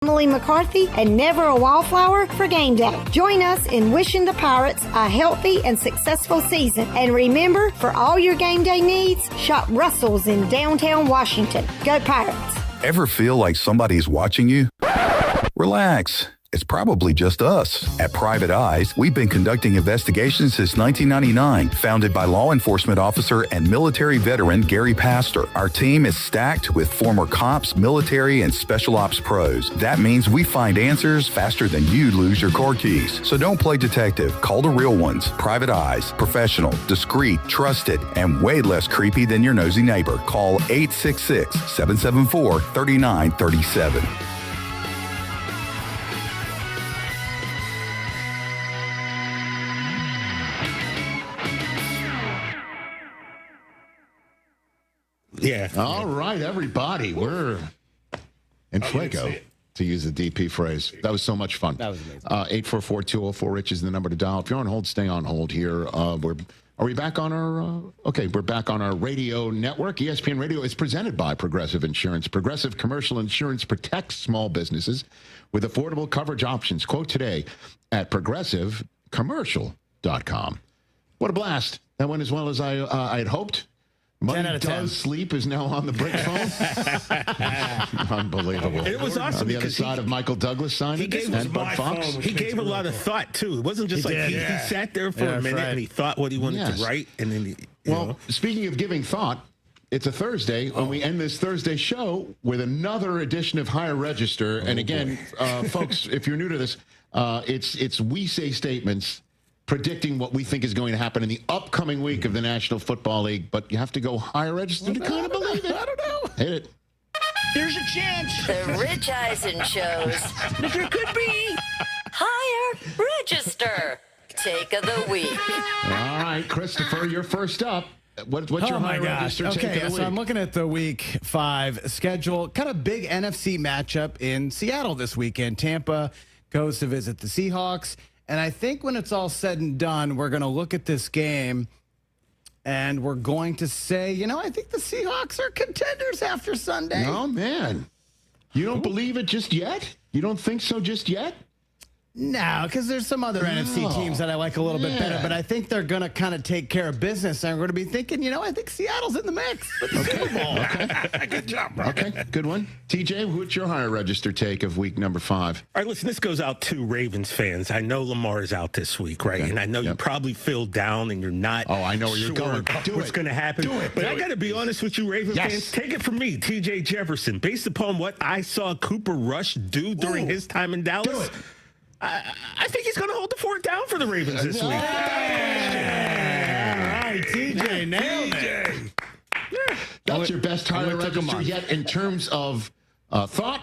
Emily McCarthy and Never a Wallflower for game day. Join us in wishing the Pirates a healthy and successful season. And remember, for all your game day needs, shop Russell's in downtown Washington. Go Pirates. Ever feel like somebody's watching you? Relax. It's probably just us. At Private Eyes, we've been conducting investigations since 1999, founded by law enforcement officer and military veteran Gary Pastor. Our team is stacked with former cops, military, and special ops pros. That means we find answers faster than you lose your car keys. So don't play detective. Call the real ones. Private Eyes. Professional, discreet, trusted, and way less creepy than your nosy neighbor. Call 866-774-3937. Yeah. All right, everybody. We're in fuego, to use the DP phrase. That was so much fun. That was amazing. 844-204-RICH is the number to dial. If you're on hold, stay on hold here. Are we back on our, we're back on our radio network. ESPN Radio is presented by Progressive Insurance. Progressive Commercial Insurance protects small businesses with affordable coverage options. Quote today at progressivecommercial.com. What a blast. That went as well as I had hoped. Money Does Sleep is now on the brick phone. Unbelievable. It was awesome. On the other side of Michael Douglas signing and Bud Fox. He gave a lot of thought, too. It wasn't just he sat there for a minute and he thought what he wanted to write. And then speaking of giving thought, it's a Thursday when we end this Thursday show with another edition of Higher Register. And again, folks, if you're new to this, it's we say statements predicting what we think is going to happen in the upcoming week of the National Football League, but you have to go Higher Register to kind of believe it. I don't know. Hit it. There's a chance. The Rich Eisen shows. There could be. Higher Register. Take of the week. All right, Christopher, you're first up. What's your Higher Register take of the week? So I'm looking at the Week 5 schedule. Kind of big NFC matchup in Seattle this weekend. Tampa goes to visit the Seahawks. And I think when it's all said and done, we're going to look at this game and we're going to say, I think the Seahawks are contenders after Sunday. Oh, man. You don't believe it just yet? You don't think so just yet? No, because there's some other NFC teams that I like a little bit better, but I think they're going to kind of take care of business. And we're going to be thinking, I think Seattle's in the mix with the Super Bowl. Okay. Good job, bro. Okay, good one. TJ, what's your Higher Register take of week number 5? All right, listen, this goes out to Ravens fans. I know Lamar is out this week, right? Okay. And I know you probably feel down and you're not I know where you're going. What's going to happen. But I got to be honest with you, Ravens fans. Take it from me, TJ Jefferson. Based upon what I saw Cooper Rush do during his time in Dallas, I think he's going to hold the fort down for the Ravens this week. All right, TJ, nailed it. That's your best Higher Register yet in terms of thought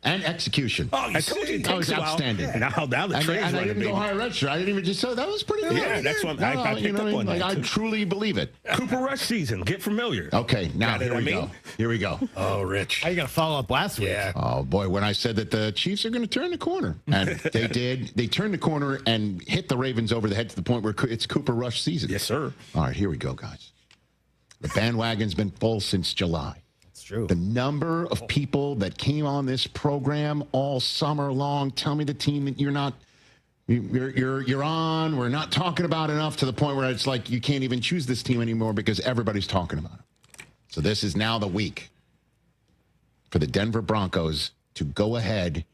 and execution. I told you that was outstanding. Now the train's and I didn't baby. go Higher Register. I didn't even just say that was pretty good. Yeah, that's what I picked up on that. I truly believe it. Cooper Rush season. Get familiar. Okay, now here we go. Here we go. Oh, Rich. How you going to follow up last week? Yeah. Oh, boy, when I said that the Chiefs are going to turn the corner. And they did. They turned the corner and hit the Ravens over the head to the point where it's Cooper Rush season. Yes, sir. All right, here we go, guys. The bandwagon's been full since July. True. The number of people that came on this program all summer long, tell me the team that you're on, we're not talking about enough to the point where it's like you can't even choose this team anymore because everybody's talking about it. So this is now the week for the Denver Broncos to go ahead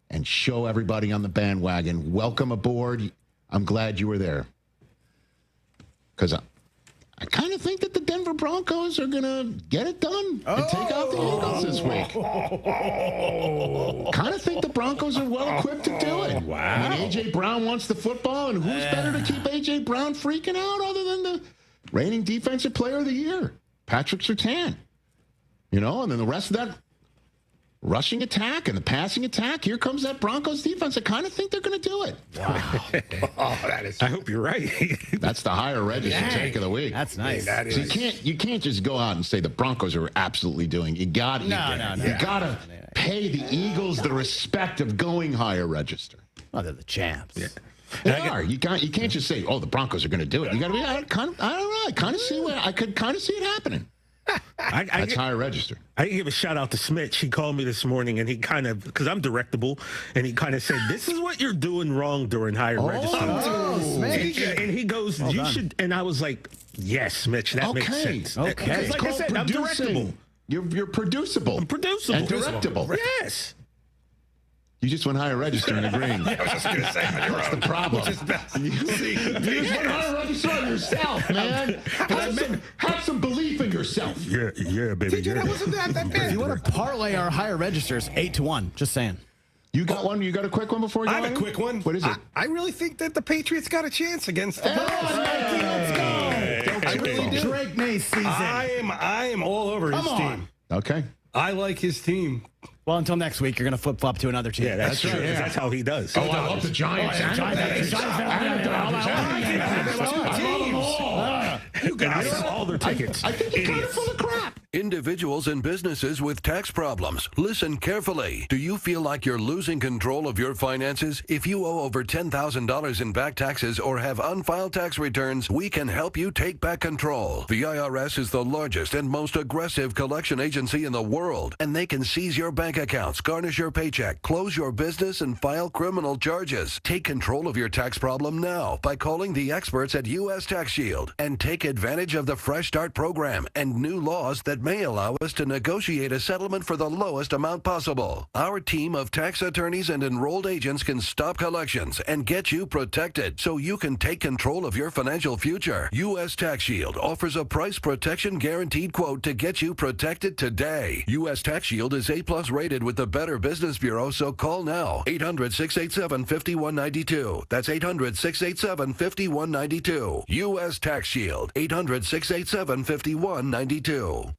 and show everybody on the bandwagon, welcome aboard. I'm glad you were there. Because I kind of think that the Denver Broncos are going to get it done and take out the Eagles this week. Kind of think the Broncos are well equipped to do it. Wow. I mean, A.J. Brown wants the football, and who's better to keep A.J. Brown freaking out other than the reigning Defensive Player of the Year, Patrick Surtain? And then the rest of that rushing attack and the passing attack, here comes that Broncos defense. I kind of think they're going to do it. Wow. I hope you're right. That's the Higher Register take of the week. That's nice. So you can't just go out and say the Broncos are absolutely doing. You got to pay the Eagles the respect of going Higher Register. Oh, they're the champs. Yeah. They are. You can't just say, the Broncos are going to do it. You got to be I could kind of see it happening. That's higher register. I give a shout out to Smith. He called me this morning, and he kind of, because I'm directable, and he kind of said, "This is what you're doing wrong during higher register." And he goes, "You should." And I was like, "Yes, Mitch, that makes sense." Okay, like I said, I'm directable. You're producible. I'm producible. And directable. Yes. You just went higher register and agreeing. I was just going to say, that's the problem. You just went higher register on yourself, man. Have some belief in yourself. Yeah, baby. TJ, that wasn't that bad. If you want to parlay our higher registers, 8-1. Just saying. You got one? You got a quick one before you go? I have a quick one. What is it? I really think that the Patriots got a chance against the Bills. Let's go. I really do. Drake May season. I am all over his team. Okay. I like his team. Well, until next week, you're going to flip-flop to another team. Yeah, that's true. right, yeah. That's how he does. Oh, I love the Giants. You guys all their tickets. I think you're kind of full of crap. Individuals and businesses with tax problems, listen carefully. Do you feel like you're losing control of your finances? If you owe over $10,000 in back taxes or have unfiled tax returns, we can help you take back control. The IRS is the largest and most aggressive collection agency in the world, and they can seize your bank accounts, garnish your paycheck, close your business, and file criminal charges. Take control of your tax problem now by calling the experts at U.S. Tax Shield and take advantage of the Fresh Start program and new laws that may allow us to negotiate a settlement for the lowest amount possible. Our team of tax attorneys and enrolled agents can stop collections and get you protected so you can take control of your financial future. U.S. Tax Shield offers a price protection guaranteed quote to get you protected today. U.S. Tax Shield is A+ rated with the Better Business Bureau, so call now. 800-687-5192. That's 800-687-5192. U.S. Tax Shield. 800-687-5192.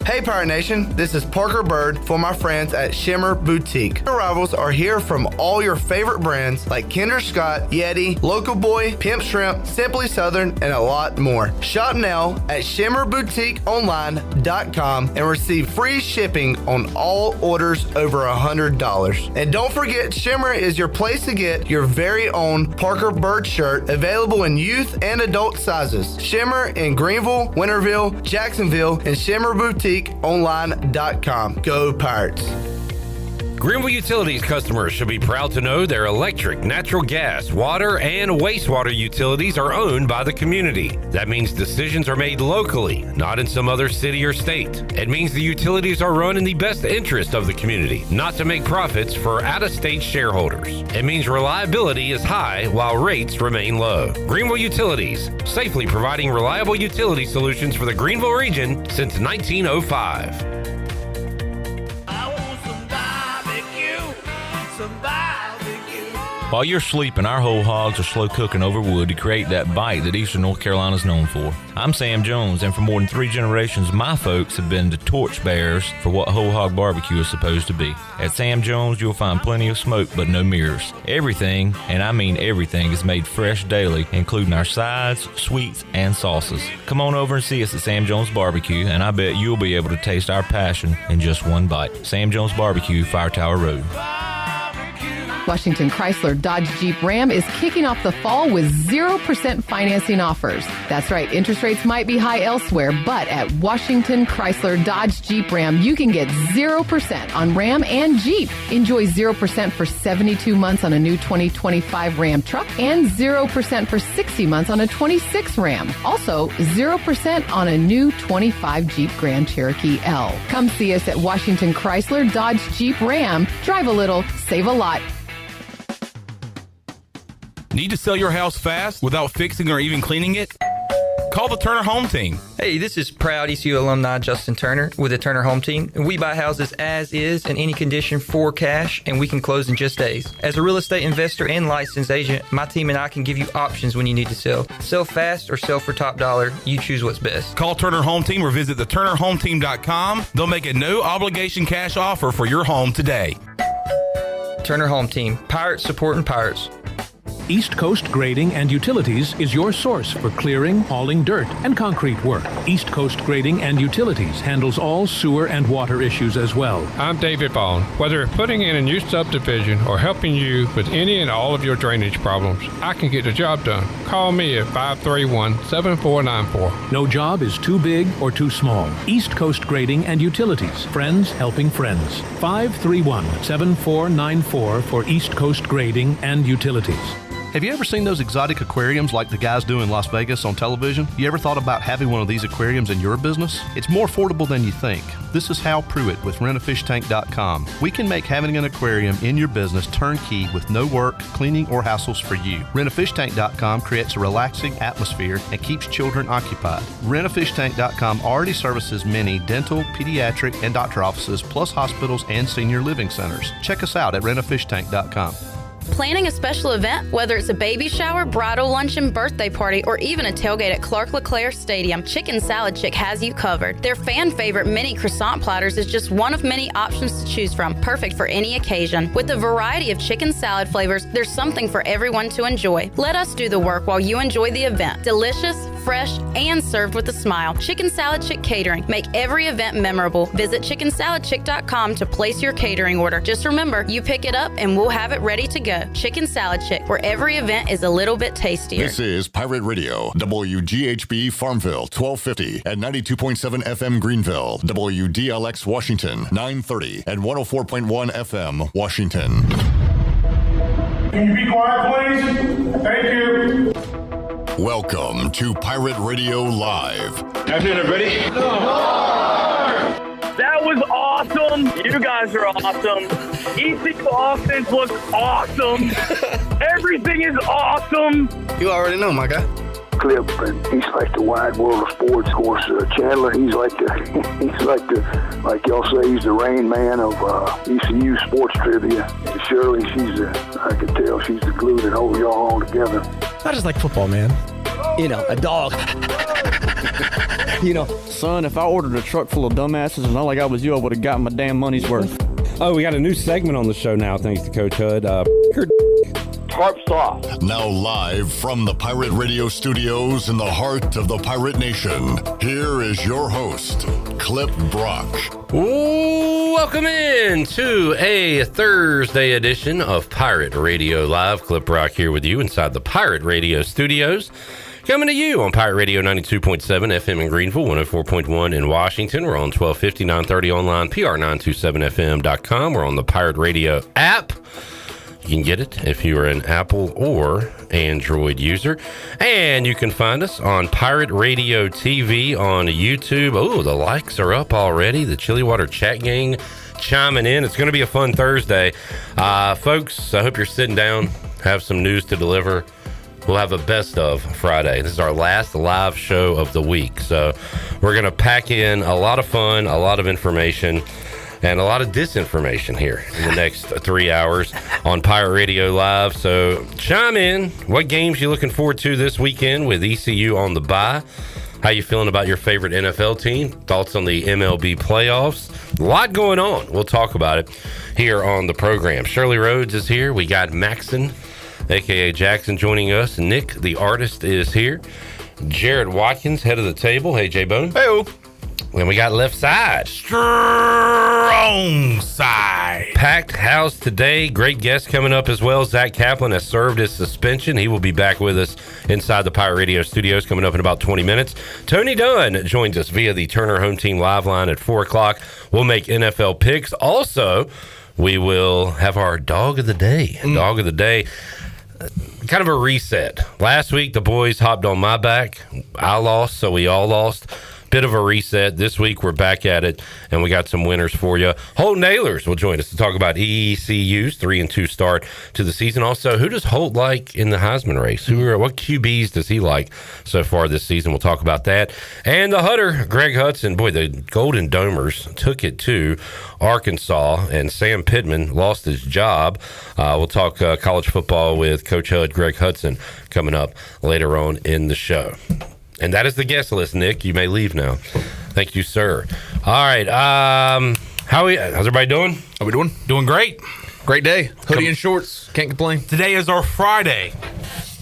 Hey Pirate Nation, this is Parker Bird for my friends at Shimmer Boutique. Arrivals are here from all your favorite brands like Kinder Scott, Yeti, Local Boy, Pimp Shrimp, Simply Southern, and a lot more. Shop now at shimmerboutiqueonline.com and receive free shipping on all orders over $100. And don't forget, Shimmer is your place to get your very own Parker Bird shirt, available in youth and adult sizes. Shimmer in Greenville, Winterville, Jacksonville, and Shimmer Boutique online.com. Go Pirates. Greenville Utilities customers should be proud to know their electric, natural gas, water, and wastewater utilities are owned by the community. That means decisions are made locally, not in some other city or state. It means the utilities are run in the best interest of the community, not to make profits for out-of-state shareholders. It means reliability is high while rates remain low. Greenville Utilities, safely providing reliable utility solutions for the Greenville region since 1905. While you're sleeping, our whole hogs are slow cooking over wood to create that bite that Eastern North Carolina is known for. I'm Sam Jones, and for more than 3 generations, my folks have been the torchbearers for what whole hog barbecue is supposed to be. At Sam Jones, you'll find plenty of smoke, but no mirrors. Everything, and I mean everything, is made fresh daily, including our sides, sweets, and sauces. Come on over and see us at Sam Jones Barbecue, and I bet you'll be able to taste our passion in just one bite. Sam Jones Barbecue, Fire Tower Road. Washington Chrysler Dodge Jeep Ram is kicking off the fall with 0% financing offers. That's right, interest rates might be high elsewhere, but at Washington Chrysler Dodge Jeep Ram, you can get 0% on Ram and Jeep. Enjoy 0% for 72 months on a new 2025 Ram truck and 0% for 60 months on a 26 Ram. Also, 0% on a new 25 Jeep Grand Cherokee L. Come see us at Washington Chrysler Dodge Jeep Ram. Drive a little, save a lot. Need to sell your house fast without fixing or even cleaning it? Call the Turner Home Team. Hey, this is proud ECU alumni Justin Turner with the Turner Home Team. We buy houses as is in any condition for cash, and we can close in just days. As a real estate investor and licensed agent, my team and I can give you options when you need to sell. Sell fast or sell for top dollar. You choose what's best. Call Turner Home Team or visit theturnerhometeam.com. They'll make a no-obligation cash offer for your home today. Turner Home Team. Pirates supporting pirates. East Coast Grading and Utilities is your source for clearing, hauling dirt, and concrete work. East Coast Grading and Utilities handles all sewer and water issues as well. I'm David Bond. Whether putting in a new subdivision or helping you with any and all of your drainage problems, I can get the job done. Call me at 531-7494. No job is too big or too small. East Coast Grading and Utilities. Friends helping friends. 531-7494 for East Coast Grading and Utilities. Have you ever seen those exotic aquariums like the guys do in Las Vegas on television? You ever thought about having one of these aquariums in your business? It's more affordable than you think. This is Hal Pruitt with rentafishtank.com. We can make having an aquarium in your business turnkey with no work, cleaning, or hassles for you. Rentafishtank.com creates a relaxing atmosphere and keeps children occupied. Rentafishtank.com already services many dental, pediatric, and doctor offices, plus hospitals and senior living centers. Check us out at rentafishtank.com. Planning a special event, whether it's a baby shower, bridal luncheon, birthday party, or even a tailgate at Clark LeClaire Stadium, Chicken Salad Chick has you covered. Their fan favorite mini croissant platters is just one of many options to choose from, perfect for any occasion. With a variety of chicken salad flavors, there's something for everyone to enjoy. Let us do the work while you enjoy the event. Delicious, fresh, and served with a smile. Chicken Salad Chick Catering. Make every event memorable. Visit chickensaladchick.com to place your catering order. Just remember, you pick it up and we'll have it ready to go. Chicken Salad Chick, where every event is a little bit tastier. This is Pirate Radio, WGHB Farmville, 1250 and 92.7 FM Greenville, WDLX Washington, 930 and 104.1 FM Washington. Can you be quiet, please? Thank you. Welcome to Pirate Radio Live. Afternoon, everybody. That was awesome. You guys are awesome. ECU offense looks awesome. Everything is awesome. You already know, my guy. Clip, and he's like the wide world of sports. Of course, Chandler, he's like y'all say, he's the Rain Man of ECU sports trivia. And Shirley, I can tell she's the glue that holds y'all all together. I just like football, man. You know, a dog. You know, son, if I ordered a truck full of dumbasses and not like I was you, I would have gotten my damn money's worth. Oh, we got a new segment on the show now, thanks to Coach Hud. Tarps off. Now live from the Pirate Radio studios in the heart of the Pirate Nation, here is your host, Clip Brock. Welcome in to a Thursday edition of Pirate Radio Live. Clip Brock here with you inside the Pirate Radio studios. Coming to you on Pirate Radio 92.7 FM in Greenville, 104.1 in Washington. We're on 1250, 930 online, pr927fm.com. We're on the Pirate Radio app. You can get it if you are an Apple or Android user. And you can find us on Pirate Radio TV on YouTube. Oh, the likes are up already. The Chili Water chat gang chiming in. It's going to be a fun Thursday. Folks, I hope you're sitting down, have some news to deliver. We'll have a best of Friday. This is our last live show of the week. So we're going to pack in a lot of fun, a lot of information, and a lot of disinformation here in the next 3 hours on Pirate Radio Live. So chime in. What games you looking forward to this weekend with ECU on the bye? How you feeling about your favorite NFL team? Thoughts on the MLB playoffs? A lot going on. We'll talk about it here on the program. Shirley Rhodes is here. We got Maxon, a.k.a. Jackson, joining us. Nick, the artist, is here. Jared Watkins, head of the table. Hey, J-Bone. Hey-o. And we got left side. Strong side. Packed house today. Great guest coming up as well. Zach Kaplan has served his suspension. He will be back with us inside the Pirate Radio studios coming up in about 20 minutes. Tony Dunn joins us via the Turner Home Team live line at 4 o'clock. We'll make NFL picks. Also, we will have our dog of the day. Dog of the day. Kind of a reset. Last week, the boys hopped on my back. I lost, so we all lost. Bit of a reset. This week, we're back at it, and we got some winners for you. Holton Ahlers will join us to talk about ECU's 3-2 start to the season. Also, who does Holt like in the Heisman race? What QBs does he like so far this season? We'll talk about that. And the Hutter, Greg Hudson. Boy, the Golden Domers took it to Arkansas, and Sam Pittman lost his job. We'll talk college football with Coach Hud, Greg Hudson, coming up later on in the show. And that is the guest list, Nick. You may leave now. Thank you, sir. All right. How's everybody doing? How we doing? Doing great. Great day. Hoodie and shorts. Can't complain. Today is our Friday.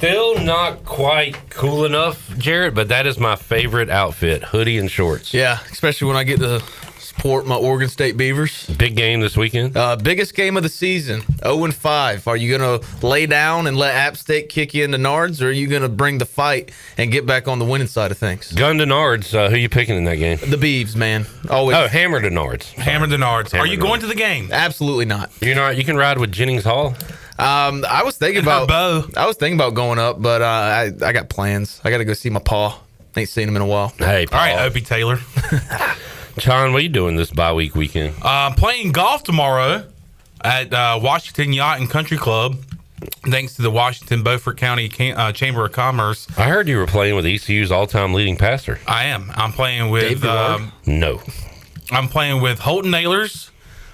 Still not quite cool enough, Jarrett, but that is my favorite outfit, hoodie and shorts. Yeah, especially when I get to support my Oregon State Beavers. Big game this weekend? Biggest game of the season, 0-5. Are you going to lay down and let App State kick you into Nards, or are you going to bring the fight and get back on the winning side of things? Gun to Nards. Who you picking in that game? The Beavs, man. Always. Oh, hammer to Nards. Hammer to Nards. Are you going to the game? Absolutely not. You're not. You can ride with Jennings Hall? I was thinking about going up, but I got plans. I got to go see my pa. Ain't seen him in a while. Hey, Paul. All right, Opie Taylor. John, what are you doing this bye-week weekend? Playing golf tomorrow at Washington Yacht and Country Club, thanks to the Washington Beaufort County Chamber of Commerce. I heard you were playing with ECU's all-time leading passer. I am. I'm playing with... No. I'm playing with Holton Ahlers,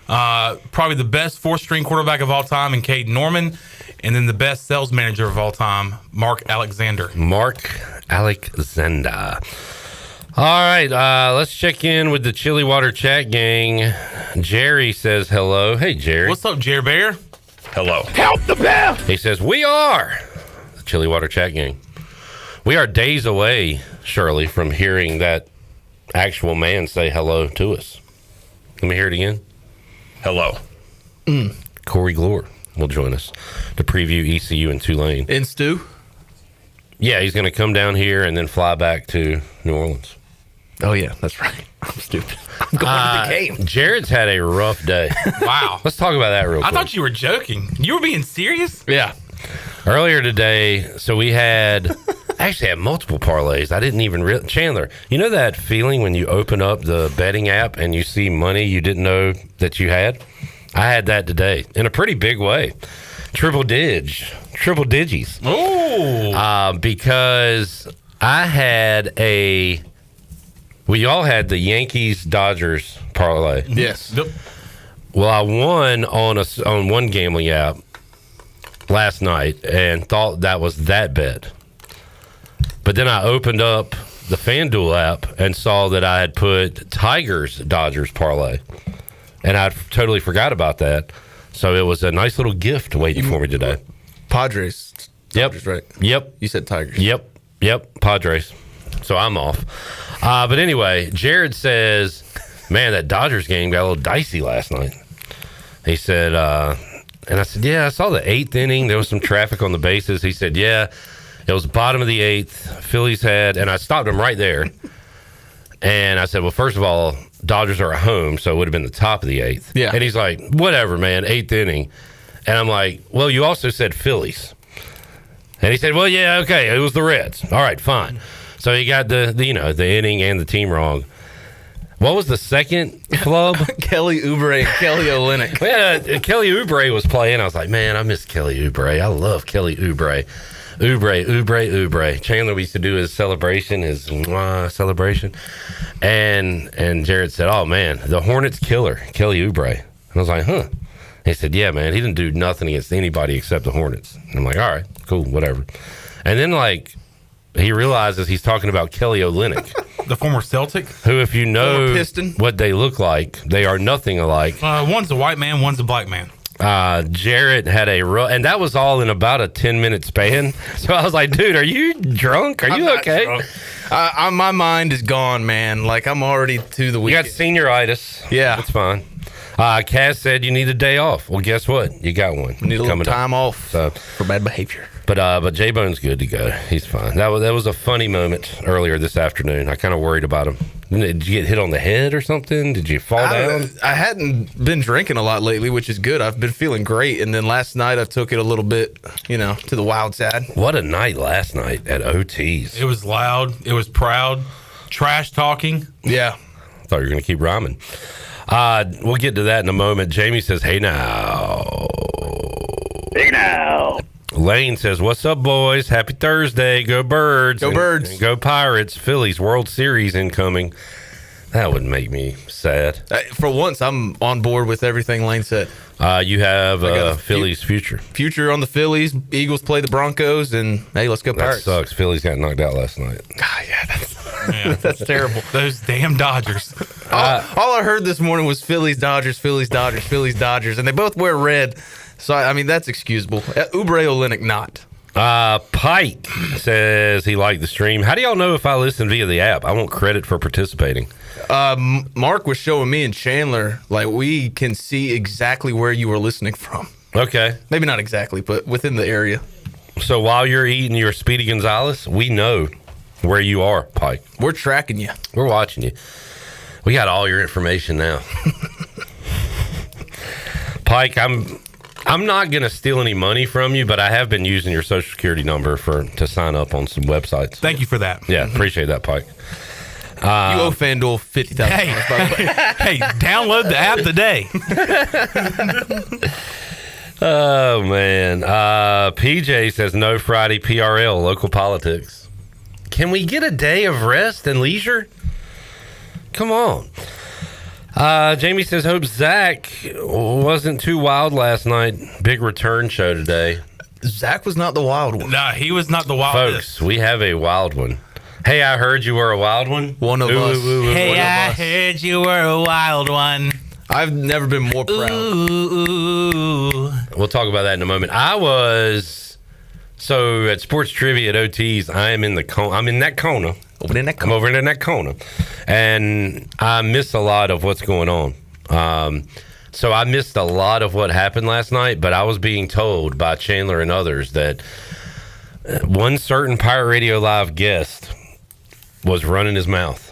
probably the best fourth-string quarterback of all time in Cade Norman, and then the best sales manager of all time, Mark Alexander. Mark Alexander. All right, let's check in with the Chili Water chat gang. Jerry says hello. Hey, Jerry. What's up, Jerry Bear? Hello. Help the bear! He says, we are the Chili Water chat gang. We are days away, Shirley, from hearing that actual man say hello to us. Let me hear it again. Hello. Corey Glore will join us to preview ECU and Tulane. In Stu? Yeah, he's going to come down here and then fly back to New Orleans. Oh, yeah, that's right. I'm stupid. I'm going to the game. Jared's had a rough day. Wow. Let's talk about that real quick. I thought you were joking. You were being serious? Yeah. Earlier today, so we had... I actually had multiple parlays. I didn't even Chandler, you know that feeling when you open up the betting app and you see money you didn't know that you had? I had that today in a pretty big way. Triple digis. Oh. Because I had we all had the Yankees-Dodgers parlay. Yes. Yep. Well, I won on one gambling app last night and thought that was that bet. But then I opened up the FanDuel app and saw that I had put Tigers-Dodgers parlay. And I totally forgot about that. So it was a nice little gift waiting for me today. Padres. Yep. Dodgers, right? Yep. You said Tigers. Yep. Padres. So I'm off. But anyway, Jared says, man, that Dodgers game got a little dicey last night. He said, and I said, yeah, I saw the 8th inning. There was some traffic on the bases. He said, yeah. It was bottom of the 8th. Phillies had, and I stopped him right there. And I said, well, first of all, Dodgers are at home, so it would have been the top of the 8th. Yeah. And he's like, whatever, man, 8th inning. And I'm like, well, you also said Phillies. And he said, well, yeah, okay, it was the Reds. All right, fine. So he got the inning and the team wrong. What was the second club? Kelly Oubre and Kelly Olynyk. Yeah, Kelly Oubre was playing. I was like, man, I miss Kelly Oubre. I love Kelly Oubre. Oubre. Chandler used to do his celebration, celebration. And Jared said, oh, man, the Hornets killer, Kelly Oubre. And I was like, huh. He said, yeah, man, he didn't do nothing against anybody except the Hornets. And I'm like, all right, cool, whatever. And then, he realizes he's talking about Kelly Olynyk. The former Celtic? Who, if you know what they look like, they are nothing alike. One's a white man, one's a black man. Jarrett had and that was all in about a 10-minute span. So I was like, dude, are you drunk? Are you okay? My mind is gone, man. I'm already to the weekend. You got senioritis. Yeah. That's fine. Cass said you need a day off. Well, guess what? You got one. Need a little time off for bad behavior. But J-Bone's good to go. He's fine. That was a funny moment earlier this afternoon. I kind of worried about him. Did you get hit on the head or something? Did you fall down? I hadn't been drinking a lot lately, which is good. I've been feeling great. And then last night I took it a little bit, to the wild side. What a night last night at OT's. It was loud. It was proud. Trash talking. Yeah. I thought you were going to keep rhyming. We'll get to that in a moment. Jamie says, hey now. Hey now. Lane says, what's up, boys? Happy Thursday. Go Birds. Go Birds. And go Pirates. Phillies World Series incoming. That would make me sad. For once, I'm on board with everything Lane said. You have Phillies future. Future on the Phillies. Eagles play the Broncos, and hey, let's go Pirates. That sucks. Phillies got knocked out last night. Yeah, that's terrible. Those damn Dodgers. All I heard this morning was Phillies, Dodgers, and they both wear red. So, I mean, that's excusable. Oubre Olynyk, not. Pike says he liked the stream. How do y'all know if I listen via the app? I want credit for participating. Mark was showing me and Chandler, like, we can see exactly where you were listening from. Okay. Maybe not exactly, but within the area. So while you're eating your Speedy Gonzales, we know where you are, Pike. We're tracking you. We're watching you. We got all your information now. Pike, I'm not going to steal any money from you, but I have been using your Social Security number to sign up on some websites. Thank you for that. Yeah, appreciate that, Pike. You owe FanDuel $50,000, by the way. Hey, download the app today. Oh, man. PJ says no Friday PRL, local politics. Can we get a day of rest and leisure? Come on. Jamie says, hope Zach wasn't too wild last night. Big return show today. Zach was not the wild one. No, he was not the wildest. Folks, we have a wild one. Hey, I heard you were a wild one. One of us. Hey, I heard you were a wild one. I've never been more proud. Ooh. We'll talk about that in a moment. So at Sports Trivia at OT's, I'm in that corner. I'm over in that corner. And I miss a lot of what's going on. So I missed a lot of what happened last night, but I was being told by Chandler and others that one certain Pirate Radio Live guest was running his mouth.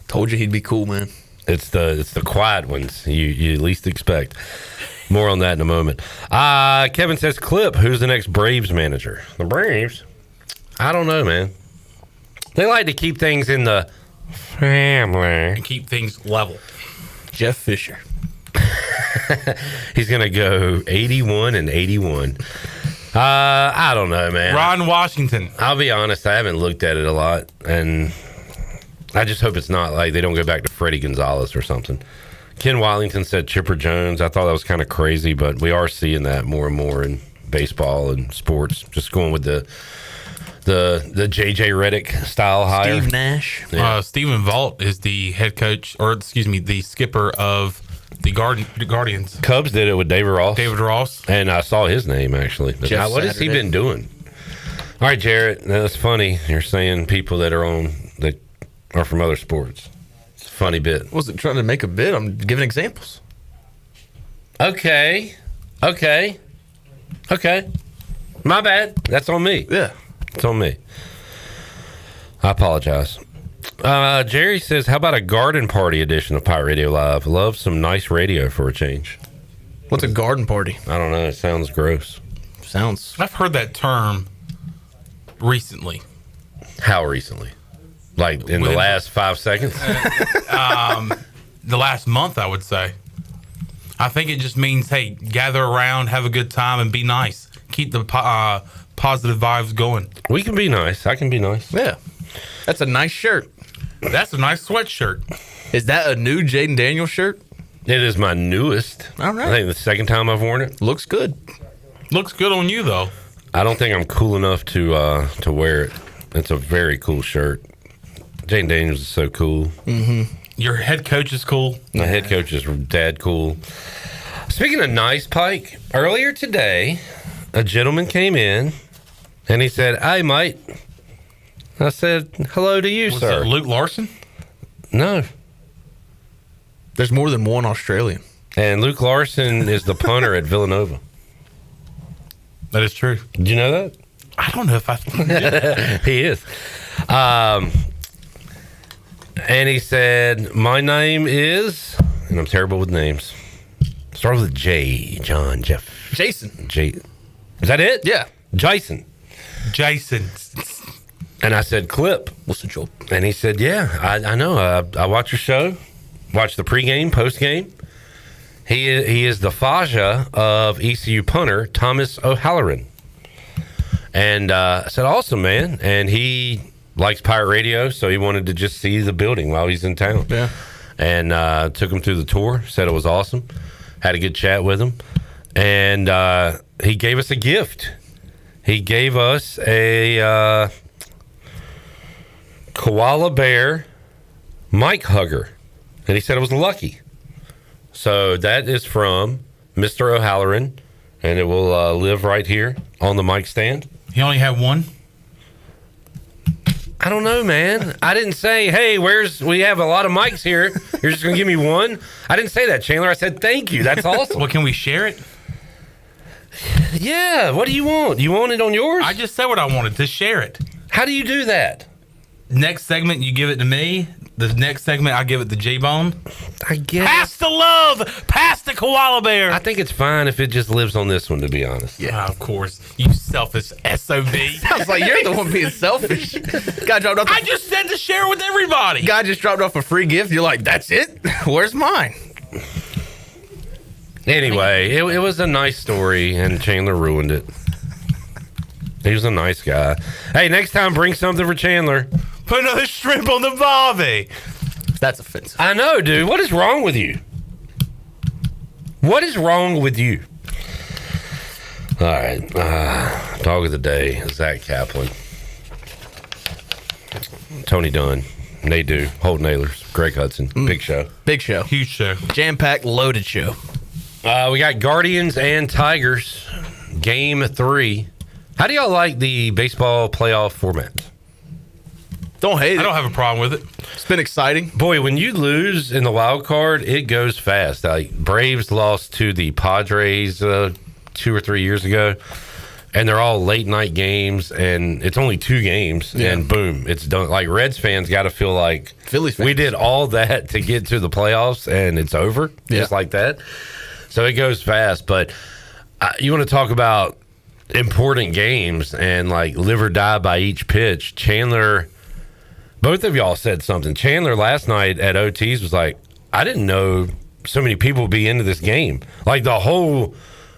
Told you he'd be cool, man. It's the quiet ones you least expect. More on that in a moment. Kevin says, Clip, who's the next Braves manager? The Braves? I don't know, man. They like to keep things in the family. And keep things level. Jeff Fisher. He's going to go 81 and 81. I don't know, man. Ron Washington. I'll be honest, I haven't looked at it a lot, and I just hope it's not like they don't go back to Freddie Gonzalez or something. Ken Wallington said Chipper Jones. I thought that was kind of crazy, but we are seeing that more and more in baseball and sports. Just going with the J.J. Redick style hire. Steve Nash. Yeah. Stephen Vault is the head coach, the skipper of the Guardians. Cubs did it with David Ross. And I saw his name, actually. What has he been doing? All right, Jarrett, that's funny. You're saying people that are from other sports. It's a funny bit. I wasn't trying to make a bit. I'm giving examples. Okay. My bad. That's on me. Yeah. It's on me. I apologize. Jerry says, how about a garden party edition of Pirate Radio Live? Love some nice radio for a change. What's a garden party? I don't know. It sounds gross. I've heard that term recently. How recently? Like in the last 5 seconds? The last month, I would say. I think it just means, hey, gather around, have a good time, and be nice. Keep the positive vibes going. We can be nice. I can be nice. Yeah. That's a nice shirt. That's a nice sweatshirt. Is that a new Jaden Daniels shirt? It is my newest. All right. I think the second time I've worn it. Looks good. Looks good on you, though. I don't think I'm cool enough to wear it. It's a very cool shirt. Jaden Daniels is so cool. Mm-hmm. Your head coach is cool. My head coach is dad cool. Speaking of nice, Pike, earlier today, a gentleman came in and he said, "Hey, mate." I said, "Hello to you, Was sir." it Luke Larson? No. There's more than one Australian. And Luke Larson is the punter at Villanova. That is true. Did you know that? I don't know if I did. He is. And he said, "My name is," and I'm terrible with names. Start with a J. John, Jeff. Jason. J. Is that it? Yeah. Jason. And I said, "Clip." What's the joke? And he said, "Yeah, I know. I watch your show. Watch the pregame, postgame. He is the Faja of ECU punter Thomas O'Halloran." And I said, "Awesome, man." And he likes Pirate Radio, so he wanted to just see the building while he's in town. Yeah. And took him through the tour. Said it was awesome. Had a good chat with him. And he gave us a gift. He gave us a koala bear mic hugger. And he said it was lucky. So that is from Mr. O'Halloran, and it will live right here on the mic stand. He only had one? I don't know, man. I didn't say, hey, we have a lot of mics here. You're just going to give me one? I didn't say that, Chandler. I said, thank you. That's awesome. Well, can we share it? Yeah. What do you want? You want it on yours? I just said what I wanted, to share it. How do you do that? Next segment, you give it to me. The next segment, I give it to J-Bone. I guess. Pass the love! Pass the koala bear! I think it's fine if it just lives on this one, to be honest. Yeah, of course. You selfish SOB. Sounds like you're the one being selfish. Guy dropped off. I just said to share with everybody. Guy just dropped off a free gift. You're like, that's it? Where's mine? Anyway, it was a nice story, and Chandler ruined it. He was a nice guy. Hey, next time, bring something for Chandler. Put another shrimp on the barbie. That's offensive. I know, dude. What is wrong with you? What is wrong with you? All right. Dog of the day, Zach Kaplan. Tony Dunn. Nadu. Holton Ahlers. Greg Hudson. Big show. Big show. Huge show. Jam-packed, loaded show. We got Guardians and Tigers. Game 3. How do y'all like the baseball playoff format? Don't hate it. I don't have a problem with it. It's been exciting. Boy, when you lose in the wild card, it goes fast. Like Braves lost to the Padres 2 or 3 years ago, and they're all late night games, and it's only 2 games, and boom, it's done. Like Reds fans got to feel like Phillies fans. We did all that to get to the playoffs, and it's over just like that. So it goes fast. But you want to talk about important games and like live or die by each pitch. Chandler. Both of y'all said something. Chandler last night at OTs was like, I didn't know so many people would be into this game. Like the whole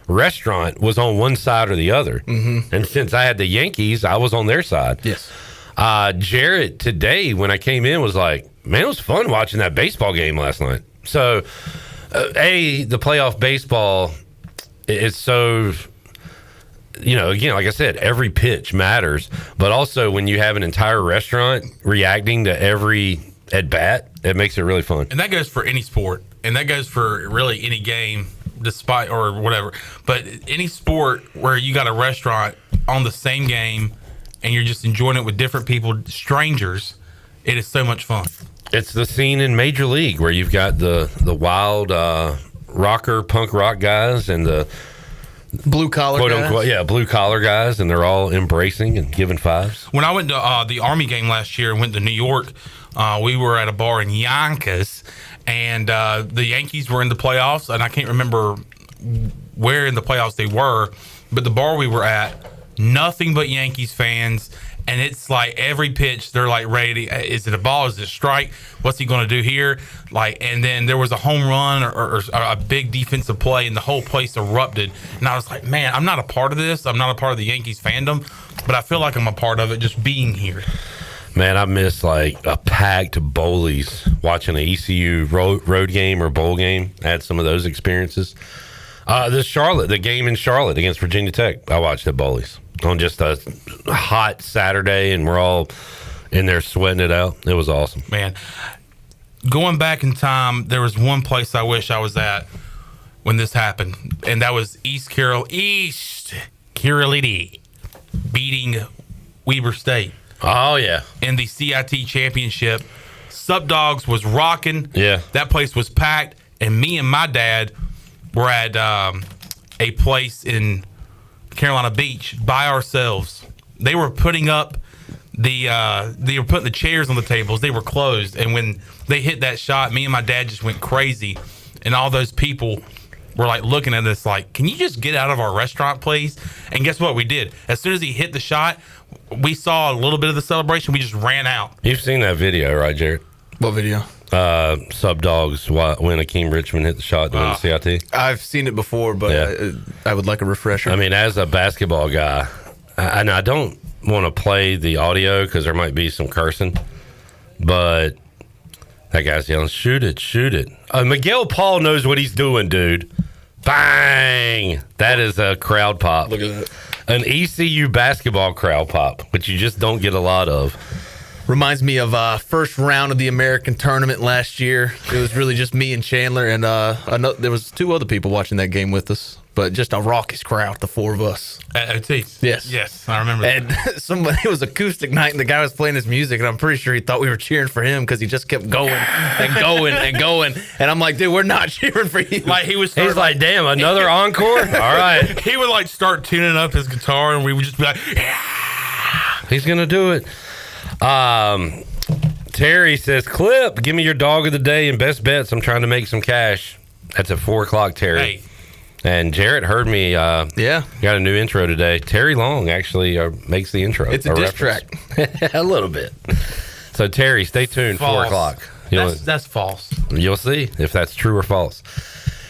restaurant was on one side or the other. Mm-hmm. And since I had the Yankees, I was on their side. Yes. Jarrett today, when I came in, was like, man, it was fun watching that baseball game last night. So, the playoff baseball is so... again, like I said, every pitch matters, but also when you have an entire restaurant reacting to every at bat, it makes it really fun. And that goes for any sport, and that goes for really any game, despite or whatever. But any sport where you got a restaurant on the same game and you're just enjoying it with different people, strangers, it is so much fun. It's the scene in Major League where you've got the wild rocker, punk rock guys and the blue collar guys. Unquote, blue collar guys, and they're all embracing and giving fives. When I went to the Army game last year and went to New York, we were at a bar in Yonkers, and the Yankees were in the playoffs, and I can't remember where in the playoffs they were, but the bar we were at, nothing but Yankees fans. And it's like every pitch, they're like ready. Is it a ball? Is it a strike? What's he going to do here? And then there was a home run or a big defensive play, and the whole place erupted. And I was like, man, I'm not a part of this. I'm not a part of the Yankees fandom, but I feel like I'm a part of it just being here. Man, I miss like a packed Bowlies watching an ECU road game or bowl game. I had some of those experiences. The game in Charlotte against Virginia Tech, I watched at Bowlies on just a hot Saturday, and we're all in there sweating it out. It was awesome. Man, going back in time, there was one place I wish I was at when this happened, and that was East Carolina beating Weber State. Oh, yeah. In the CIT championship. Sub Dogs was rocking. Yeah. That place was packed, and me and my dad were at a place in Carolina Beach by ourselves. They were putting up they were putting the chairs on the tables. They were closed, and when they hit that shot, me and my dad just went crazy, and all those people were like looking at us like, can you just get out of our restaurant, please? And guess what we did? As soon as he hit the shot, we saw a little bit of the celebration. We just ran out. You've seen that video, right, Jared? What video? Sub Dogs when Akeem Richmond hit the shot to win the CIT. I've seen it before, but I would like a refresher. I mean, as a basketball guy, and I don't want to play the audio because there might be some cursing, but that guy's yelling, shoot it, shoot it. Miguel Paul knows what he's doing, dude. Bang! That is a crowd pop. Look at that. An ECU basketball crowd pop, which you just don't get a lot of. Reminds me of first round of the American tournament last year. It was really just me and Chandler, and there was 2 other people watching that game with us, but just a raucous crowd, the 4 of us. At OT? Yes, I remember and that. It was acoustic night, and the guy was playing his music, and I'm pretty sure he thought we were cheering for him because he just kept going and going and going. And I'm like, dude, we're not cheering for you. Like He's like, damn, another encore? All right. He would like start tuning up his guitar, and we would just be like, He's going to do it. Terry says, Clip, give me your dog of the day and best bets. I'm trying to make some cash. That's at 4 o'clock, Terry. Hey. And Jarrett heard me. Got a new intro today. Terry Long actually makes the intro. It's a diss track. A little bit. So, Terry, stay tuned. False. 4 o'clock. That's false. You'll see if that's true or false.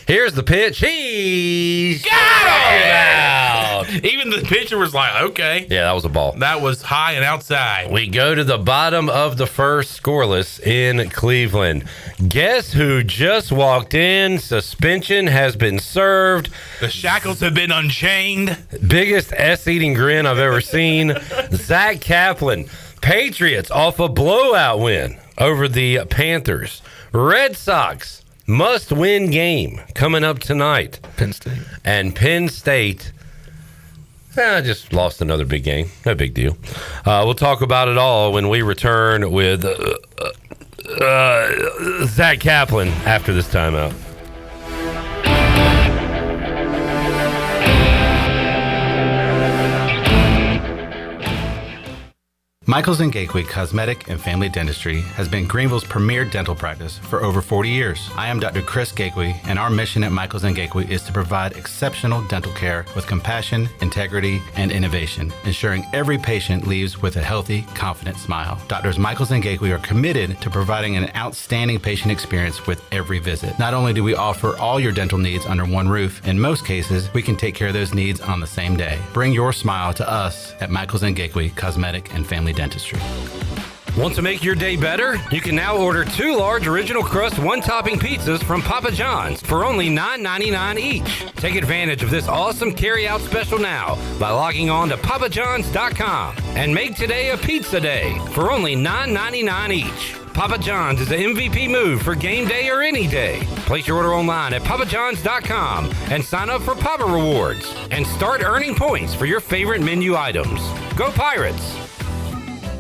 Here's the pitch. He's got it out. Even the pitcher was like, okay. Yeah, that was a ball. That was high and outside. We go to the bottom of the first, scoreless in Cleveland. Guess who just walked in? Suspension has been served. The shackles have been unchained. Biggest ass-eating grin I've ever seen. Zach Kaplan. Patriots off a blowout win over the Panthers. Red Sox. Must-win game coming up tonight. Penn State. And Penn State just lost another big game. No big deal. We'll talk about it all when we return with Zach Kaplan after this timeout. Michaels & Gateway Cosmetic and Family Dentistry has been Greenville's premier dental practice for over 40 years. I am Dr. Chris Gateway, and our mission at Michaels & Gateway is to provide exceptional dental care with compassion, integrity, and innovation, ensuring every patient leaves with a healthy, confident smile. Doctors Michaels & Gateway are committed to providing an outstanding patient experience with every visit. Not only do we offer all your dental needs under one roof, in most cases, we can take care of those needs on the same day. Bring your smile to us at Michaels & Gateway Cosmetic and Family Dentistry. Want to make your day better? You can now order 2 large original crust one-topping pizzas from Papa John's for only $9.99 each. Take advantage of this awesome carry-out special now by logging on to papajohns.com and make today a pizza day for only $9.99 each. Papa John's is the MVP move for game day or any day. Place your order online at papajohns.com and sign up for Papa Rewards and start earning points for your favorite menu items. Go Pirates!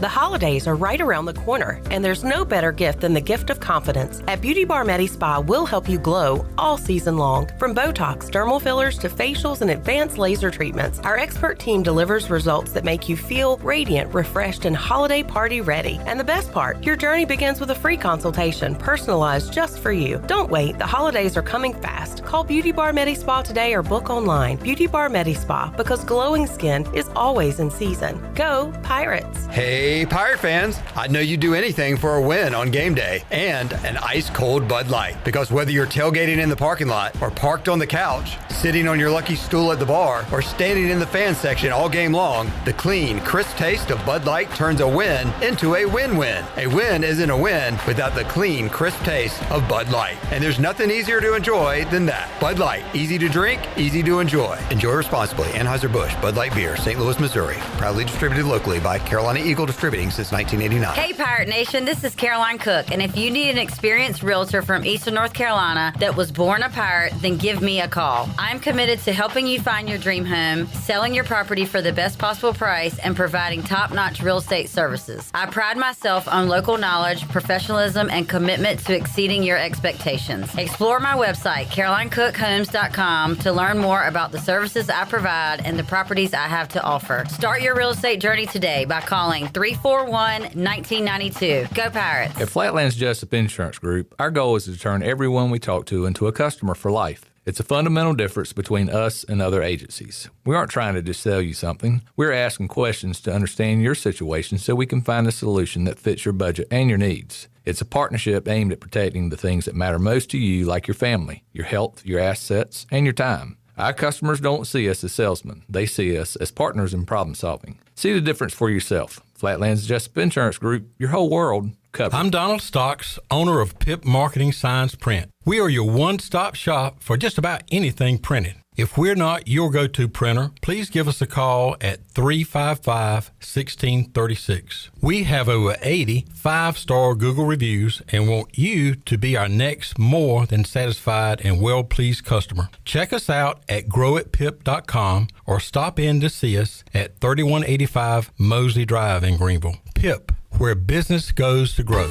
The holidays are right around the corner, and there's no better gift than the gift of confidence. At Beauty Bar Medi Spa, we'll help you glow all season long. From Botox, dermal fillers, to facials and advanced laser treatments, our expert team delivers results that make you feel radiant, refreshed, and holiday party ready. And the best part, your journey begins with a free consultation, personalized just for you. Don't wait, the holidays are coming fast. Call Beauty Bar Medi Spa today or book online. Beauty Bar Medi Spa, because glowing skin is always in season. Go Pirates! Hey, Pirate fans, I know you'd do anything for a win on game day and an ice-cold Bud Light. Because whether you're tailgating in the parking lot or parked on the couch, sitting on your lucky stool at the bar, or standing in the fan section all game long, the clean, crisp taste of Bud Light turns a win into a win-win. A win isn't a win without the clean, crisp taste of Bud Light. And there's nothing easier to enjoy than that. Bud Light, easy to drink, easy to enjoy. Enjoy responsibly. Anheuser-Busch, Bud Light Beer, St. Louis, Missouri. Proudly distributed locally by Carolina Eagle Distributing since 1989. Hey Pirate Nation, this is Caroline Cook, and if you need an experienced realtor from Eastern North Carolina that was born a pirate, then give me a call. I'm committed to helping you find your dream home, selling your property for the best possible price, and providing top-notch real estate services. I pride myself on local knowledge, professionalism, and commitment to exceeding your expectations. Explore my website, CarolineCookHomes.com, to learn more about the services I provide and the properties I have to offer. Start your real estate journey today by calling 341-1992. Go Pirates! At Flatlands Jessup Insurance Group, our goal is to turn everyone we talk to into a customer for life. It's a fundamental difference between us and other agencies. We aren't trying to just sell you something. We're asking questions to understand your situation so we can find a solution that fits your budget and your needs. It's a partnership aimed at protecting the things that matter most to you, like your family, your health, your assets, and your time. Our customers don't see us as salesmen. They see us as partners in problem solving. See the difference for yourself. Flatlands Jessup Insurance Group, your whole world, covered. I'm Donald Stocks, owner of Pip Marketing Signs Print. We are your one-stop shop for just about anything printed. If we're not your go-to printer, please give us a call at 355-1636. We have over 80 five-star Google reviews and want you to be our next more than satisfied and well-pleased customer. Check us out at growatpip.com or stop in to see us at 3185 Mosley Drive in Greenville. Pip, where business goes to grow.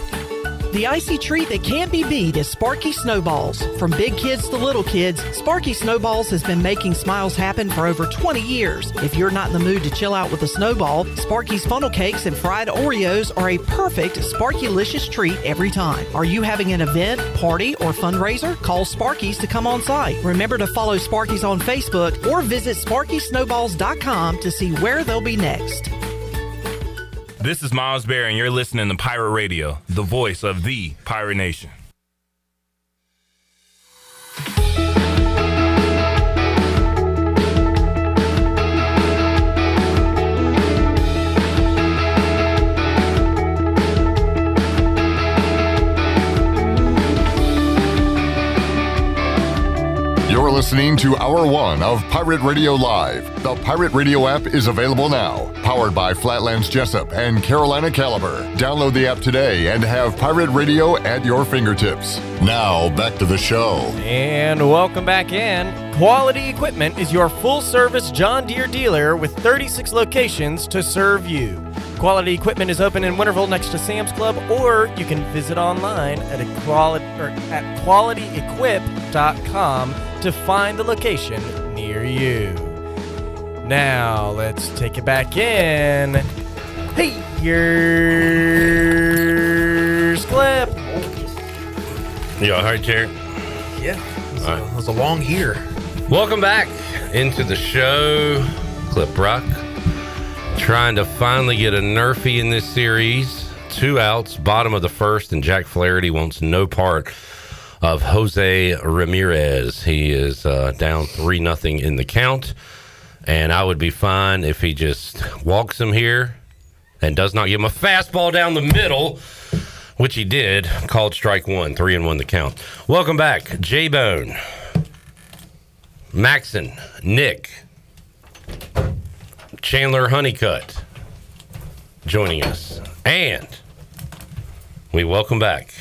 The icy treat that can't be beat is Sparky Snowballs. From big kids to little kids, Sparky Snowballs has been making smiles happen for over 20 years. If you're not in the mood to chill out with a snowball, Sparky's funnel cakes and fried Oreos are a perfect Sparky-licious treat every time. Are you having an event, party, or fundraiser? Call Sparky's to come on site. Remember to follow Sparky's on Facebook or visit SparkySnowballs.com to see where they'll be next. This is Miles Bear, and you're listening to Pirate Radio, the voice of the Pirate Nation. You're listening to Hour 1 of Pirate Radio Live. The Pirate Radio app is available now. Powered by Flatlands Jessup and Carolina Caliber. Download the app today and have Pirate Radio at your fingertips. Now, back to the show. And welcome back in. Quality Equipment is your full-service John Deere dealer with 36 locations to serve you. Quality Equipment is open in Winterville next to Sam's Club, or you can visit online at qualityequip.com to find the location near you. Now, let's take it back in. Hey, here's Clip. You all right, Jared? Yeah. It was a long year. Welcome back into the show. Clip Rock. Trying to finally get a Nerfy in this series. 2 outs, bottom of the first, and Jack Flaherty wants no part of Jose Ramirez. He is down 3-0 in the count, and I would be fine if he just walks him here and does not give him a fastball down the middle, which he did. Called strike 1, 3-1 the count. Welcome back, J-Bone, Maxon, Nick, Chandler Honeycutt joining us, and we welcome back,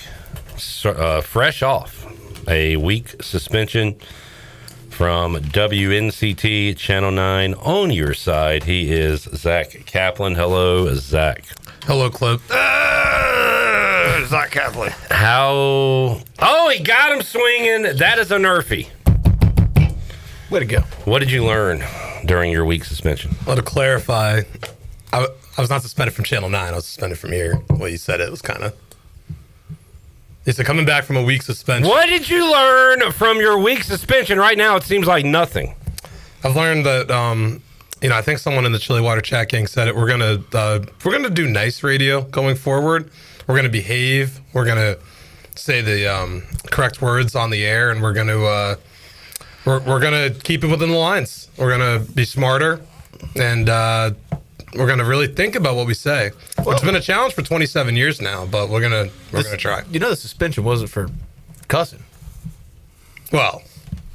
fresh off a week suspension from WNCT Channel 9 on your side. He is Zach Kaplan. Hello, Zach. Hello, Clip. Zach Kaplan. How? Oh, he got him swinging. That is a Nerfy. Way to go. What did you learn during your week suspension? Well, to clarify, I was not suspended from Channel 9. I was suspended from here. Well, you said it was kind of... It's coming back from a week suspension. What did you learn from your week suspension? Right now, it seems like nothing. I've learned that, I think someone in the Chili Water Chat Gang said it. We're gonna do nice radio going forward. We're gonna behave. We're gonna say the correct words on the air, and we're gonna keep it within the lines. We're gonna be smarter, and we're gonna really think about what we say. It's been a challenge for 27 years now, but we're gonna try. You know, the suspension wasn't for cussing. Well,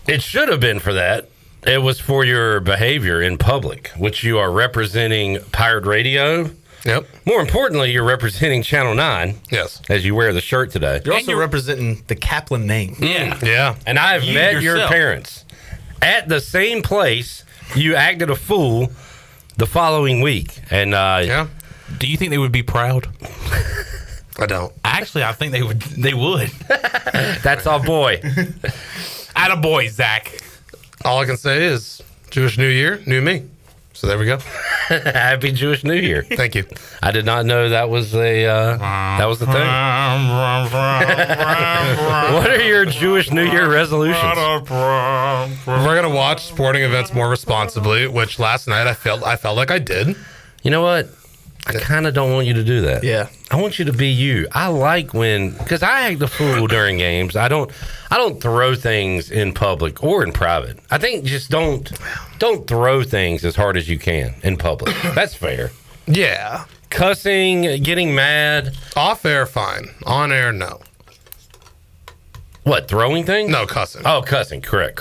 it should have been for that. It was for your behavior in public, which you are representing Pirate Radio. Yep. More importantly, you're representing Channel 9. Yes. As you wear the shirt today. You're also representing the Kaplan name. Yeah. Yeah. And I've met your yourself. parents at the same place you acted a fool the following week. And yeah. Do you think they would be proud? I don't. Actually, I think they would. They would. That's our boy. Attaboy, Zach. All I can say is Jewish New Year, new me. So there we go. Happy Jewish New Year. Thank you. I did not know that was the thing. What are your Jewish New Year resolutions? We're gonna watch sporting events more responsibly, which last night I felt like I did. You know what? I kind of don't want you to do that. Yeah. I want you to be you. I like because I act the fool during games. I don't throw things in public or in private. I think just don't throw things as hard as you can in public. That's fair. Yeah. cussing, getting mad. Off air, fine. On air, no. What, throwing things? No, cussing. Oh, cussing. Correct.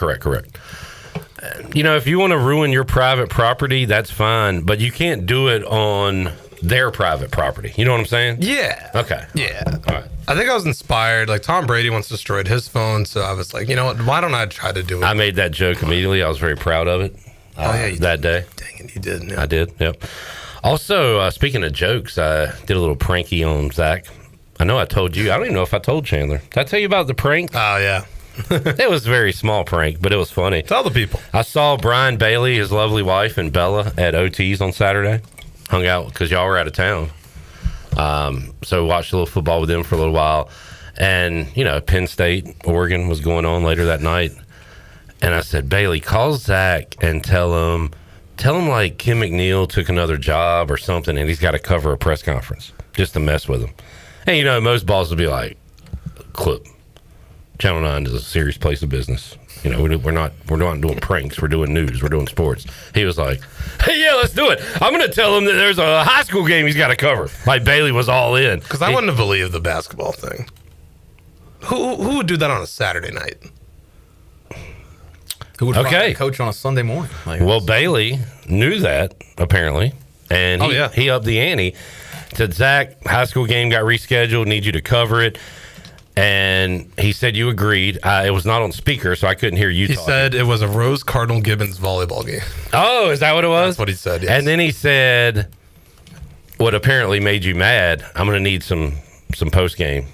You know, if you want to ruin your private property, that's fine, but you can't do it on their private property. You know what I'm saying? Yeah. Okay. Yeah. All right. I think I was inspired. Like, Tom Brady once destroyed his phone, so I was like, you know what? Why don't I try to do it? I made that joke immediately. I was very proud of it that day. Dang it, you did. Yeah. I did, yep. Also, speaking of jokes, I did a little pranky on Zach. I know I told you. I don't even know if I told Chandler. Did I tell you about the prank? Oh, yeah. It was a very small prank, but it was funny. Tell the people. I saw Brian Bailey, his lovely wife, and Bella at OT's on Saturday. Hung out because y'all were out of town. So watched a little football with them for a little while. And, you know, Penn State, Oregon was going on later that night. And I said, Bailey, call Zach and tell him like Kim McNeil took another job or something and he's got to cover a press conference just to mess with him. And, you know, most bosses will be like, clip. Channel 9 is a serious place of business. You know, we're not doing pranks. We're doing news. We're doing sports. He was like, hey, yeah, let's do it. I'm going to tell him that there's a high school game he's got to cover. Like Bailey was all in. Because I wouldn't have believed the basketball thing. Who would do that on a Saturday night? Who would fire a coach on a Sunday morning? Well, Bailey knew that, apparently. And he upped the ante. Said, Zach, high school game got rescheduled. Need you to cover it. And he said you agreed. It was not on speaker, so I couldn't hear you talking. He said it was a Rose Cardinal Gibbons volleyball game. Oh, is that what it was? That's what he said, yes. And then he said, what apparently made you mad, I'm going to need some post-game.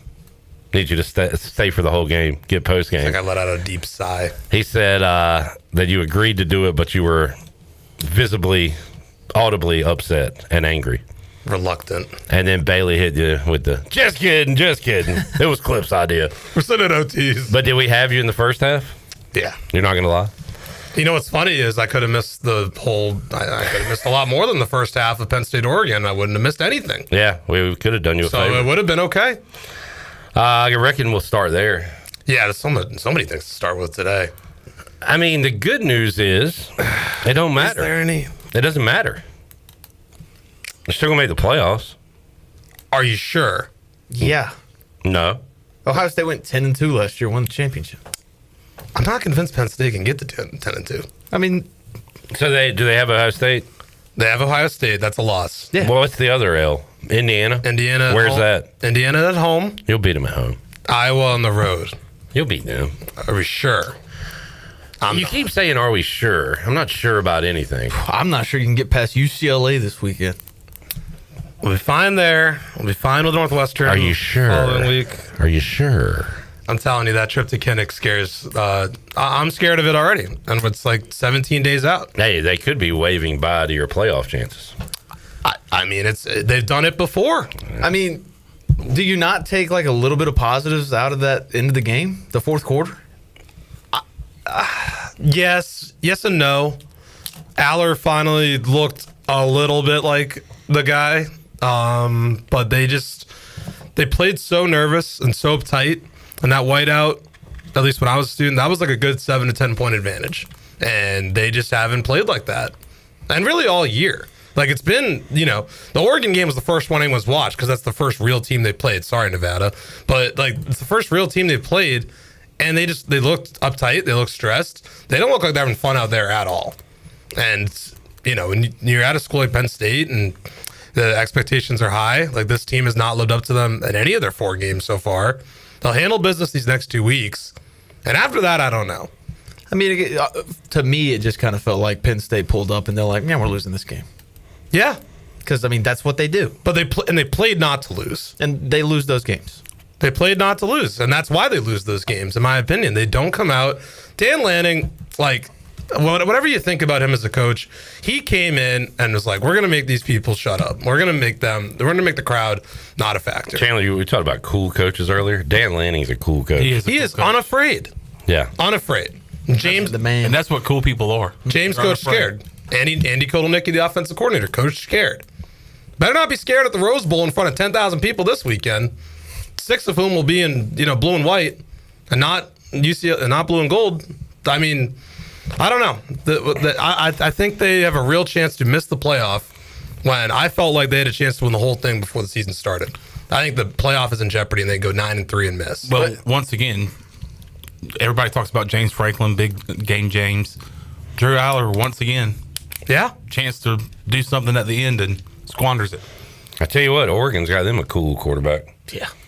Need you to stay for the whole game, get post-game. Like I let out a deep sigh. He said that you agreed to do it, but you were visibly, audibly upset and angry. Reluctant. And then Bailey hit you with the, just kidding. It was Clip's idea. We're sitting at OTs. But did we have you in the first half? Yeah. You're not going to lie? You know what's funny is I could have missed I could have missed a lot more than the first half of Penn State, Oregon. I wouldn't have missed anything. Yeah, we could have done you a favor. So it would have been okay. I reckon we'll start there. Yeah, there's so many things to start with today. I mean, the good news is it don't matter. Is there any? It doesn't matter. They're still going to make the playoffs. Are you sure? Yeah. No. Ohio State went 10-2 last year, won the championship. I'm not convinced Penn State can get to 10-2. I mean, so do they have Ohio State? They have Ohio State. That's a loss. Yeah. Well, what's the other L? Indiana. Where's that? Indiana at home. You'll beat them at home. Iowa on the road. You'll beat them. Are we sure? You keep saying, "Are we sure?" I'm not sure about anything. I'm not sure you can get past UCLA this weekend. We'll be fine there. We'll be fine with Northwestern. Are you sure? Following week. Are you sure? I'm telling you, that trip to Kinnick scares. I'm scared of it already, and it's like 17 days out. Hey, they could be waving bye to your playoff chances. I mean, they've done it before. I mean, do you not take like a little bit of positives out of that end of the game, the fourth quarter? Yes and no. Aller finally looked a little bit like the guy, but they played so nervous and so uptight, and that whiteout, at least when I was a student, that was like a good 7 to 10 point advantage, and they just haven't played like that, and really all year. Like, it's been, the Oregon game was the first one anyone's watched because that's the first real team they played. Sorry, Nevada. But, like, it's the first real team they played, and they looked uptight. They looked stressed. They don't look like they're having fun out there at all. And, when you're at a school like Penn State and the expectations are high, like, this team has not lived up to them in any of their 4 games so far. They'll handle business these next 2 weeks. And after that, I don't know. I mean, to me, it just kind of felt like Penn State pulled up and they're like, we're losing this game. Yeah, because I mean that's what they do. But they played not to lose, and they lose those games. They played not to lose, and that's why they lose those games. In my opinion, they don't come out. Dan Lanning, like whatever you think about him as a coach, he came in and was like, "We're going to make these people shut up. We're going to make the crowd not a factor." Chandler, we talked about cool coaches earlier. Dan Lanning's a cool coach. He is unafraid. Yeah, unafraid. James, the man, and that's what cool people are. James coached scared. Andy Kotelnicki, the offensive coordinator, coached scared. Better not be scared at the Rose Bowl in front of 10,000 people this weekend. 6 of whom will be in blue and white, and not blue and gold. I mean, I don't know. I think they have a real chance to miss the playoff when I felt like they had a chance to win the whole thing before the season started. I think the playoff is in jeopardy, and they go 9-3 and miss. Well, once again, everybody talks about James Franklin, big game James. Drew Aller, once again, chance to do something at the end and squanders it. I tell you what, Oregon's got them a cool quarterback.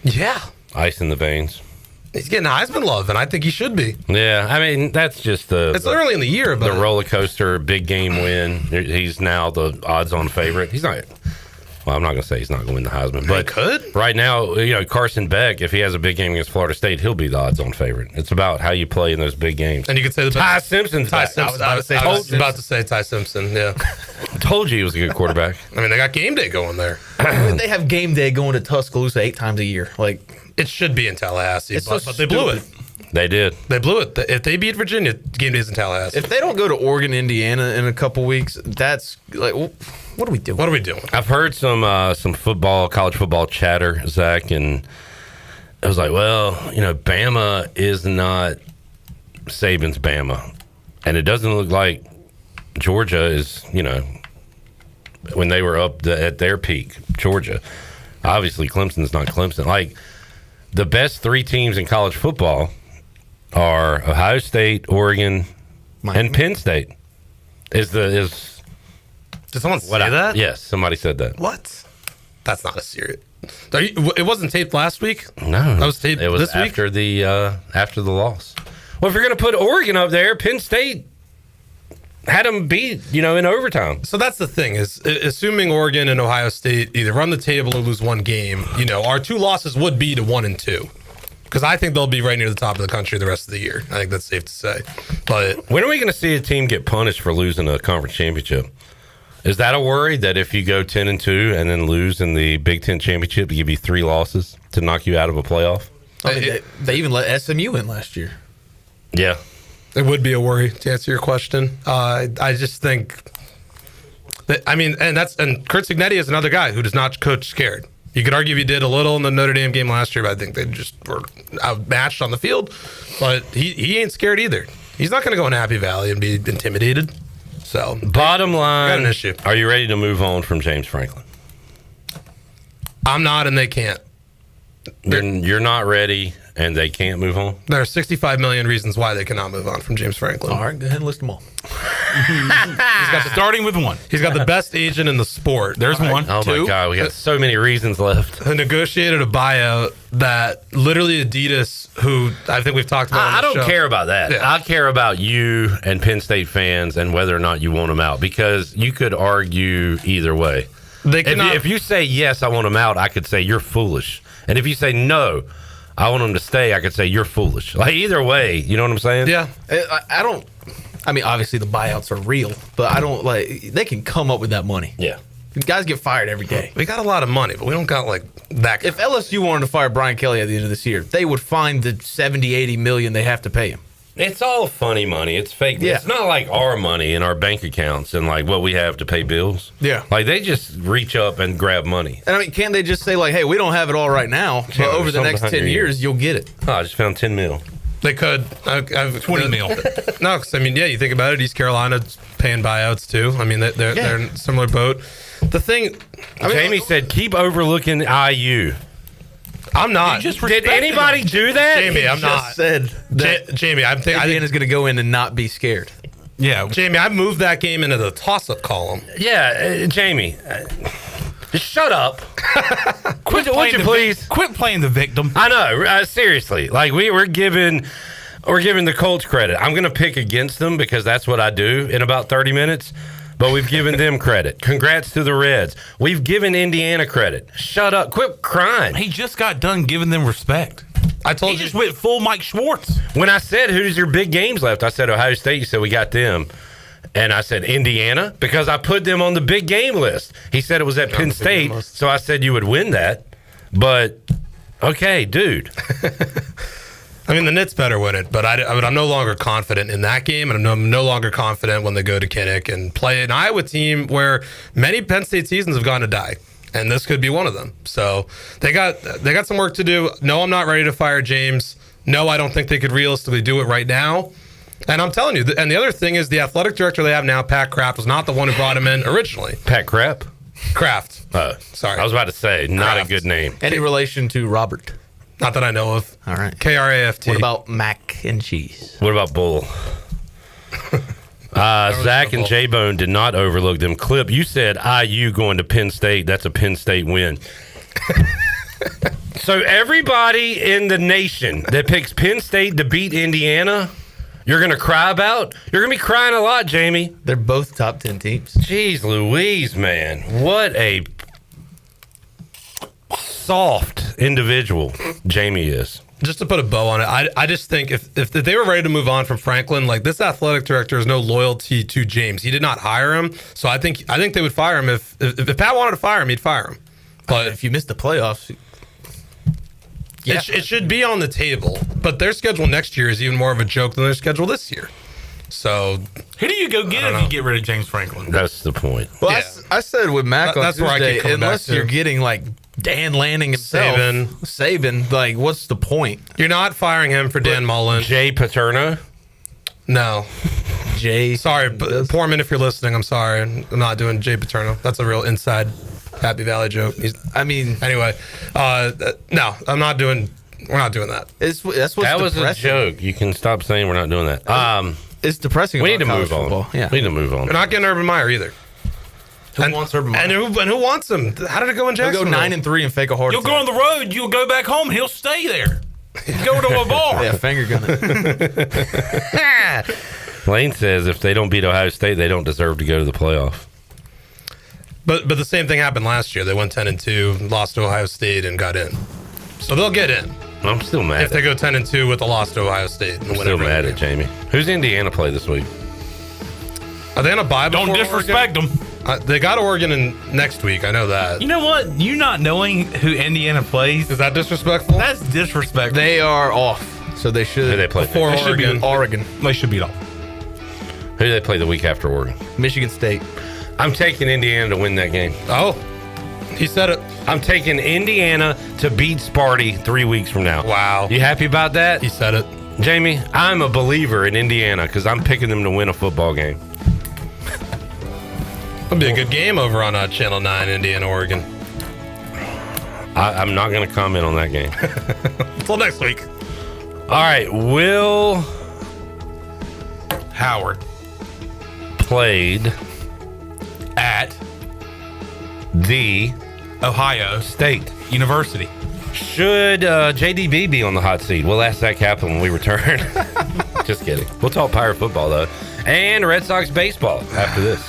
Yeah. Ice in the veins. He's getting Heisman love, and I think he should be. Yeah, I mean, that's just it's early in the year, but the roller coaster, big game win. He's now the odds-on favorite. He's not. Well, I'm not going to say he's not going to win the Heisman, but he could. Right now, Carson Beck, if he has a big game against Florida State, he'll be the odds-on favorite. It's about how you play in those big games. And you could say Ty Simpson's back. I was about to say Ty Simpson. Yeah, I told you he was a good quarterback. I mean, they got game day going there. They have game day going to Tuscaloosa 8 times a year. Like, it should be in Tallahassee, It's but so they blew it. They did. They blew it. If they beat Virginia, game day's in Tallahassee. if they don't go to Oregon, Indiana in a couple weeks, that's like, what are we doing? What are we doing? I've heard some college football chatter, Zach, and I was like, well, Bama is not Saban's Bama, and it doesn't look like Georgia is, when they were up at their peak, Georgia. Obviously, Clemson's not Clemson. Like, the best 3 teams in college football are Ohio State, Oregon, and Penn State. Did someone say that? Yes, somebody said that. What? That's not a serious. It wasn't taped last week? No. That was taped It was this week? after the loss. Well, if you're going to put Oregon up there, Penn State had them beat, in overtime. So that's the thing is, assuming Oregon and Ohio State either run the table or lose one game, our 2 losses would be to 1 and 2. Because I think they'll be right near the top of the country the rest of the year. I think that's safe to say. But when are we going to see a team get punished for losing a conference championship? Is that a worry that if you go 10-2 and then lose in the Big Ten championship, they give you 3 losses to knock you out of a playoff? I mean, they even let SMU in last year. Yeah. It would be a worry, to answer your question. I just think that, and Kurt Cignetti is another guy who does not coach scared. You could argue he did a little in the Notre Dame game last year, but I think they just were outmatched on the field. But he ain't scared either. He's not going to go in Happy Valley and be intimidated. So, bottom line, got an issue. Are you ready to move on from James Franklin? I'm not, and they can't. You're not ready, and they can't move on? There are 65 million reasons why they cannot move on from James Franklin. All right, go ahead and list them all. Starting with 1. He's got the best agent in the sport. There's 1. Oh, 2. my God. We got so many reasons left. Who negotiated a buyout that literally Adidas, who I think we've talked about on I the don't show. care about that. Yeah. I care about you and Penn State fans and whether or not you want them out, because you could argue either way. If you say, yes, I want them out, I could say you're foolish. And if you say, no, I want them to stay, I could say you're foolish. Like, either way, you know what I'm saying? Yeah. I don't. I mean, obviously the buyouts are real, but I don't they can come up with that money. Yeah. Guys get fired every day. We got a lot of money, but we don't got that. If LSU wanted to fire Brian Kelly at the end of this year, they would find the 70, 80 million they have to pay him. It's all funny money. It's fake. Yeah. It's not like our money in our bank accounts and what we have to pay bills. Yeah. Like, they just reach up and grab money. And I mean, can't they just say hey, we don't have it all right now, but over the next 10 years, you'll get it. Oh, I just found 10 mil. They could. I've 20 mil. No, because you think about it, East Carolina's paying buyouts too. I mean, they're in a similar boat. The thing, Jamie said, keep overlooking IU. I'm not. Did anybody do that? Jamie, I'm not. Said that Jamie, I think Indiana's going to go in and not be scared. Yeah. Jamie, I moved that game into the toss-up column. Yeah, Jamie. Just shut up. Would you please quit playing the victim? I know. Seriously, we're giving the Colts credit. I'm going to pick against them because that's what I do in about 30 minutes. But we've given them credit. Congrats to the Reds. We've given Indiana credit. Shut up. Quit crying. He just got done giving them respect. I told you. He just went full Mike Schwartz. When I said, who's your big games left? I said Ohio State. You said, we got them. And I said, Indiana, because I put them on the big game list. He said it was at Penn State, so I said you would win that. But, okay, dude. I mean, the Knits better win it, but I'm no longer confident in that game, and I'm no longer confident when they go to Kinnick and play an Iowa team where many Penn State seasons have gone to die, and this could be one of them. So they got some work to do. No, I'm not ready to fire James. No, I don't think they could realistically do it right now. And I'm telling you, and the other thing is the athletic director they have now, Pat Kraft, was not the one who brought him in originally. Pat Kraft? Kraft. Sorry. I was about to say, not a good name. Any relation to Robert? Not that I know of. All right. Kraft. What about mac and cheese? What about Bull? Zach and J-Bone did not overlook them. Clip, you said IU going to Penn State. That's a Penn State win. So everybody in the nation that picks Penn State to beat Indiana, you're going to cry about? You're going to be crying a lot, Jamie. They're both top 10 teams. Jeez Louise, man. What a soft individual Jamie is. Just to put a bow on it, I just think if they were ready to move on from Franklin, like this athletic director has no loyalty to James. He did not hire him, so I think they would fire him if Pat wanted to fire him, he'd fire him. But if you miss the playoffs, yeah, it should be on the table. But their schedule next year is even more of a joke than their schedule this year. So who do you go get if you get rid of James Franklin? That's the point. Well, yeah. I said with Mac on that's Tuesday, where I keep coming unless back to. you're getting like Dan Lanning himself, Saban, like what's the point? You're not firing him for Dan Mullen. Jay Paterno? No. Jay. Sorry, Poorman, if you're listening, I'm sorry. I'm not doing Jay Paterno. That's a real inside Happy Valley joke. Anyway, no, I'm not doing. We're not doing that. That's what's that was depressing. a joke. You can stop saying we're not doing that. It's depressing. We need to about move college on. football. Yeah. We need to move on. We're not getting Urban Meyer either. Who wants Urban Meyer? And who wants him? How did it go in He'll Jacksonville? go 9-3 and fake a heart You'll go on the road. You'll go back home. He'll stay there. Go to a bar. Yeah, finger gunning. Lane says if they don't beat Ohio State, they don't deserve to go to the playoff. But the same thing happened last year. They went 10-2, lost to Ohio State, and got in. So they'll get in. I'm still mad. If they go 10-2 with a loss to Ohio State. I'm still mad at Jamie. Who's Indiana play this week? Are they on a bye before Don't disrespect Oregon? them. They got Oregon in next week. I know that. You know what? You not knowing who Indiana plays, is that disrespectful? That's disrespectful. They are off, so they should. Who they play? Before They should be Oregon. They should beat off. Who do they play the week after Oregon? Michigan State. I'm taking Indiana to win that game. Oh, he said it. I'm taking Indiana to beat Sparty 3 weeks from now. Wow. You happy about that? He said it. Jamie, I'm a believer in Indiana because I'm picking them to win a football game. It'll be a good game over on Channel 9, Indiana, Oregon. I'm not going to comment on that game. Until next week. All right, Will Howard played at the Ohio State University. Should JDB be on the hot seat? We'll ask Zach Kaplan when we return. Just kidding. We'll talk Pirate football, though. And Red Sox baseball after this.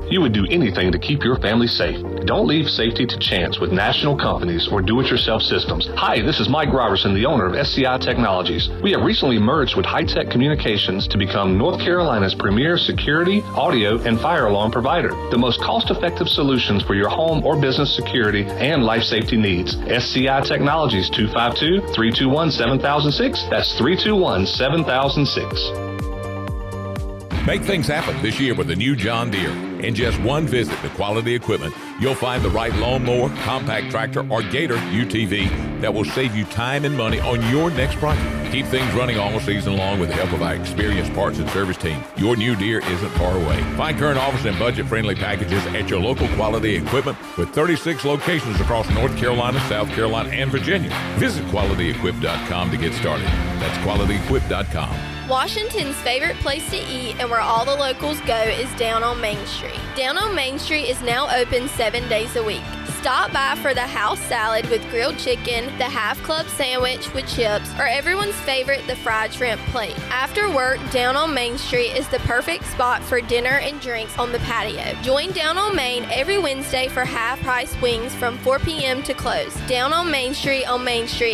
You would do anything to keep your family safe. Don't leave safety to chance with national companies or do-it-yourself systems. Hi, this is Mike Robertson, the owner of SCI Technologies. We have recently merged with High-Tech Communications to become North Carolina's premier security, audio, and fire alarm provider. The most cost-effective solutions for your home or business security and life safety needs. SCI Technologies, 252-321-7006. That's 321-7006. Make things happen this year with the new John Deere. In just one visit to Quality Equipment, you'll find the right lawnmower, compact tractor, or Gator UTV that will save you time and money on your next project. Keep things running all season long with the help of our experienced parts and service team. Your new Deere isn't far away. Find current offers and budget-friendly packages at your local Quality Equipment with 36 locations across North Carolina, South Carolina, and Virginia. Visit QualityEquip.com to get started. That's QualityEquip.com. Washington's favorite place to eat and where all the locals go is down on Main Street. Down on Main Street is now open 7 days a week. Stop by for the house salad with grilled chicken, the half club sandwich with chips, or everyone's favorite, the fried shrimp plate. After work, Down on Main Street is the perfect spot for dinner and drinks on the patio. Join Down on Main every Wednesday for half-price wings from 4 p.m. to close. Down on Main Street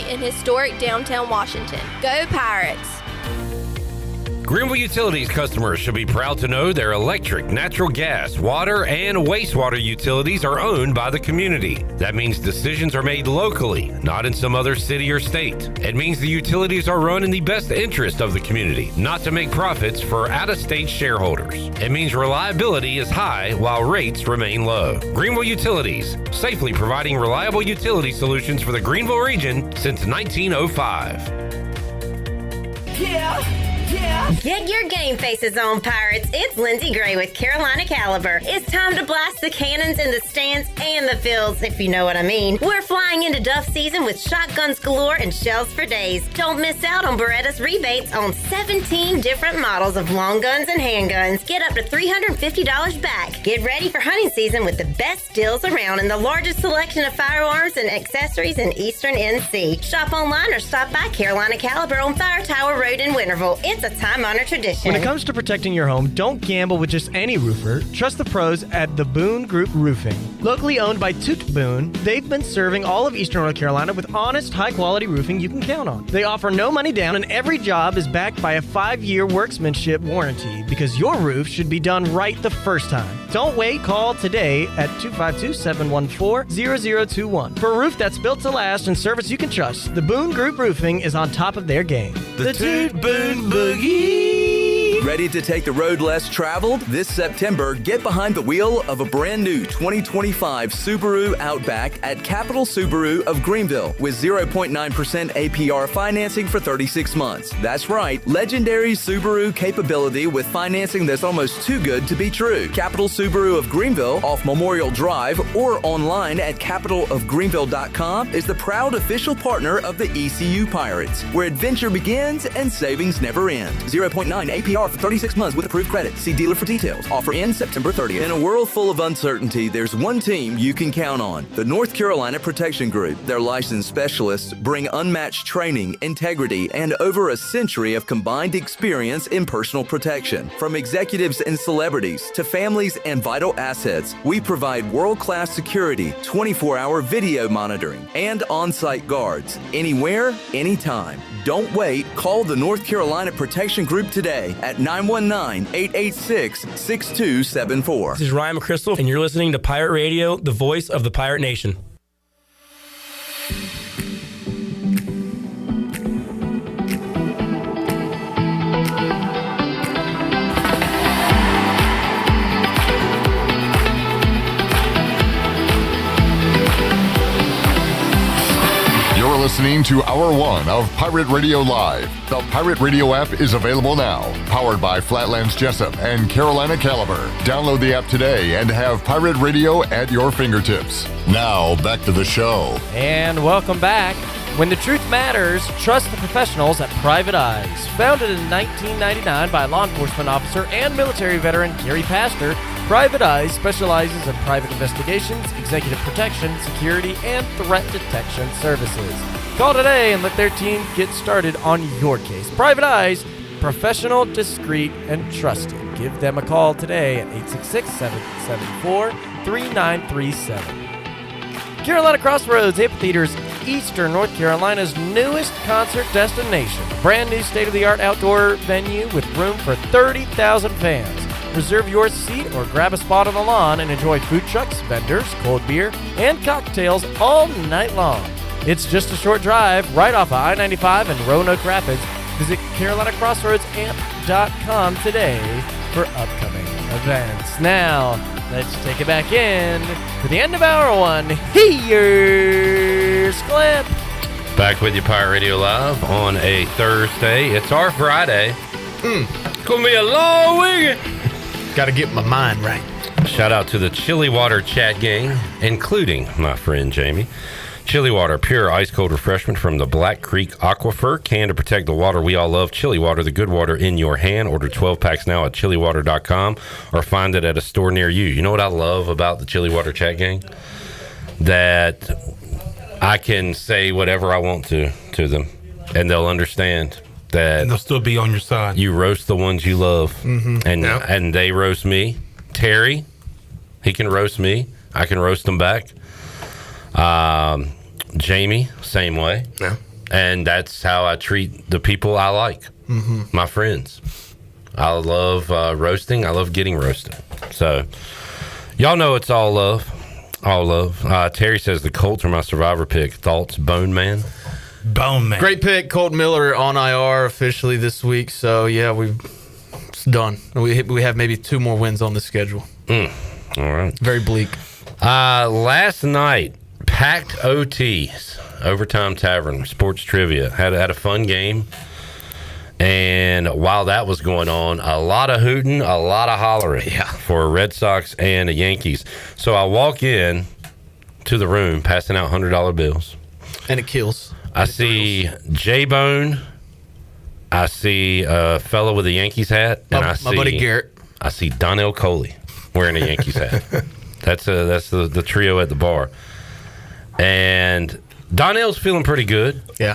in historic downtown Washington. Go Pirates! Greenville Utilities customers should be proud to know their electric, natural gas, water, and wastewater utilities are owned by the community. That means decisions are made locally, not in some other city or state. It means the utilities are run in the best interest of the community, not to make profits for out-of-state shareholders. It means reliability is high while rates remain low. Greenville Utilities, safely providing reliable utility solutions for the Greenville region since 1905. Get your game faces on, Pirates. It's Lindsey Gray with Carolina Caliber. It's time to blast the cannons in the stands and the fields, if you know what I mean. We're flying into Duff season with shotguns galore and shells for days. Don't miss out on Beretta's rebates on 17 different models of long guns and handguns. Get up to $350 back. Get ready for hunting season with the best deals around and the largest selection of firearms and accessories in Eastern NC. Shop online or stop by Carolina Caliber on Fire Tower Road in Winterville. It's a time-honored tradition. When it comes to protecting your home, don't gamble with just any roofer. Trust the pros at the Boone Group Roofing. Locally owned by Toot Boone, they've been serving all of Eastern North Carolina with honest, high-quality roofing you can count on. They offer no money down, and every job is backed by a 5-year workmanship warranty because your roof should be done right the first time. Don't wait. Call today at 252-714-0021 for a roof that's built to last and service you can trust. The Boone Group Roofing is on top of their game. The Toot Boone Boogie. Ready to take the road less traveled? This September, get behind the wheel of a brand new 2025 Subaru Outback at Capital Subaru of Greenville with 0.9% APR financing for 36 months. That's right, legendary Subaru capability with financing that's almost too good to be true. Capital Subaru of Greenville off Memorial Drive or online at capitalofgreenville.com is the proud official partner of the ECU Pirates, where adventure begins and savings never end. 0.9 APR for 36 months with approved credit. See dealer for details. Offer ends September 30th. In a world full of uncertainty, there's one team you can count on. The North Carolina Protection Group. Their licensed specialists bring unmatched training, integrity, and over a century of combined experience in personal protection. From executives and celebrities to families and vital assets, we provide world-class security, 24-hour video monitoring, and on-site guards. Anywhere, anytime. Don't wait. Call the North Carolina Protection Group today at 919-886-6274. This is Ryan McChrystal, and you're listening to Pirate Radio, the voice of the Pirate Nation. Listening to Hour 1 of Pirate Radio Live. The Pirate Radio app is available now. Powered by Flatlands Jessup and Carolina Caliber. Download the app today and have Pirate Radio at your fingertips. Now, back to the show. And welcome back. When the truth matters, trust the professionals at Private Eyes. Founded in 1999 by law enforcement officer and military veteran Gary Pastor, Private Eyes specializes in private investigations, executive protection, security, and threat detection services. Call today and let their team get started on your case. Private Eyes, professional, discreet, and trusted. Give them a call today at 866-774-3937. Carolina Crossroads Amphitheater is Eastern North Carolina's newest concert destination. Brand new state-of-the-art outdoor venue with room for 30,000 fans. Reserve your seat or grab a spot on the lawn and enjoy food trucks, vendors, cold beer, and cocktails all night long. It's just a short drive right off of I-95 in Roanoke Rapids. Visit CarolinaCrossroadsAmp.com today for upcoming events. Now, let's take it back in for the end of Hour 1. Here's Clip. Back with you, Pirate Radio Live on a Thursday. It's our Friday. It's going to be a long weekend. Got to get my mind right. Shout out to the Chili Water chat gang, including my friend Jamie. Chili Water, pure ice-cold refreshment from the Black Creek Aquifer. Can to protect the water we all love. Chili Water, the good water in your hand. Order 12 packs now at chiliwater.com or find it at a store near you. You know what I love about the Chili Water chat gang? That I can say whatever I want to them, and they'll understand. That and they'll still be on your side. You roast the ones you love, and they roast me. Terry, he can roast me. I can roast them back. Jamie, same way. Yeah. And that's how I treat the people I like, my friends. I love roasting. I love getting roasted. So, y'all know it's all love. All love. Terry says the Colts are my survivor pick. Thoughts, Bone Man? Bone Man. Great pick. Colton Miller on IR officially this week. So, yeah, it's done. We have maybe 2 more wins on the schedule. All right. Very bleak. Last night, packed OTs, Overtime Tavern, sports trivia. Had a fun game. And while that was going on, a lot of hooting, a lot of hollering for Red Sox and the Yankees. So I walk in to the room passing out $100 bills. And it kills. I see J-Bone. I see a fellow with a Yankees hat. And my buddy Garrett. I see Donnell Coley wearing a Yankees hat. That's the trio at the bar. And Donnell's feeling pretty good. Yeah.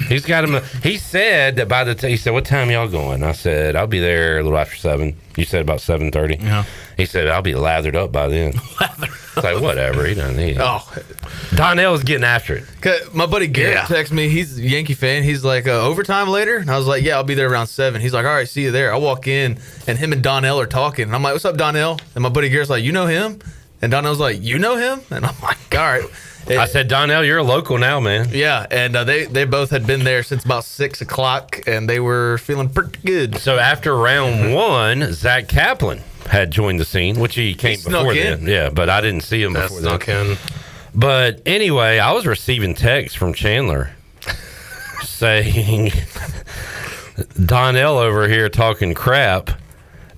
He's got him. He said that by the time, he said, what time y'all going? I said, I'll be there a little after 7. You said about 7:30. Yeah. He said, I'll be lathered up by then. It's like, whatever. He doesn't need it. Oh. Donnell's getting after it. My buddy Garrett texted me. He's a Yankee fan. He's like, overtime later? And I was like, yeah, I'll be there around 7. He's like, all right, see you there. I walk in, and him and Donnell are talking. And I'm like, what's up, Donnell? And my buddy Garrett's like, you know him? And Donnell's like, you know him? And I'm like, all right. I said, Donnell, you're a local now, man. Yeah, and they both had been there since about 6 o'clock, and they were feeling pretty good. So after round 1, Zach Kaplan had joined the scene, which he came before then. Yeah, but I didn't see him before then. But anyway, I was receiving texts from Chandler saying, Donnell over here talking crap.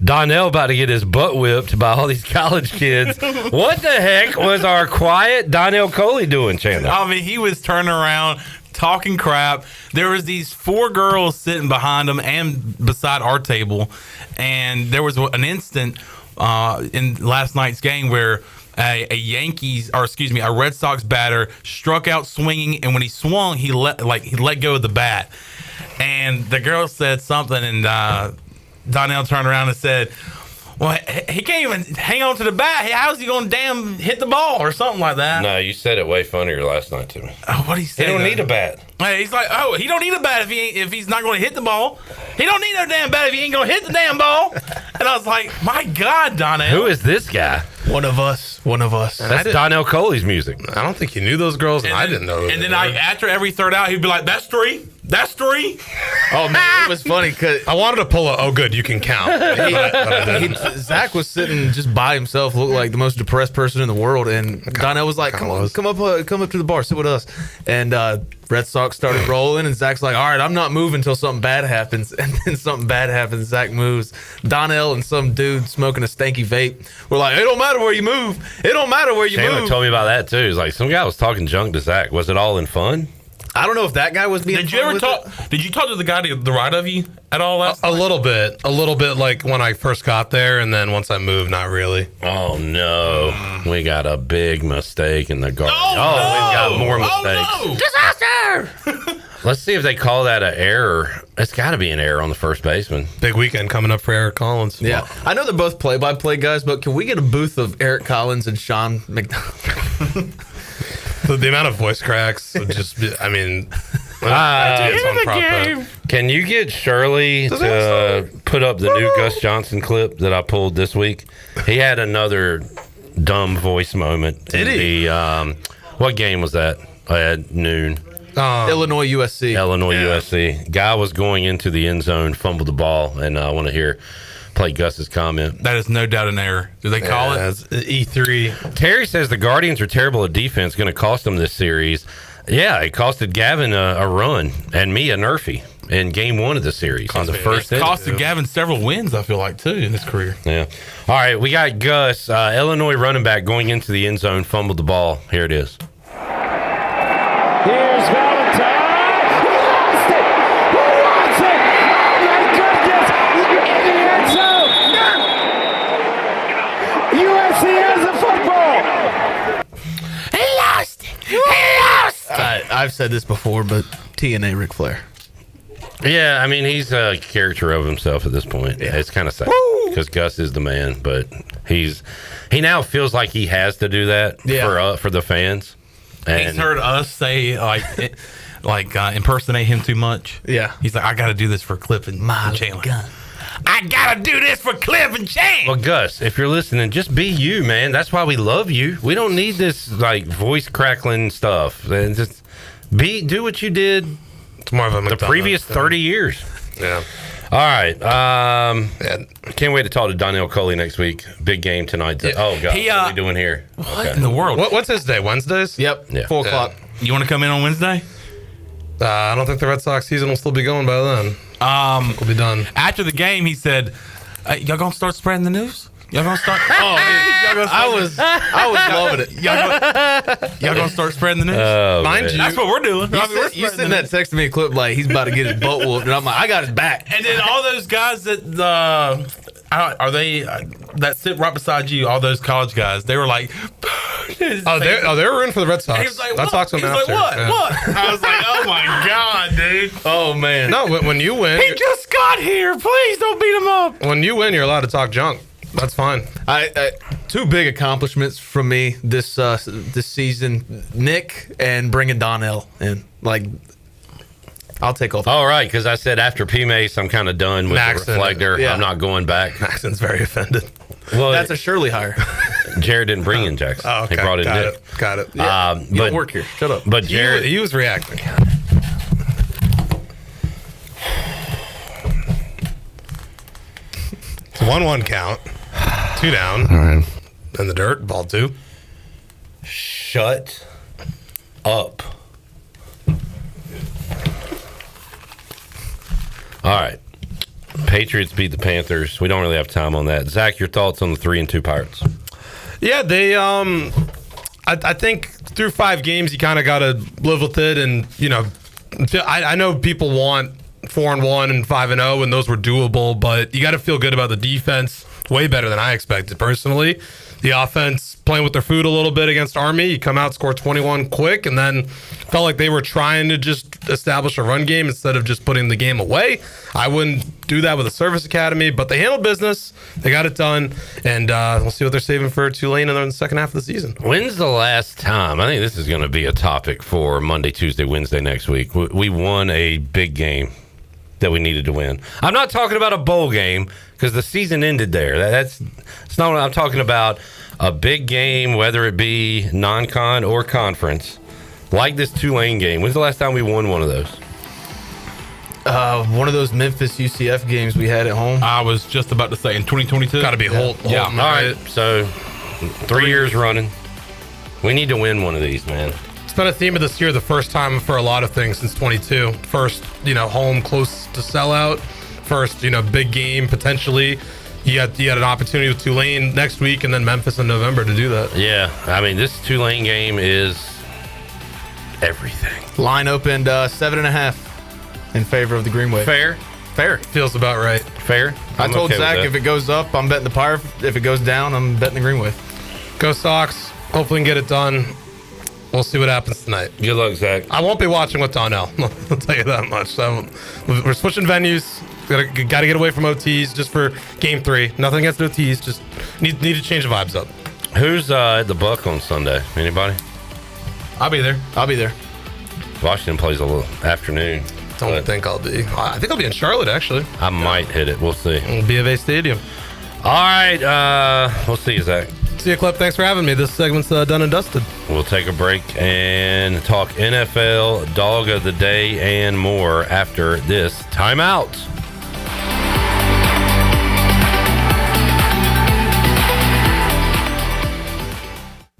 Donnell about to get his butt whipped by all these college kids. What the heck was our quiet Donnell Coley doing, Chandler? I mean, he was turning around, talking crap. There was these 4 girls sitting behind him and beside our table. And there was an instant in last night's game where a Red Sox batter struck out swinging, and when he swung, he let go of the bat. And the girl said something, and Donnell turned around and said, well, he can't even hang on to the bat. How's he going to damn hit the ball or something like that? No, you said it way funnier last night to me. Oh, what he said? He don't need a bat. Hey, he's like, he don't need a bat if he's not going to hit the ball. He don't need no damn bat if he ain't going to hit the damn ball. And I was like, my God, Donnell. Who is this guy? One of us. That's Donnell Coley's music. I don't think you knew those girls, and I didn't know. And then after every third out, he'd be like, that's 3. That's 3. Oh, man, it was funny because I wanted to pull good, you can count. Zach was sitting just by himself, looked like the most depressed person in the world. And Donnell was like, come up to the bar, sit with us. And Red Sox started rolling, and Zach's like, all right, I'm not moving until something bad happens. And then something bad happens. Zach moves. Donnell and some dude smoking a stanky vape were like, it don't matter where you move. It don't matter where you Chandler move. told me about that, too. He's like, some guy was talking junk to Zach. Was it all in fun? I don't know if that guy was being. Did you ever talk? Did you talk to the guy to the right of you at all last night? A little bit, like when I first got there, and then once I moved, not really. Oh no, we got a big mistake in the garden. We've got more mistakes. Disaster! Let's see if they call that an error. It's got to be an error on the first baseman. Big weekend coming up for Eric Collins. Yeah, I know they're both play-by-play guys, but can we get a booth of Eric Collins and Sean McDonald? The amount of voice cracks would just be, I mean, can you get Shirley to put up the new Gus Johnson clip that I pulled this week? He had another dumb voice moment. Did he? What game was that? At noon. Illinois USC. USC. Guy was going into the end zone, fumbled the ball, and I want to play Gus's comment. That is no doubt an error. Do they call it? E3. Terry says the Guardians are terrible at defense, going to cost them this series. Yeah, it costed Gavin a run and me a nerfy in game 1 of the series. On the first it costed Gavin several wins, I feel like, too, in his career. Yeah. All right, we got Gus, Illinois running back, going into the end zone, fumbled the ball. Here it is. Here's Valentine. He lost it. Who wants it? Oh, my goodness. In the end zone. USC has the football. He lost it. He lost it. I've said this before, but TNA Ric Flair. Yeah, I mean, he's a character of himself at this point. Yeah. It's kind of sad because Gus is the man, but he now feels like he has to do that for the fans. And he's heard us say impersonate him too much. Yeah, he's like, I got to do this for Cliff and Chandler. Gun. I gotta do this for Cliff and Chan. Well, Gus, if you're listening, just be you, man. That's why we love you. We don't need this like voice crackling stuff. And just do what you did It's more of a the previous 30 years. Yeah. All right. Can't wait to talk to Donnell Coley next week. Big game tonight. Yeah. Oh, God. He, what are we doing here? What in the world? What's his day? Wednesdays? Yep. Yeah. 4 o'clock. You want to come in on Wednesday? I don't think the Red Sox season will still be going by then. We'll be done. After the game, he said, y'all gonna start spreading the news? Y'all gonna start? Oh, dude, I was loving it. Y'all gonna start spreading the news? Mind man. you, That's what we're doing. You sent that text to me a clip like he's about to get his butt whooped, and I'm like, I got his back. And then all those guys that are they that sit right beside you? All those college guys, they were like, they were rooting for the Red Sox. He was like, I talked to him he was after. like, what? Yeah. What? I was like, oh my God, dude. Oh man. No, when you win, He just got here. Please don't beat him up. when you win, you're allowed to talk junk. That's fine. I 2 big accomplishments from me this season: Nick and bringing Donnell in. Like, I'll take off. All right, because I said after P-Mace, I'm kind of done with Maxon, the reflector. yeah. I'm not going back. Maxon's very offended. Well, That's a Shirley hire. Jared didn't bring in Jackson. Oh, okay. He brought in Got Nick. it. Got it. You don't work here. Shut up. But Jared, He was reacting. It's 1-1 count. 2 down. All right. In the dirt. Ball 2. shut up. All right. Patriots beat the Panthers. We don't really have time on that. Zach, your thoughts on the 3-2 Pirates? Yeah, they I think through 5 games you kind of got to live with it, and you know, I know people want 4-1 and 5-0, and those were doable, but you got to feel good about the defense. Way better than I expected personally. The offense playing with their food a little bit against Army. You come out, score 21 quick, and then felt like they were trying to just establish a run game instead of just putting the game away. I wouldn't do that with a service academy, but they handled business. They got it done, and we'll see what they're saving for Tulane in the second half of the season. When's the last time? I think this is going to be a topic for Monday, Tuesday, Wednesday next week. We won a big game that we needed to win. I'm not talking about a bowl game because the season ended there. That's not what I'm talking about. A big game, whether it be non-con or conference, like this Tulane game. When's the last time we won one of those? One of those Memphis UCF games we had at home. I was just about to say in 2022. Got to be Holton. Yeah. All right. So 3 years running. We need to win one of these, man. It's been a theme of this year, the first time for a lot of things since 22. First, home close to sellout. First, big game potentially. You had an opportunity with Tulane next week, and then Memphis in November to do that. Yeah, I mean, this Tulane game is everything. Line opened 7.5 in favor of the Green Wave. Fair. Feels about right. Fair. I I'm told okay with Zach that. if it goes up, I'm betting the Pirate. If it goes down, I'm betting the Green Wave. Go Sox. Hopefully we can get it done. We'll see what happens tonight. Good luck, Zach. I won't be watching with Donnell. I'll tell you that much. So we're switching venues. Got to get away from OTs just for game 3. Nothing against OTs. Just need to change the vibes up. Who's at the Buck on Sunday? Anybody? I'll be there. Washington plays a little afternoon. Don't think I'll be. I think I'll be in Charlotte, actually. I might hit it. We'll see. B of A Stadium. All right. We'll see you, Zach. See you, Clip. Thanks for having me. This segment's done and dusted. We'll take a break and talk NFL, Dog of the Day, and more after this timeout.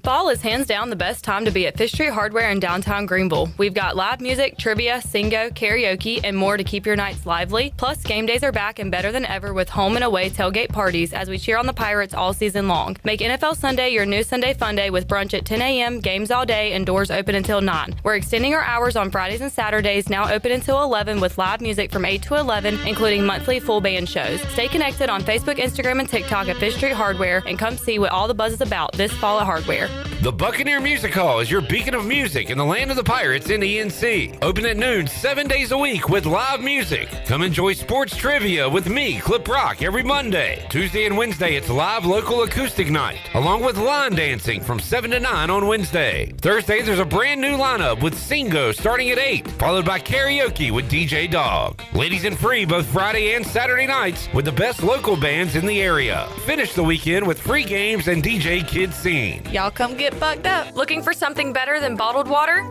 Fall is hands down the best time to be at Fish Street Hardware in downtown Greenville. We've got live music, trivia, singo, karaoke, and more to keep your nights lively. Plus, game days are back and better than ever with home and away tailgate parties as we cheer on the Pirates all season long. Make NFL Sunday your new Sunday fun day with brunch at 10 a.m., games all day, and doors open until 9. We're extending our hours on Fridays and Saturdays, now open until 11 with live music from 8 to 11, including monthly full band shows. Stay connected on Facebook, Instagram, and TikTok at Fish Street Hardware and come see what all the buzz is about this fall at Hardware. The Buccaneer Music Hall is your beacon of music in the land of the Pirates in ENC. Open at noon 7 days a week with live music. Come enjoy sports trivia with me, Clip Rock, every Monday. Tuesday and Wednesday, it's live local acoustic night, along with line dancing from 7 to 9 on Wednesday. Thursday, there's a brand new lineup with Singo starting at 8, followed by karaoke with DJ Dog. Ladies and free both Friday and Saturday nights with the best local bands in the area. Finish the weekend with free games and DJ Kids Scene. Y'all come get bugged up. Looking for something better than bottled water?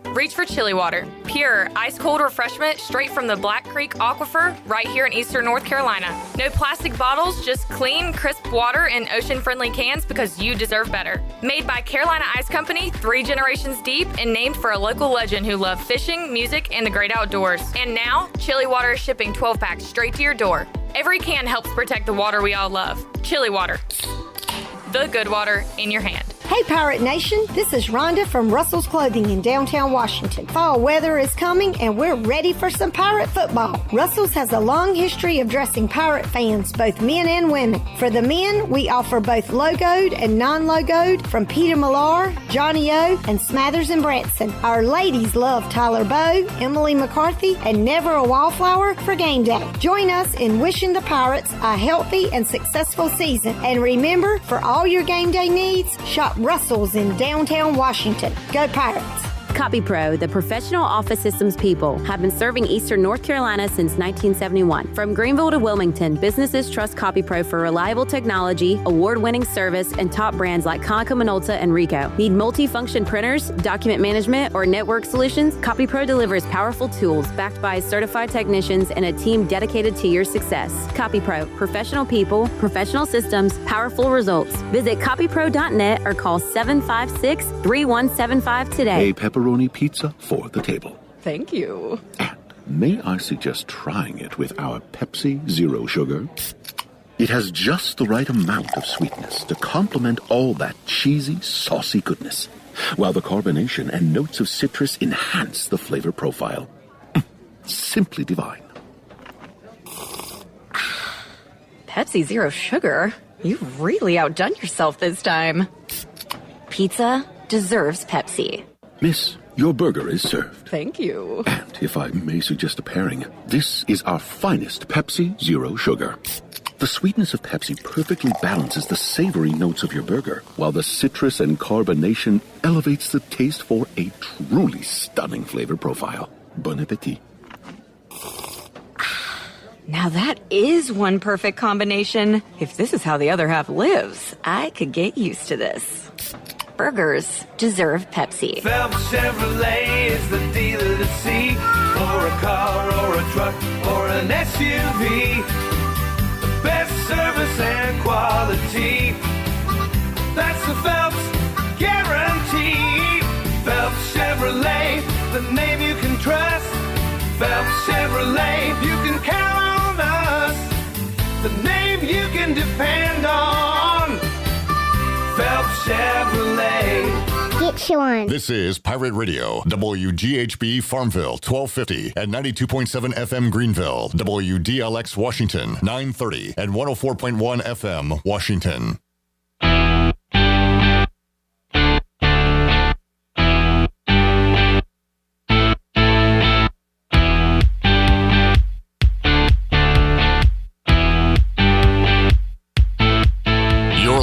Reach for Chili Water. Pure, ice-cold refreshment straight from the Black Creek Aquifer right here in eastern North Carolina. No plastic bottles, just clean, crisp water in ocean-friendly cans because you deserve better. Made by Carolina Ice Company, 3 generations deep, and named for a local legend who loved fishing, music, and the great outdoors. And now, Chili Water is shipping 12-packs straight to your door. Every can helps protect the water we all love. Chili Water. The good water in your hand. Hey Pirate Nation, this is Rhonda from Russell's Clothing in downtown Washington. Fall weather is coming and we're ready for some Pirate football. Russell's has a long history of dressing Pirate fans, both men and women. For the men, we offer both logoed and non-logoed from Peter Millar, Johnny O, and Smathers and Branson. Our ladies love Tyler Bowe, Emily McCarthy, and Never a Wallflower for game day. Join us in wishing the Pirates a healthy and successful season. And remember, for all your game day needs, shop Russell's in downtown Washington. Go Pirates! CopyPro, the professional office systems people, have been serving Eastern North Carolina since 1971. From Greenville to Wilmington, businesses trust CopyPro for reliable technology, award-winning service, and top brands like Konica Minolta and Ricoh. Need multi-function printers, document management, or network solutions? CopyPro delivers powerful tools backed by certified technicians and a team dedicated to your success. CopyPro, professional people, professional systems, powerful results. Visit copypro.net or call 756-3175 today. A pepperoni pizza for the table. Thank you. May I suggest trying it with our Pepsi Zero Sugar? It has just the right amount of sweetness to complement all that cheesy, saucy goodness, while the carbonation and notes of citrus enhance the flavor profile. Simply divine. Pepsi Zero Sugar? You've really outdone yourself this time. Pizza deserves Pepsi. Miss, your burger is served. Thank you. And if I may suggest a pairing, this is our finest Pepsi Zero Sugar. The sweetness of Pepsi perfectly balances the savory notes of your burger, while the citrus and carbonation elevates the taste for a truly stunning flavor profile. Bon appetit. Now that is one perfect combination. If this is how the other half lives, I could get used to this. Burgers deserve Pepsi. Phelps Chevrolet is the dealer to see for a car or a truck or an SUV. The best service and quality. That's the Phelps guarantee. Phelps Chevrolet, the name you can trust. Phelps Chevrolet, you can count on us. The name you can depend on. Phelps Chevrolet. Get you one. This is Pirate Radio, WGHB Farmville, 1250 and 92.7 FM Greenville, WDLX Washington, 930 and 104.1 FM Washington.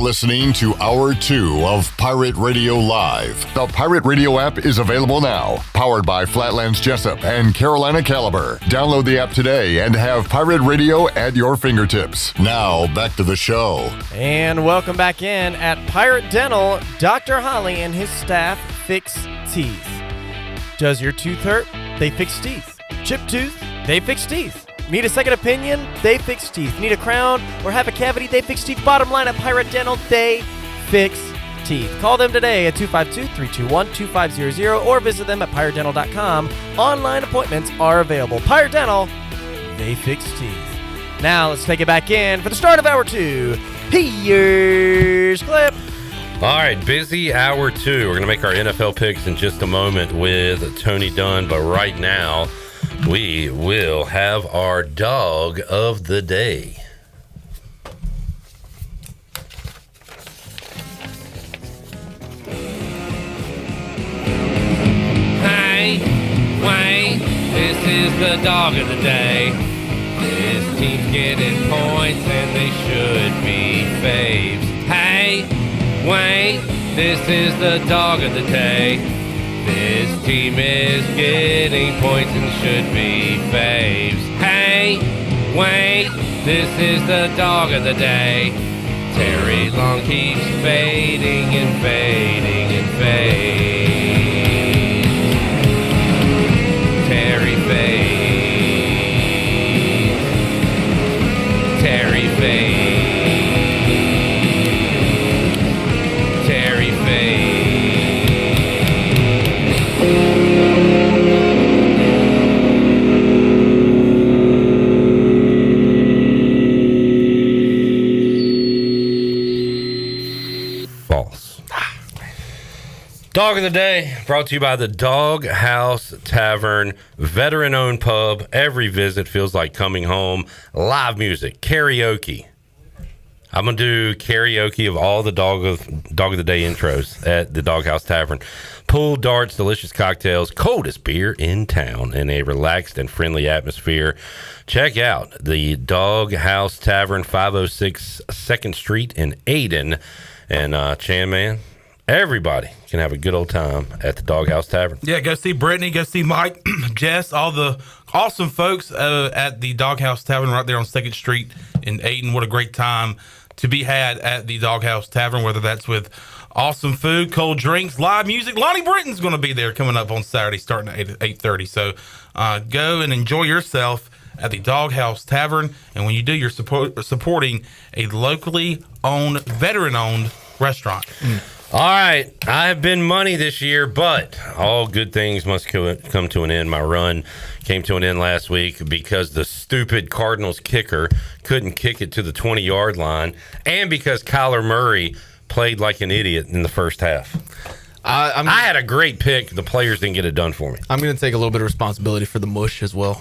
Listening to Hour 2 of Pirate Radio Live. The Pirate Radio app is available now, powered by Flatlands Jessup and Carolina Caliber. Download the app today and have Pirate Radio at your fingertips. Now, back to the show. And welcome back in at Pirate Dental. Dr. Holly and his staff fix teeth. Does your tooth hurt? They fix teeth. Chipped tooth? They fix teeth. Need a second opinion? They fix teeth. Need a crown or have a cavity? They fix teeth. Bottom line at Pirate Dental, they fix teeth. Call them today at 252-321-2500 or visit them at piratedental.com. Online appointments are available. Pirate Dental, they fix teeth. Now let's take it back in for the start of Hour 2. Here's Clip. All right, busy Hour 2. We're going to make our NFL picks in just a moment with Tony Dunn, but right now, we will have our dog of the day. is the dog of the day. This team's getting points and they should be faves. Hey, wait, this is the dog of the day. This team is getting points and should be faves. Hey, wait, this is the dog of the day. Terry Long keeps fading and fading and fades. Terry fades. Terry fades. Terry fades. False. Dog of the day brought to you by the Dog House Tavern, veteran-owned pub. Every visit feels like coming home. Live music, karaoke. I'm gonna do karaoke of all the dog of the day intros at the Dog House Tavern. Pool, darts, delicious cocktails, coldest beer in town, in a relaxed and friendly atmosphere. Check out the Dog House Tavern, 506 2nd Street in Ayden. And Chan, man, everybody can have a good old time at the Dog House Tavern. Yeah, go see Brittany, go see Mike, Jess, all the awesome folks at the Dog House Tavern right there on 2nd Street in Ayden. What a great time to be had at the Dog House Tavern, whether that's with awesome food, cold drinks, live music. Lonnie Britton's going to be there coming up on Saturday starting at 8:30. So go and enjoy yourself at the Dog House Tavern. And when you do, you're supporting a locally owned, veteran-owned restaurant. All right, I have been money this year, but all good things must come to an end. My run came to an end last week because the stupid Cardinals kicker couldn't kick it to the 20-yard line, and because Kyler Murray played like an idiot in the first half. I had a great pick. The players didn't get it done for me. I'm going to take a little bit of responsibility for the mush as well,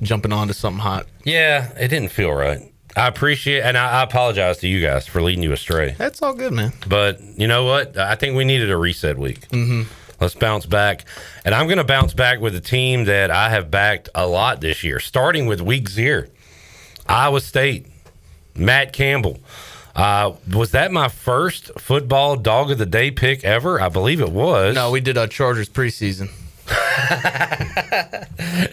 jumping onto something hot. Yeah, it didn't feel right. I appreciate, and I apologize to you guys for leading you astray. That's all good, man. But you know what? I think we needed a reset week. Mm-hmm. Let's bounce back. And I'm going to bounce back with a team that I have backed a lot this year, starting with week 0. Iowa State, Matt Campbell. Was that my first football dog of the day pick ever? I believe it was. No, we did a Chargers preseason.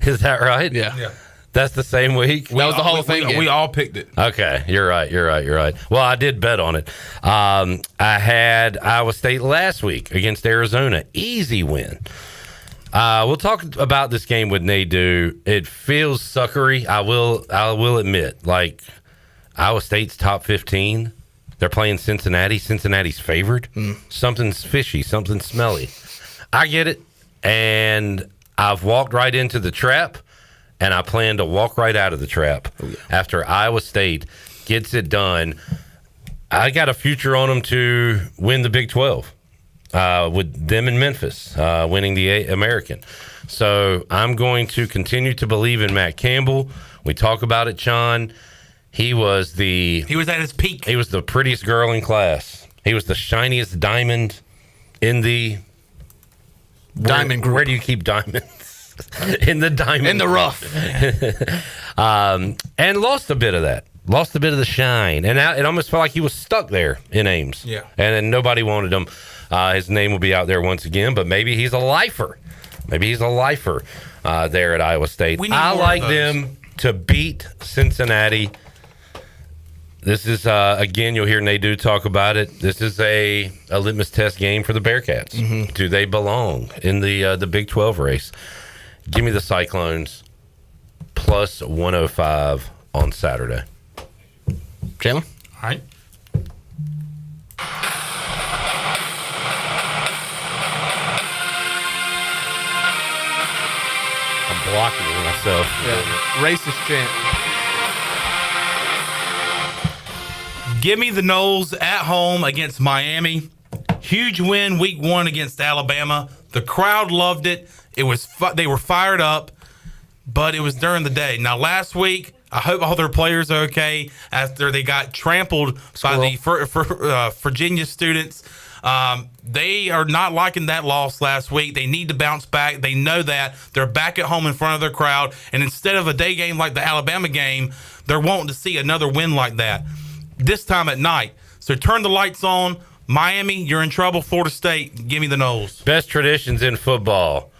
Is that right? Yeah. That's the same week? That was the Hall of Fame game. We all picked it. Okay, you're right. Well, I did bet on it. I had Iowa State last week against Arizona. Easy win. We'll talk about this game with Nadu. It feels suckery. I will admit, like, Iowa State's top 15. They're playing Cincinnati. Cincinnati's favored. Something's fishy. Something's smelly. I get it. And I've walked right into the trap. And I plan to walk right out of the trap after Iowa State gets it done. I got a future on them to win the Big 12 with them in Memphis winning the American. So I'm going to continue to believe in Matt Campbell. We talk about it, Sean. He was at his peak. He was the prettiest girl in class. He was the shiniest diamond in the diamond group. Where do you keep diamonds? In the diamond. In the rough. And lost a bit of that. Lost a bit of the shine. And it almost felt like he was stuck there in Ames. Yeah. And then nobody wanted him. His name will be out there once again, but maybe he's a lifer. There at Iowa State. I like them to beat Cincinnati. This is, again, you'll hear Nadu talk about it. This is a litmus test game for the Bearcats. Mm-hmm. Do they belong in the Big 12 race? Give me the Cyclones plus 105 on Saturday. Chandler? All right. I'm blocking myself. Yeah. Racist chant. Give me the Noles at home against Miami. Huge win week 1 against Alabama. The crowd loved it. They were fired up, but it was during the day. Now, last week, I hope all their players are okay after they got trampled by the Virginia students. They are not liking that loss last week. They need to bounce back. They know that. They're back at home in front of their crowd. And instead of a day game like the Alabama game, they're wanting to see another win like that, this time at night. So turn the lights on. Miami, you're in trouble. Florida State, give me the Noles. Best traditions in football.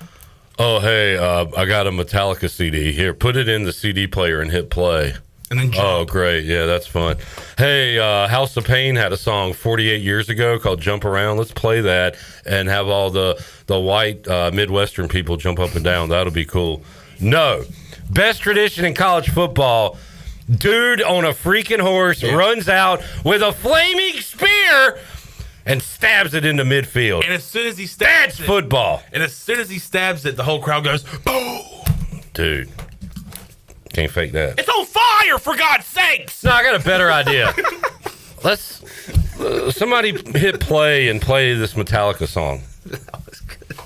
Oh, hey, I got a Metallica CD. Here, put it in the CD player and hit play. And then jump. Oh, great. Yeah, that's fun. Hey, House of Pain had a song 48 years ago called Jump Around. Let's play that and have all the white Midwestern people jump up and down. That'll be cool. No. Best tradition in college football. Dude on a freaking horse runs out with a flaming spear and stabs it into midfield. And as soon as he stabs That's football. And as soon as he stabs it, the whole crowd goes, boom. Dude. Can't fake that. It's on fire, for God's sakes! No, I got a better idea. Let's somebody hit play and play this Metallica song. That was good.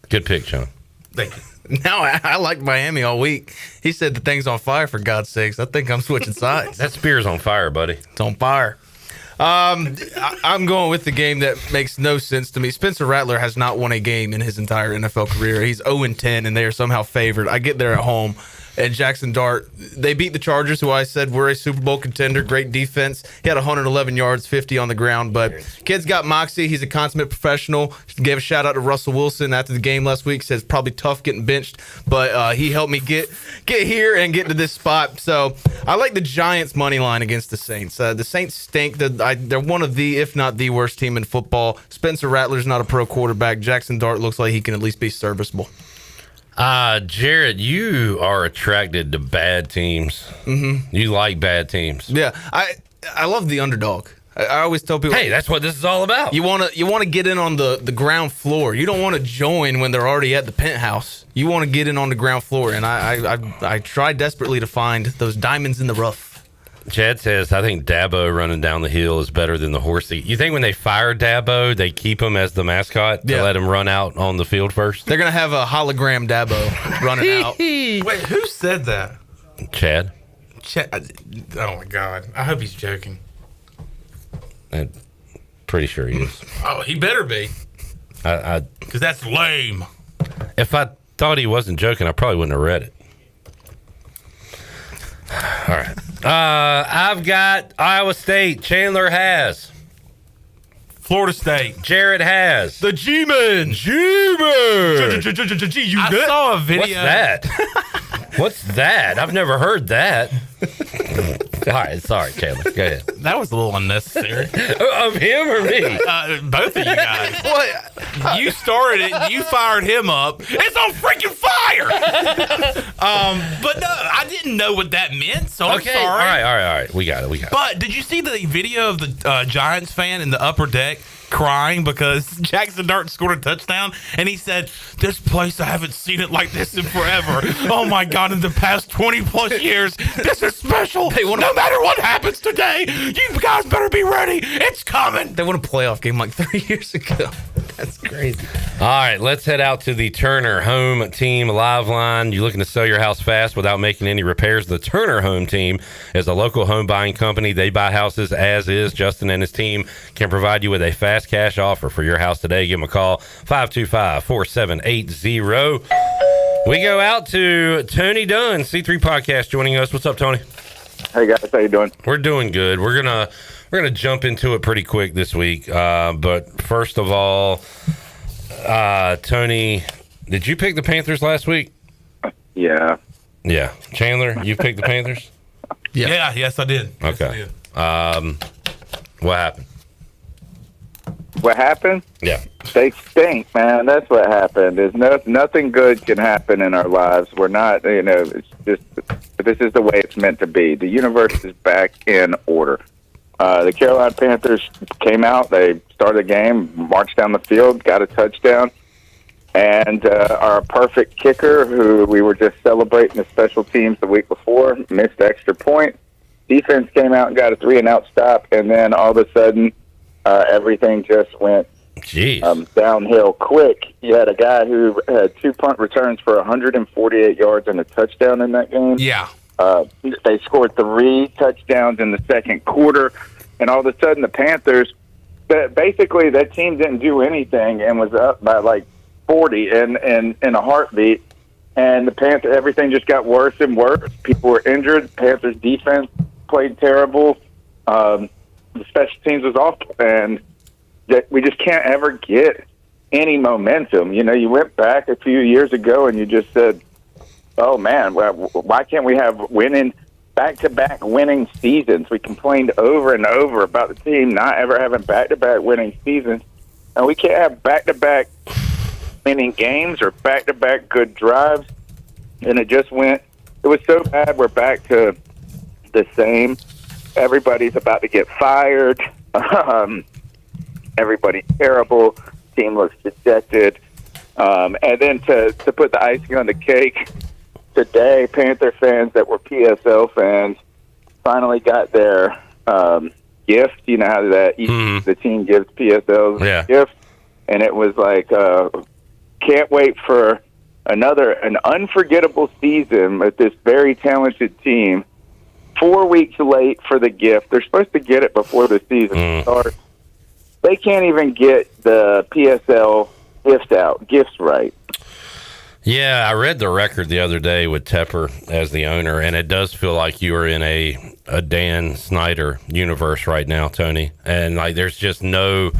Good pick, John. Thank you. Now I like Miami all week. He said the thing's on fire, for God's sakes. I think I'm switching sides. That spear's on fire, buddy. It's on fire. I'm going with the game that makes no sense to me. Spencer Rattler has not won a game in his entire NFL career. He's 0-10, and they are somehow favored. I get there at home, and Jackson Dart, they beat the Chargers, who I said were a Super Bowl contender. Great defense. He had 111 yards, 50 on the ground, but kid's got moxie. He's a consummate professional. Gave a shout out to Russell Wilson after the game last week. Says probably tough getting benched, but he helped me get here and get to this spot. So I like the Giants money line against the Saints. The Saints stink. They're one of the, if not the worst team in football. Spencer Rattler's not a pro quarterback. Jackson Dart looks like he can at least be serviceable. Jared, you are attracted to bad teams. Mm-hmm. You like bad teams. Yeah, I love the underdog. I always tell people, hey, that's what this is all about. You want to get in on the ground floor. You don't want to join when they're already at the penthouse. You want to get in on the ground floor, and I try desperately to find those diamonds in the rough. Chad says, I think Dabo running down the hill is better than the horsey. You think when they fire Dabo, they keep him as the mascot to let him run out on the field first? They're going to have a hologram Dabo running out. Wait, who said that? Chad. Oh, my God. I hope he's joking. I'm pretty sure he is. Oh, he better be. Because that's lame. If I thought he wasn't joking, I probably wouldn't have read it. All right. I've got Iowa State. Chandler has. Florida State. Jared has. The G-Men. I saw a video. What's that? What's that? I've never heard that. All right, sorry, Chandler. Go ahead. That was a little unnecessary. Of him or me? Both of you guys. What? You started it. You fired him up. It's on freaking fire. But no, I didn't know what that meant. So I'm sorry. All right. We got it. But did you see the video of the Giants fan in the upper deck crying because Jackson Dart scored a touchdown, and he said, "This place, I haven't seen it like this in forever. Oh my God, in the past 20 plus years, this is special. No matter what happens today, you guys better be ready. It's coming." They won a playoff game like 3 years ago. That's crazy. All right, let's head out to the Turner Home Team live line. You're looking to sell your house fast without making any repairs? The Turner Home Team is a local home buying company. They buy houses as is. Justin and his team can provide you with a fast cash offer for your house today. Give them a call, 525-4780. We go out to Tony Dunn, C3 Podcast, joining us. What's up, Tony? Hey guys, how you doing? We're doing good. We're gonna jump into it pretty quick this week. But first of all, Tony, did you pick the Panthers last week? Yeah. Yeah. Chandler, you picked the Panthers? Yeah. Yes, I did. Okay. Yes, I did. What happened? What happened? Yeah. They stink, man. That's what happened. There's nothing good can happen in our lives. We're not, it's just, this is the way it's meant to be. The universe is back in order. The Carolina Panthers came out. They started a game, marched down the field, got a touchdown. And our perfect kicker, who we were just celebrating the special teams the week before, missed extra point. Defense came out and got a 3-and-out stop. And then all of a sudden, everything just went downhill quick. You had a guy who had 2 punt returns for 148 yards and a touchdown in that game. Yeah. They scored 3 touchdowns in the second quarter, and all of a sudden the Panthers, basically that team didn't do anything and was up by like 40 in a heartbeat. And the Panthers, everything just got worse and worse. People were injured. The Panthers defense played terrible. The special teams was awful, and we just can't ever get any momentum. You know, you went back a few years ago and you just said, "Oh man, why can't we have back-to-back winning seasons?" We complained over and over about the team not ever having back-to-back winning seasons, and we can't have back-to-back winning games or back-to-back good drives. And it was so bad. We're back to the same. Everybody's about to get fired. Everybody's terrible. Team looks dejected. And then to put the icing on the cake, today, Panther fans that were PSL fans finally got their gift. You know how the team gives PSLs a gift? And it was like, can't wait for an unforgettable season with this very talented team. 4 weeks late for the gift. They're supposed to get it before the season starts. They can't even get the PSL gifts right. Yeah, I read the record the other day with Tepper as the owner, and it does feel like you are in a Dan Snyder universe right now, Tony. And like, there's no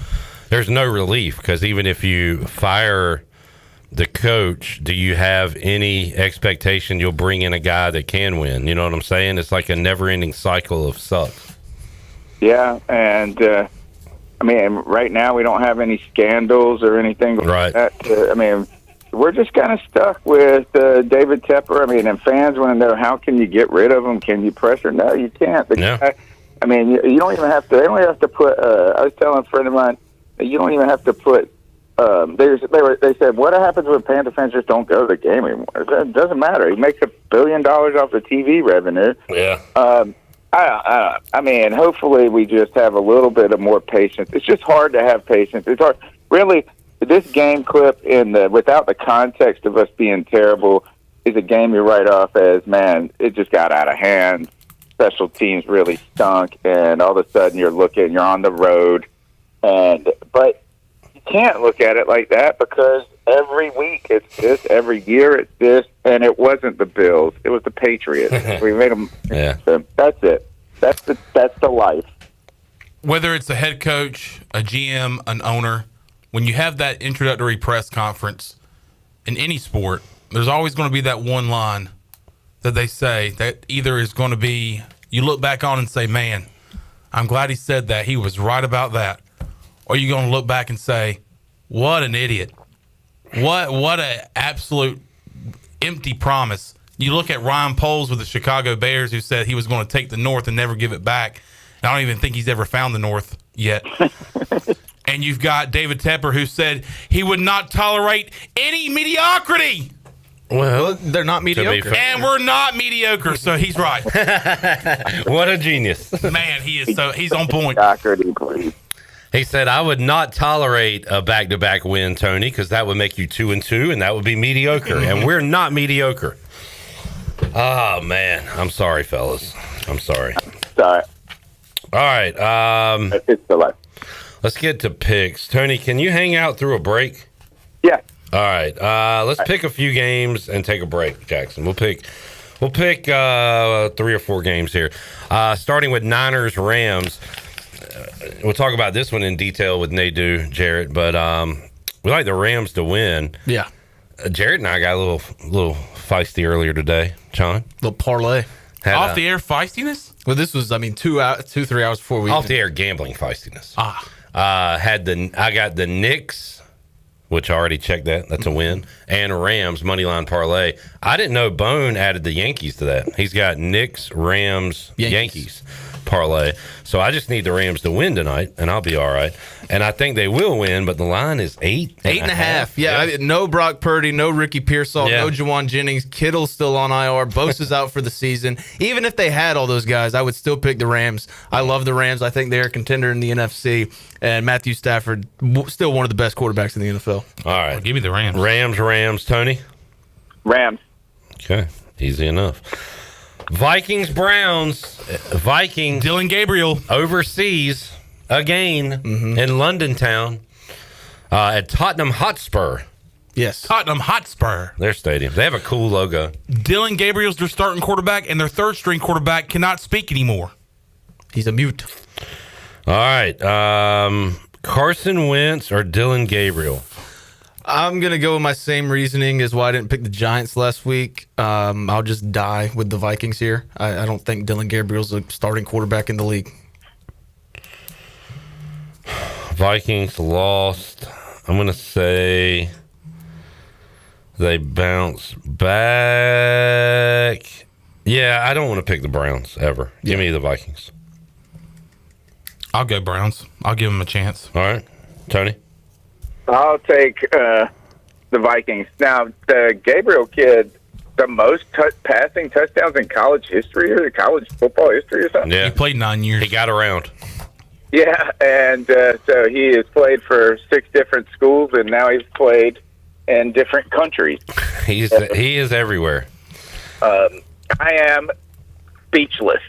relief, because even if you fire the coach, do you have any expectation you'll bring in a guy that can win? You know what I'm saying? It's like a never-ending cycle of sucks. Yeah, and I mean, right now we don't have any scandals or anything like that. I mean, we're just kind of stuck with David Tepper. I mean, and fans want to know, how can you get rid of him? Can you pressure? No, you can't. The guy, I mean, you don't even have to. They only have to put. I was telling a friend of mine, you don't even have to put. They said, what happens when Panther fans just don't go to the game anymore? It doesn't matter. He makes $1 billion off the TV revenue. Yeah. I mean, hopefully we just have a little bit of more patience. It's just hard to have patience. It's hard. Really, this game clip without the context of us being terrible is a game you write off as, man, it just got out of hand. Special teams really stunk, and all of a sudden you're on the road, but you can't look at it like that, because every week it's this, every year it's this, and it wasn't the Bills, it was the Patriots. We made them. Yeah. So that's it. That's the life. Whether it's a head coach, a GM, an owner, when you have that introductory press conference in any sport, there's always going to be that one line that they say that either is going to be, you look back on and say, man, I'm glad he said that. He was right about that. Or you're going to look back and say, what an idiot. What an absolute empty promise. You look at Ryan Poles with the Chicago Bears, who said he was going to take the North and never give it back. And I don't even think he's ever found the North yet. And you've got David Tepper, who said he would not tolerate any mediocrity. Well, they're not mediocre. And we're not mediocre, so he's right. What a genius. Man, he's on point. Mediocrity, please. He said, I would not tolerate a back-to-back win, Tony, because that would make you 2-2, and that would be mediocre. And we're not mediocre. Oh, man. I'm sorry, fellas. I'm sorry. Sorry. All right. It's the life. Let's get to picks. Tony, can you hang out through a break? Yeah. All right. Let's pick a few games and take a break, Jackson. We'll pick 3 or 4 games here. Starting with Niners-Rams. We'll talk about this one in detail with Nadu, Jarrett, but we like the Rams to win. Yeah. Jarrett and I got a little feisty earlier today, Sean. Little parlay. Off the air feistiness? Well, this was, 2-3 hours before we. Off the air gambling feistiness. I got the Knicks, which I already checked that. That's a win. And Rams moneyline parlay. I didn't know Bone added the Yankees to that. He's got Knicks, Rams, Yankees parlay. So I just need the Rams to win tonight, and I'll be all right. And I think they will win, but the line is 8.5. Yeah, no Brock Purdy, no Ricky Pearsall, no Juwan Jennings. Kittle's still on IR. Bosa's out for the season. Even if they had all those guys, I would still pick the Rams. I love the Rams. I think they're a contender in the NFC. And Matthew Stafford, still one of the best quarterbacks in the NFL. All right. Well, give me the Rams. Rams, Tony? Rams. Okay, easy enough. Vikings, Browns. Vikings. Dylan Gabriel. Overseas again in London town at Tottenham Hotspur. Yes. Tottenham Hotspur. Their stadium. They have a cool logo. Dylan Gabriel's their starting quarterback, and their third-string quarterback cannot speak anymore. He's a mute. All right. Carson Wentz or Dylan Gabriel? I'm going to go with my same reasoning as why I didn't pick the Giants last week. I'll just die with the Vikings here. I don't think Dylan Gabriel's a starting quarterback in the league. Vikings lost. I'm going to say they bounce back. Yeah, I don't want to pick the Browns ever. Give me the Vikings. I'll go Browns. I'll give them a chance. All right. Tony? I'll take the Vikings. Now, the Gabriel kid, the most passing touchdowns in college history or college football history or something? Yeah. He played 9 years. He got around. Yeah, and so he has played for 6 different schools, and now he's played in different countries. He is everywhere. I am speechless.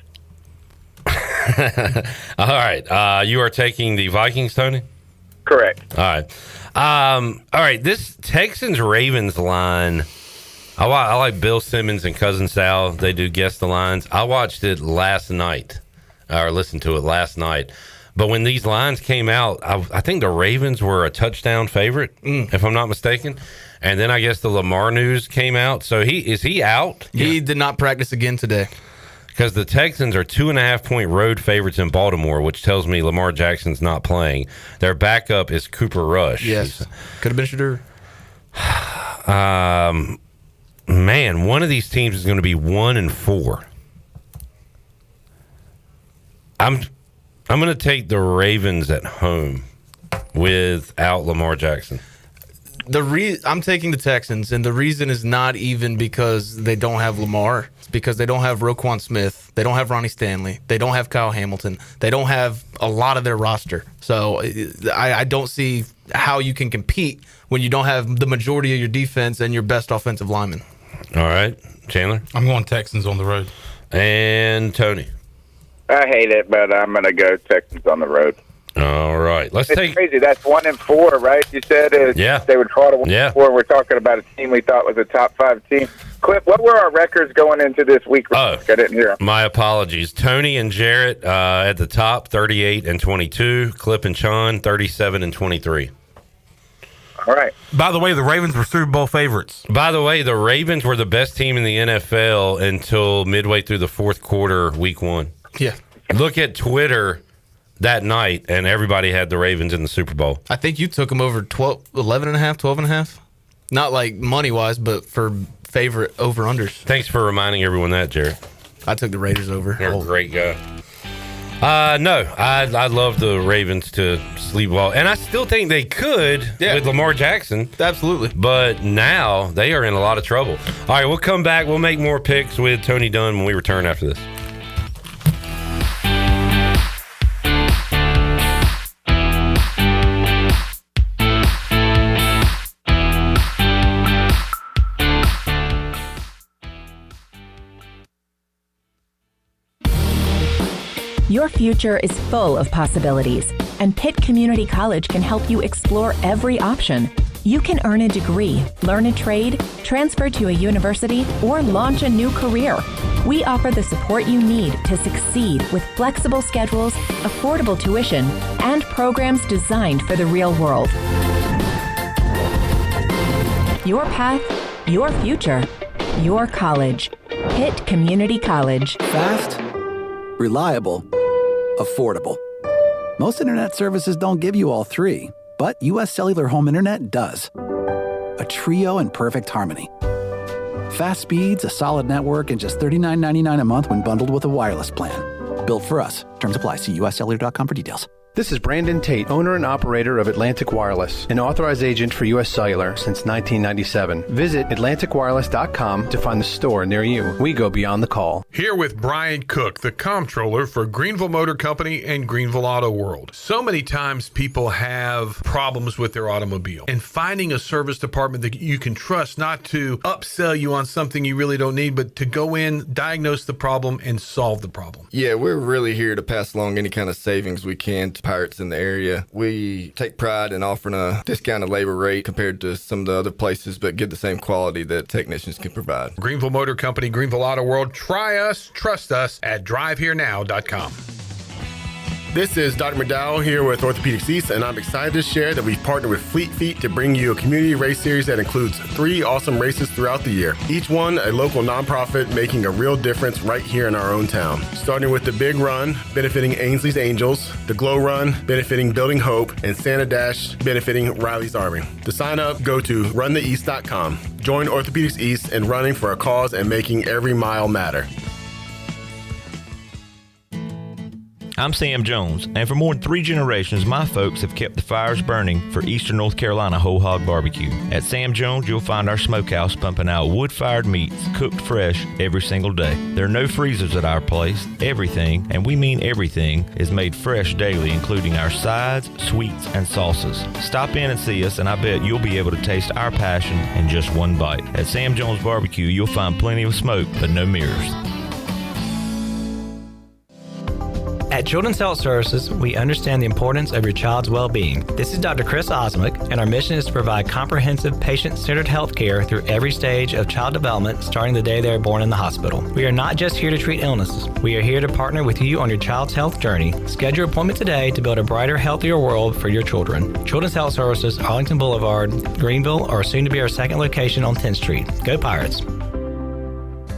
All right. You are taking the Vikings, Tony? Correct. All right. All right. This Texans-Ravens line, I like Bill Simmons and Cousin Sal. They do guess the lines. I watched it last night, or listened to it last night. But when these lines came out, I think the Ravens were a touchdown favorite, if I'm not mistaken. And then I guess the Lamar news came out. So is he out? He did not practice again today. Because the Texans are 2.5-point road favorites in Baltimore, which tells me Lamar Jackson's not playing. Their backup is Cooper Rush. Yes. Could have been Shadur. Man, one of these teams is going to be 1-4. I'm going to take the Ravens at home without Lamar Jackson. I'm taking the Texans, and the reason is not even because they don't have Lamar. It's because they don't have Roquan Smith. They don't have Ronnie Stanley. They don't have Kyle Hamilton. They don't have a lot of their roster. So I don't see how you can compete when you don't have the majority of your defense and your best offensive lineman. All right. Chandler? I'm going Texans on the road. And Tony? I hate it, but I'm going to go Texans on the road. All right. It's crazy. That's 1-4, right? You said they would try to 1-4. We're talking about a team we thought was a top 5 team. Cliff, what were our records going into this week? I didn't hear. My apologies. Tony and Jarrett at the top, 38-22. Clip and Sean, 37-23. All right. By the way, the Ravens were Super Bowl favorites. By the way, the Ravens were the best team in the NFL until midway through the fourth quarter, week 1. Yeah. Look at Twitter that night, and everybody had the Ravens in the Super Bowl. I think you took them over 11.5. Not like money-wise, but for favorite over-unders. Thanks for reminding everyone that, Jared. I took the Raiders over. You're a great guy. No, I love the Ravens to sleep well. And I still think they could with Lamar Jackson. Absolutely. But now they are in a lot of trouble. All right, we'll come back. We'll make more picks with Tony Dunn when we return after this. Your future is full of possibilities, and Pitt Community College can help you explore every option. You can earn a degree, learn a trade, transfer to a university, or launch a new career. We offer the support you need to succeed with flexible schedules, affordable tuition, and programs designed for the real world. Your path, your future, your college. Pitt Community College. Fast, reliable, affordable. Most internet services don't give you all three, but U.S. Cellular Home Internet does. A trio in perfect harmony. Fast speeds, a solid network, and just $39.99 a month when bundled with a wireless plan. Built for us. Terms apply. See uscellular.com for details. This is Brandon Tate, owner and operator of Atlantic Wireless, an authorized agent for U.S. Cellular since 1997. Visit AtlanticWireless.com to find the store near you. We go beyond the call. Here with Brian Cook, the comptroller for Greenville Motor Company and Greenville Auto World. So many times people have problems with their automobile, and finding a service department that you can trust not to upsell you on something you really don't need, but to go in, diagnose the problem, and solve the problem. Yeah, we're really here to pass along any kind of savings we can to most Pirates in the area. We take pride in offering a discounted labor rate compared to some of the other places, but give the same quality that technicians can provide. Greenville Motor Company, Greenville Auto World. Try us, trust us at driveherenow.com. This is Dr. McDowell here with Orthopedics East, and I'm excited to share that we've partnered with Fleet Feet to bring you a community race series that includes 3 awesome races throughout the year. Each one a local nonprofit making a real difference right here in our own town. Starting with the Big Run, benefiting Ainsley's Angels, the Glow Run, benefiting Building Hope, and Santa Dash, benefiting Riley's Army. To sign up, go to runtheeast.com. Join Orthopedics East in running for a cause and making every mile matter. I'm Sam Jones, and for more than 3 generations, my folks have kept the fires burning for Eastern North Carolina Whole Hog Barbecue. At Sam Jones, you'll find our smokehouse pumping out wood-fired meats cooked fresh every single day. There are no freezers at our place. Everything, and we mean everything, is made fresh daily, including our sides, sweets, and sauces. Stop in and see us, and I bet you'll be able to taste our passion in just one bite. At Sam Jones Barbecue, you'll find plenty of smoke, but no mirrors. At Children's Health Services, we understand the importance of your child's well-being. This is Dr. Chris Osmick, and our mission is to provide comprehensive, patient-centered health care through every stage of child development, starting the day they are born in the hospital. We are not just here to treat illnesses. We are here to partner with you on your child's health journey. Schedule your appointment today to build a brighter, healthier world for your children. Children's Health Services, Arlington Boulevard, Greenville, or soon to be our second location on 10th Street. Go Pirates!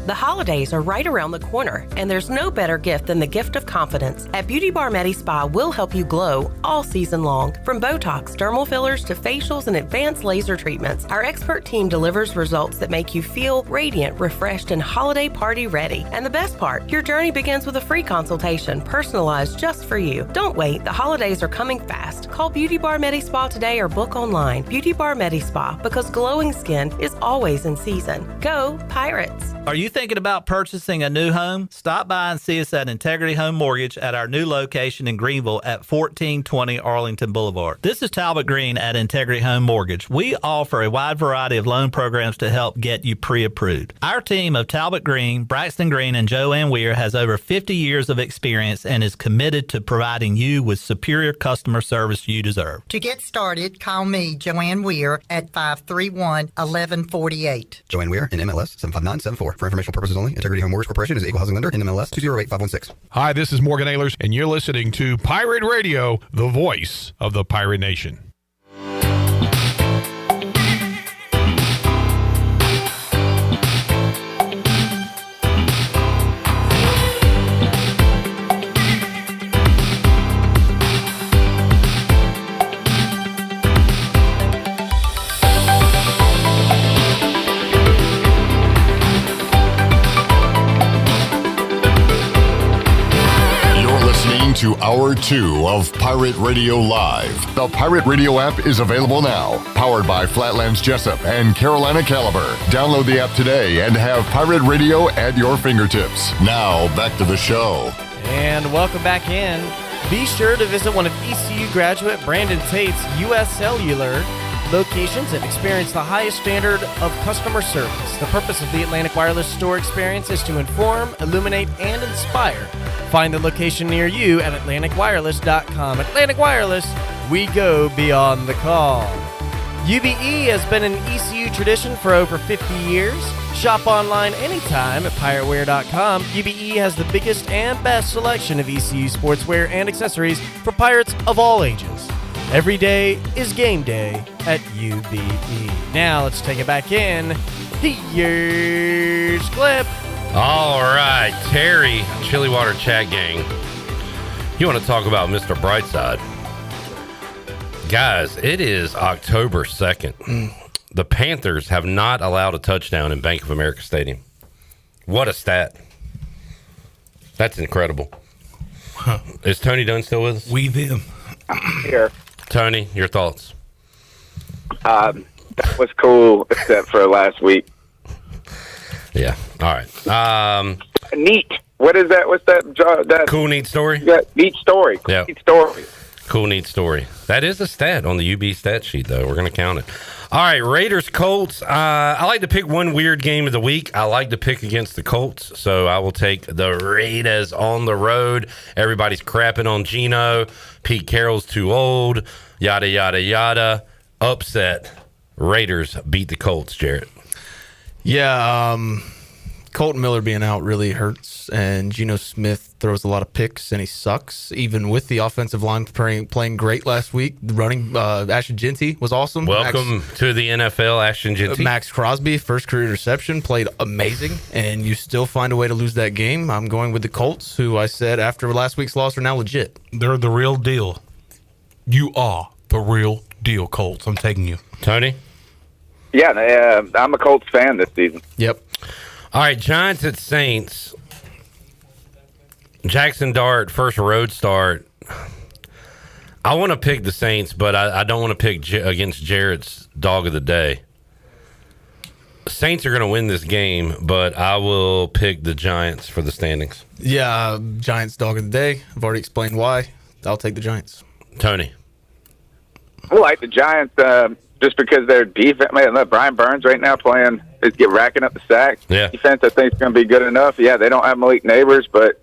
The holidays are right around the corner, and there's no better gift than the gift of confidence. At Beauty Bar Medi Spa, we'll help you glow all season long. From Botox, dermal fillers, to facials and advanced laser treatments, our expert team delivers results that make you feel radiant, refreshed, and holiday party ready. And the best part, your journey begins with a free consultation, personalized just for you. Don't wait, the holidays are coming fast. Call Beauty Bar Medi Spa today or book online. Beauty Bar Medi Spa, because glowing skin is always in season. Go Pirates! Are you thinking about purchasing a new home? Stop by and see us at Integrity Home Mortgage at our new location in Greenville at 1420 Arlington Boulevard. This is Talbot Green at Integrity Home Mortgage. We offer a wide variety of loan programs to help get you pre-approved. Our team of Talbot Green, Braxton Green, and Joanne Weir has over 50 years of experience and is committed to providing you with superior customer service you deserve. To get started, call me, Joanne Weir, at 531-1148. Joanne Weir, in MLS 75974. For informational purposes only, Integrity Home Mortgage Corporation is an equal housing lender in MLS 208516. Hi, this is Morgan Ahlers, and you're listening to Pirate Radio, the voice of the Pirate Nation. To Hour 2 of Pirate Radio Live. The Pirate Radio app is available now. Powered by Flatlands Jessup and Carolina Caliber. Download the app today and have Pirate Radio at your fingertips. Now, back to the show. And welcome back in. Be sure to visit one of ECU graduate Brandon Tate's U.S. Cellular locations and experience the highest standard of customer service. The purpose of the Atlantic Wireless store experience is to inform, illuminate, and inspire. Find the location near you at AtlanticWireless.com. Atlantic Wireless, we go beyond the call. UBE has been an ECU tradition for over 50 years. Shop online anytime at pirateware.com. UBE has the biggest and best selection of ECU sportswear and accessories for pirates of all ages. Every day is game day at UBE. Now let's take it back in. Here's Clip. All right, Terry, Chili Water Chat Gang. You want to talk about Mr. Brightside? Guys, it is October 2nd. The Panthers have not allowed a touchdown in Bank of America Stadium. What a stat. That's incredible. Huh. Is Tony Dunn still with us? We them. Here. Tony, your thoughts? That was cool, except for last week. Yeah. All right. Neat. What is that? What's that? That cool, neat story? Yeah, neat story. Yeah. Neat story. Cool, neat story. That is a stat on the UB stat sheet, though. We're going to count it. All right, Raiders Colts. I like to pick one weird game of the week. I like to pick against the Colts, so I will take the Raiders on the road. Everybody's crapping on Geno. Pete Carroll's too old. Yada yada yada. Upset. Raiders beat the Colts. Jarrett. Yeah, Colton Miller being out really hurts, and Geno Smith throws a lot of picks, and he sucks. Even with the offensive line playing great last week, the running Ashton Jeanty was awesome. Welcome to the NFL, Ashton Jeanty. Max Crosby, first career reception, played amazing, and you still find a way to lose that game. I'm going with the Colts, who I said after last week's loss are now legit. They're the real deal. You are the real deal, Colts. I'm taking you. Tony? Yeah, I'm a Colts fan this season. Yep. All right, Giants at Saints. Jackson Dart, first road start. I want to pick the Saints, but I don't want to pick against Jarrett's dog of the day. Saints are going to win this game, but I will pick the Giants for the standings. Yeah, Giants dog of the day. I've already explained why. I'll take the Giants. Tony? I like the Giants just because their defense. Man, Brian Burns right now is racking up the sacks. Yeah. Defense, I think, is going to be good enough. Yeah, they don't have Malik Neighbors, but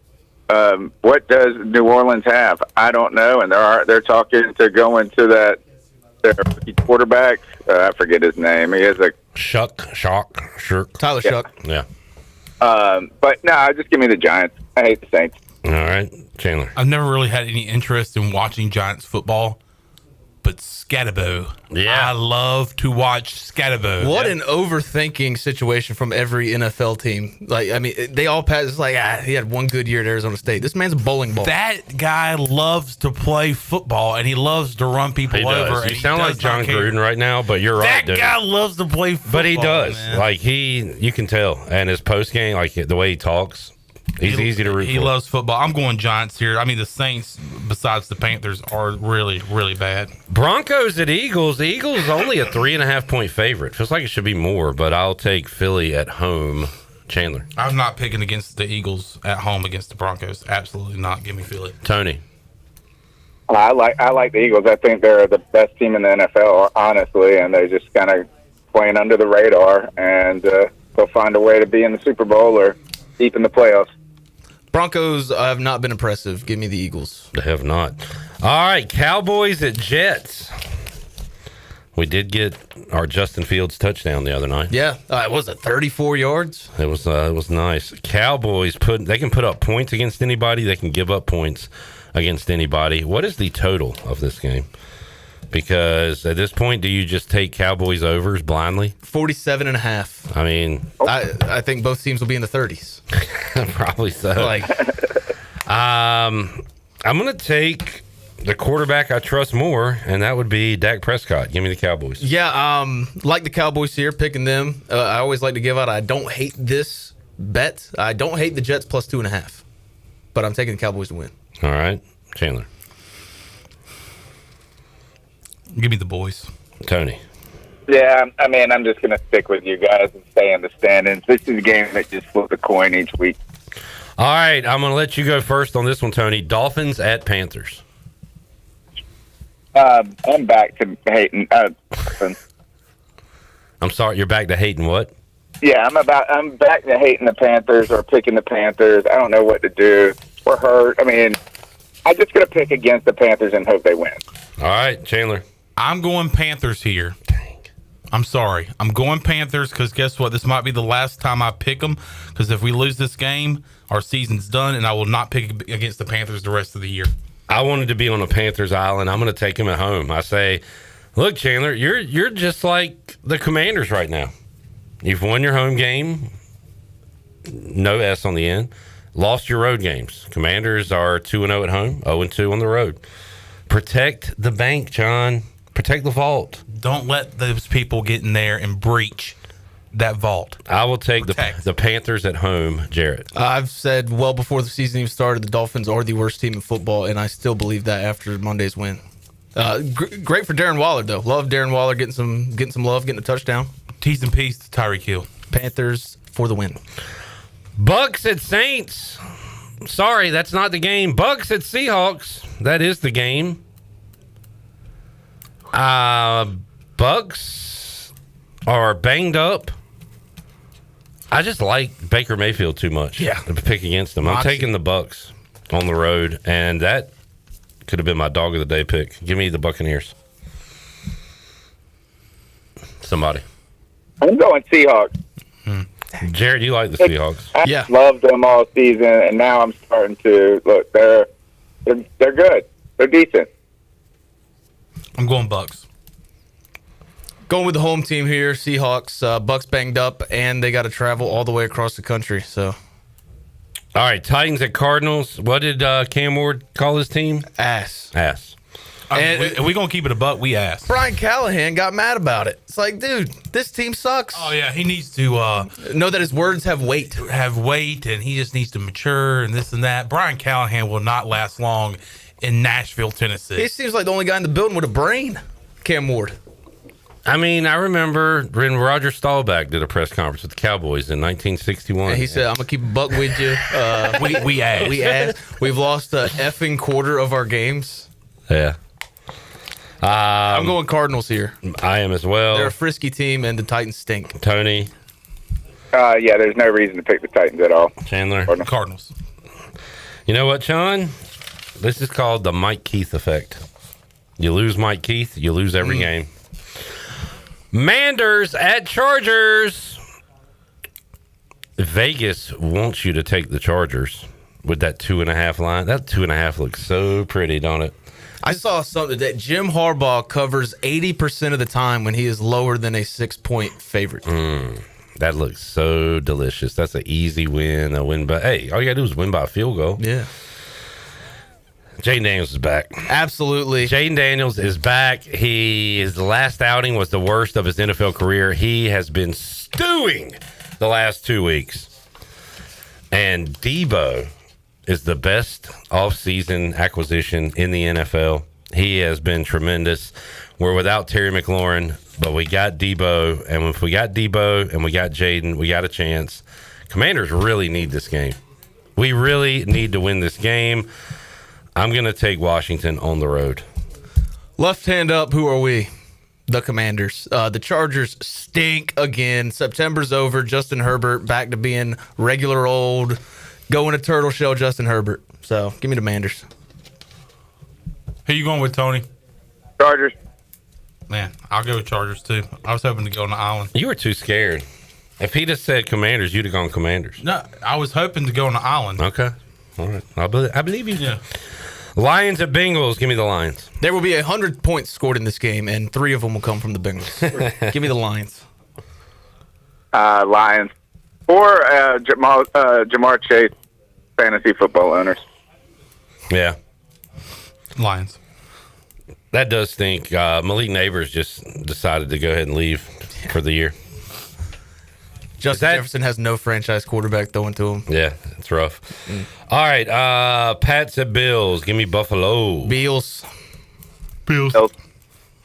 what does New Orleans have? I don't know. And they're talking to going to their quarterback. I forget his name. He is a Shirk. Tyler Shuck. Yeah. But no, just give me the Giants. I hate the Saints. All right, Chandler. I've never really had any interest in watching Giants football, but Scatabo. Yeah. I love to watch Scatabo. What an overthinking situation from every NFL team. They all pass. It's like, he had one good year at Arizona State. This man's a bowling ball. That guy loves to play football, and he loves to run people over. You sound like John Gruden right now, but you're right, dude. That guy loves to play football. But he does. Man. You can tell. And his post game, the way he talks, he's easy to root for. He loves football. I'm going Giants here. I mean, the Saints, besides the Panthers, are really, really bad. Broncos at Eagles. The Eagles only a 3.5 point favorite. Feels like it should be more, but I'll take Philly at home. Chandler. I'm not picking against the Eagles at home against the Broncos. Absolutely not. Give me Philly. Tony. I like the Eagles. I think they're the best team in the NFL, honestly, and they're just kind of playing under the radar, and they'll find a way to be in the Super Bowl or deep in the playoffs. Broncos have not been impressive. Give me the Eagles. They have not. All right, Cowboys at Jets. We did get our Justin Fields touchdown the other night. Yeah, it was 34 yards. It was nice. Cowboys they can put up points against anybody. They can give up points against anybody. What is the total of this game? Because at this point, do you just take Cowboys overs blindly? 47.5. I mean, I think both teams will be in the 30s. Probably so. I'm going to take the quarterback I trust more, and that would be Dak Prescott. Give me the Cowboys. Yeah, like the Cowboys here, picking them. I always like to give out. I don't hate this bet. I don't hate the Jets plus 2.5, but I'm taking the Cowboys to win. All right, Chandler. Give me the boys. Tony. Yeah, I mean, I'm just going to stick with you guys and stay in the standings. This is a game that just flip a coin each week. All right, I'm going to let you go first on this one, Tony. Dolphins at Panthers. I'm back to hating. I'm sorry, you're back to hating what? Yeah, I'm back to hating the Panthers or picking the Panthers. I don't know what to do. We're hurt. I mean, I'm just going to pick against the Panthers and hope they win. All right, Chandler. I'm going Panthers here. Dang. I'm sorry. I'm going Panthers because guess what? This might be the last time I pick them because if we lose this game, our season's done, and I will not pick against the Panthers the rest of the year. I wanted to be on a Panthers island. I'm going to take him at home. I say, look, Chandler, you're just like the Commanders right now. You've won your home game, no S on the end. Lost your road games. Commanders are 2-0 at home, 0-2 on the road. Protect the bank, John. Protect the vault. Don't let those people get in there and breach that vault. I will take the Panthers at home, Jarrett. I've said well before the season even started, the Dolphins are the worst team in football, and I still believe that after Monday's win. Great for Darren Waller, though. Love Darren Waller getting some love, getting a touchdown. T's and P's to Tyreek Hill. Panthers for the win. Bucks at Saints. Sorry, that's not the game. Bucks at Seahawks. That is the game. Bucks are banged up. I just like Baker Mayfield too much to pick against them. I'm taking the Bucs on the road, and that could have been my dog of the day pick. Give me the Buccaneers. Somebody. I'm going Seahawks. Jared, you like the Seahawks? I loved them all season, and now I'm starting to look. They're good. They're decent. I'm going Bucs. Going with the home team here, Seahawks. Bucks banged up, and they got to travel all the way across the country. So, all right, Titans at Cardinals. What did Cam Ward call his team? Ass. And we're going to keep it a buck. We ass. Brian Callahan got mad about it. It's like, dude, this team sucks. Oh, yeah. He needs to know that his words have weight. And he just needs to mature and this and that. Brian Callahan will not last long in Nashville, Tennessee. He seems like the only guy in the building with a brain, Cam Ward. I mean, I remember when Roger Staubach did a press conference with the Cowboys in 1961. And he said, I'm going to keep a buck with you. We asked. We asked. We've lost a effing quarter of our games. Yeah. I'm going Cardinals here. I am as well. They're a frisky team, and the Titans stink. Tony? Yeah, there's no reason to pick the Titans at all. Chandler? Cardinals. You know what, Sean? This is called the Mike Keith effect. You lose Mike Keith, you lose every game. Manders at Chargers. Vegas wants you to take the Chargers with that 2.5 line. That 2.5 looks so pretty, don't it? I saw something that Jim Harbaugh covers 80% of the time when he is lower than a 6-point favorite. That looks so delicious. That's an easy win. A win by, hey, all you got to do is win by a field goal. Yeah. Jaden Daniels is back. Absolutely. Jaden Daniels is back. His last outing was the worst of his NFL career. He has been stewing the last 2 weeks. And Debo is the best off-season acquisition in the NFL. He has been tremendous. We're without Terry McLaurin, but we got Debo. And if we got Debo and we got Jaden, we got a chance. Commanders really need this game. We really need to win this game. I'm going to take Washington on the road. Left hand up, who are we? The Commanders. The Chargers stink again. September's over. Justin Herbert back to being regular old, going to turtle shell Justin Herbert. So give me the Manders. Who you going with, Tony? Chargers. Man, I'll go with Chargers too. I was hoping to go on the island. You were too scared. If he just said Commanders, you'd have gone Commanders. No, I was hoping to go on the island. Okay. All right. I believe you. Yeah. Lions at Bengals. Give me the Lions. There will be 100 points scored in this game, and 3 of them will come from the Bengals. Give me the Lions. Lions. Or Jamar Chase, fantasy football owners. Yeah. Lions. That does stink. Malik Neighbors just decided to go ahead and leave for the year. Justin Jefferson has no franchise quarterback throwing to him. Yeah, it's rough. All right, Pats at Bills. Give me Buffalo. Bills. All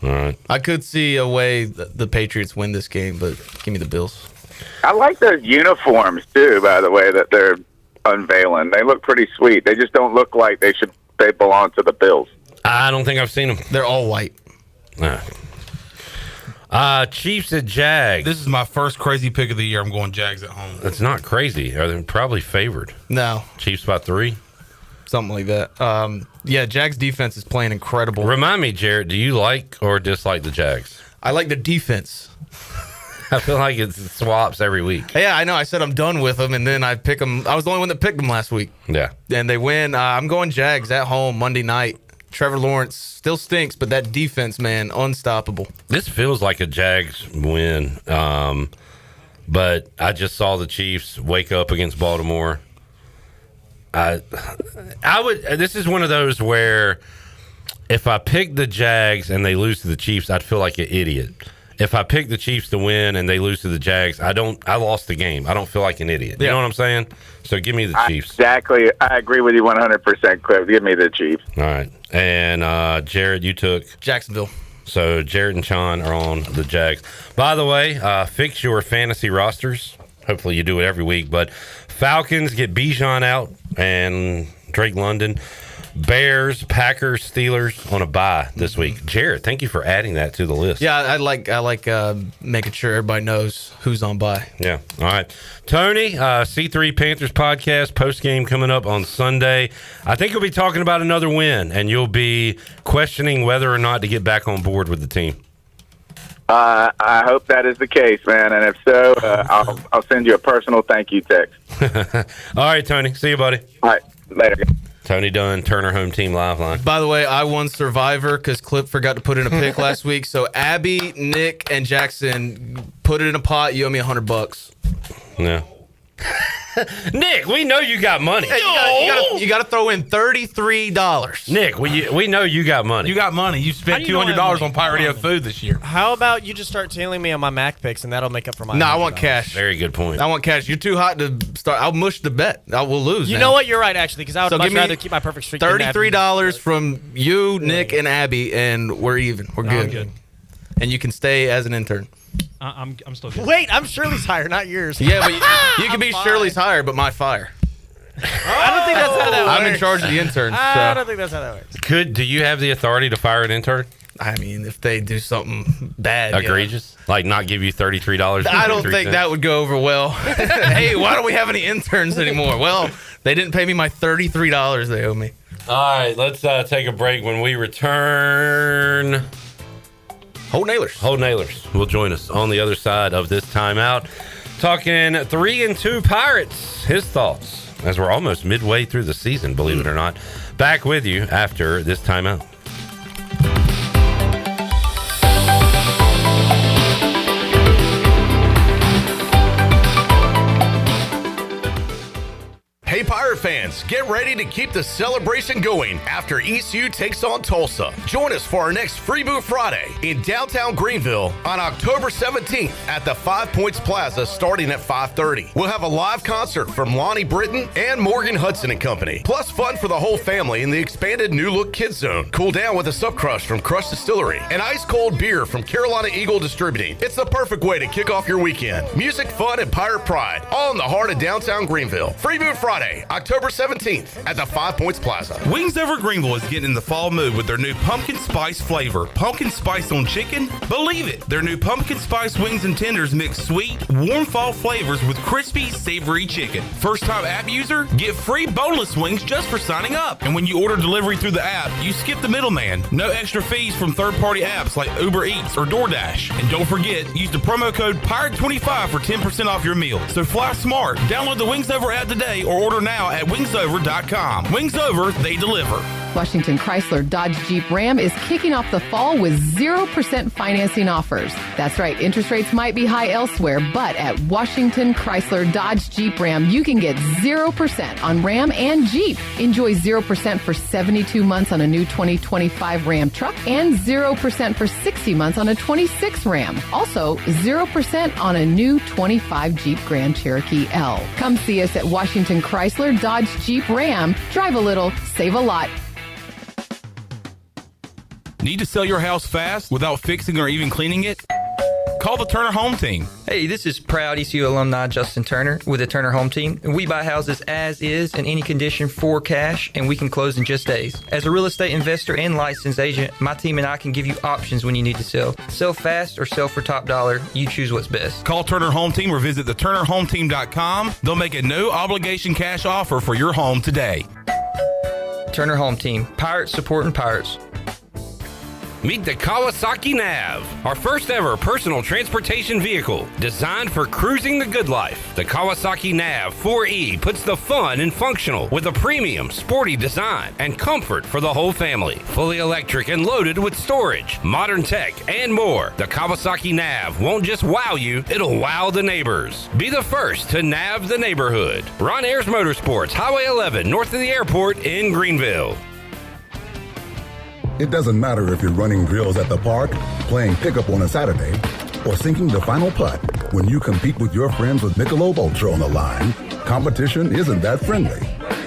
right. I could see a way the Patriots win this game, but give me the Bills. I like those uniforms, too, by the way, that they're unveiling. They look pretty sweet. They just don't look like they belong to the Bills. I don't think I've seen them. They're all white. Chiefs at Jags. This is my first crazy pick of the year. I'm going Jags at home. That's not crazy. They're probably favored. No. Chiefs by 3? Something like that. Yeah, Jags defense is playing incredible. Remind me, Jared, do you like or dislike the Jags? I like the defense. I feel like it swaps every week. Yeah, I know. I said I'm done with them, and then I pick them. I was the only one that picked them last week. Yeah. And they win. I'm going Jags at home Monday night. Trevor Lawrence still stinks, but that defense, man, unstoppable. This feels like a Jags win, but I just saw the Chiefs wake up against Baltimore. I would. This is one of those where if I pick the Jags and they lose to the Chiefs, I'd feel like an idiot. If I pick the Chiefs to win and they lose to the Jags, I lost the game. I don't feel like an idiot. You know what I'm saying? So give me the Chiefs. Exactly. I agree with you 100%, Cliff. Give me the Chiefs. All right. And Jared, you took Jacksonville. So Jared and Sean are on the Jags. By the way, fix your fantasy rosters. Hopefully you do it every week. But Falcons get Bijan out and Drake London. Bears, Packers, Steelers on a bye this week. Jared, thank you for adding that to the list. Yeah, I like making sure everybody knows who's on bye. Yeah. All right. Tony, C3 Panthers podcast post-game coming up on Sunday. I think you'll be talking about another win, and you'll be questioning whether or not to get back on board with the team. I hope that is the case, man. And if so, I'll send you a personal thank you text. All right, Tony. See you, buddy. All right. Later. Tony Dunn, Turner Home Team Live Line. By the way, I won Survivor because Clip forgot to put in a pick last week. So Abby, Nick, and Jackson put it in a pot. You owe me $100. Yeah. Nick, we know you got money. Hey, you got to throw in $33. Nick, we know you got money. You got money. You spent $200 on Pirate Radio food this year. How about you just start tailing me on my Mac picks, and that'll make up for my. No, I want cash. Very good point. I want cash. You're too hot to start. I'll mush the bet. I will lose. You know what? You're right, actually, because I would much give me rather keep my perfect streak. $33 from you, Nick, and Abby, and we're even. We're good. I'm good. And you can stay as an intern. I'm still good. Wait, I'm Shirley's hire, not yours. Yeah, but you can be Shirley's hire, but my fire. I don't think that's how that works. I'm in charge of the interns. I don't think that's how that works. Do you have the authority to fire an intern? I mean, if they do something bad. Egregious? Yeah. Like not give you $33? I don't think that would go over well. Hey, why don't we have any interns anymore? Well, they didn't pay me my $33 they owe me. All right, let's take a break. When we return, Holton Ahlers will join us on the other side of this timeout. Talking 3-2 Pirates. His thoughts as we're almost midway through the season, believe it or not. Back with you after this timeout. Hey Pirate fans, get ready to keep the celebration going after ECU takes on Tulsa. Join us for our next Free Boot Friday in downtown Greenville on October 17th at the 5 Points Plaza starting at 5:30. We'll have a live concert from Lonnie Britton and Morgan Hudson and Company, plus fun for the whole family in the expanded New Look Kids Zone. Cool down with a Sup Crush from Crush Distillery and ice cold beer from Carolina Eagle Distributing. It's the perfect way to kick off your weekend. Music, fun, and pirate pride, all in the heart of downtown Greenville. Free Boot Friday, October 17th at the 5 Points Plaza. Wings Over Greenville is getting in the fall mood with their new pumpkin spice flavor. Pumpkin spice on chicken? Believe it. Their new pumpkin spice wings and tenders mix sweet, warm fall flavors with crispy, savory chicken. First time app user? Get free boneless wings just for signing up. And when you order delivery through the app, you skip the middleman. No extra fees from third-party apps like Uber Eats or DoorDash. And don't forget, use the promo code PIRATE25 for 10% off your meal. So fly smart. Download the Wings Over app today or order now at wingsover.com. Wings Over, they deliver. Washington Chrysler Dodge Jeep Ram is kicking off the fall with 0% financing offers. That's right, interest rates might be high elsewhere, but at Washington Chrysler Dodge Jeep Ram, you can get 0% on Ram and Jeep. Enjoy 0% for 72 months on a new 2025 Ram truck and 0% for 60 months on a 26 Ram. Also, 0% on a new 25 Jeep Grand Cherokee L. Come see us at Washington Chrysler Dodge Jeep Ram. Drive a little, save a lot. Need to sell your house fast without fixing or even cleaning it? Call the Turner Home Team. Hey, this is proud ECU alumni Justin Turner with the Turner Home Team. We buy houses as is in any condition for cash, and we can close in just days. As a real estate investor and licensed agent, my team and I can give you options when you need to sell. Sell fast or sell for top dollar. You choose what's best. Call Turner Home Team or visit theturnerhometeam.com. They'll make a no obligation cash offer for your home today. Turner Home Team. Pirates supporting pirates. Meet the Kawasaki Nav, our first ever personal transportation vehicle designed for cruising the good life. The Kawasaki Nav 4E puts the fun in functional with a premium, sporty design and comfort for the whole family. Fully electric and loaded with storage, modern tech, and more. The Kawasaki Nav won't just wow you, it'll wow the neighbors. Be the first to nav the neighborhood. Ron Ayers Motorsports, Highway 11, north of the airport in Greenville. It doesn't matter if you're running drills at the park, playing pickup on a Saturday, or sinking the final putt. When you compete with your friends with Michelob Ultra on the line, competition isn't that friendly.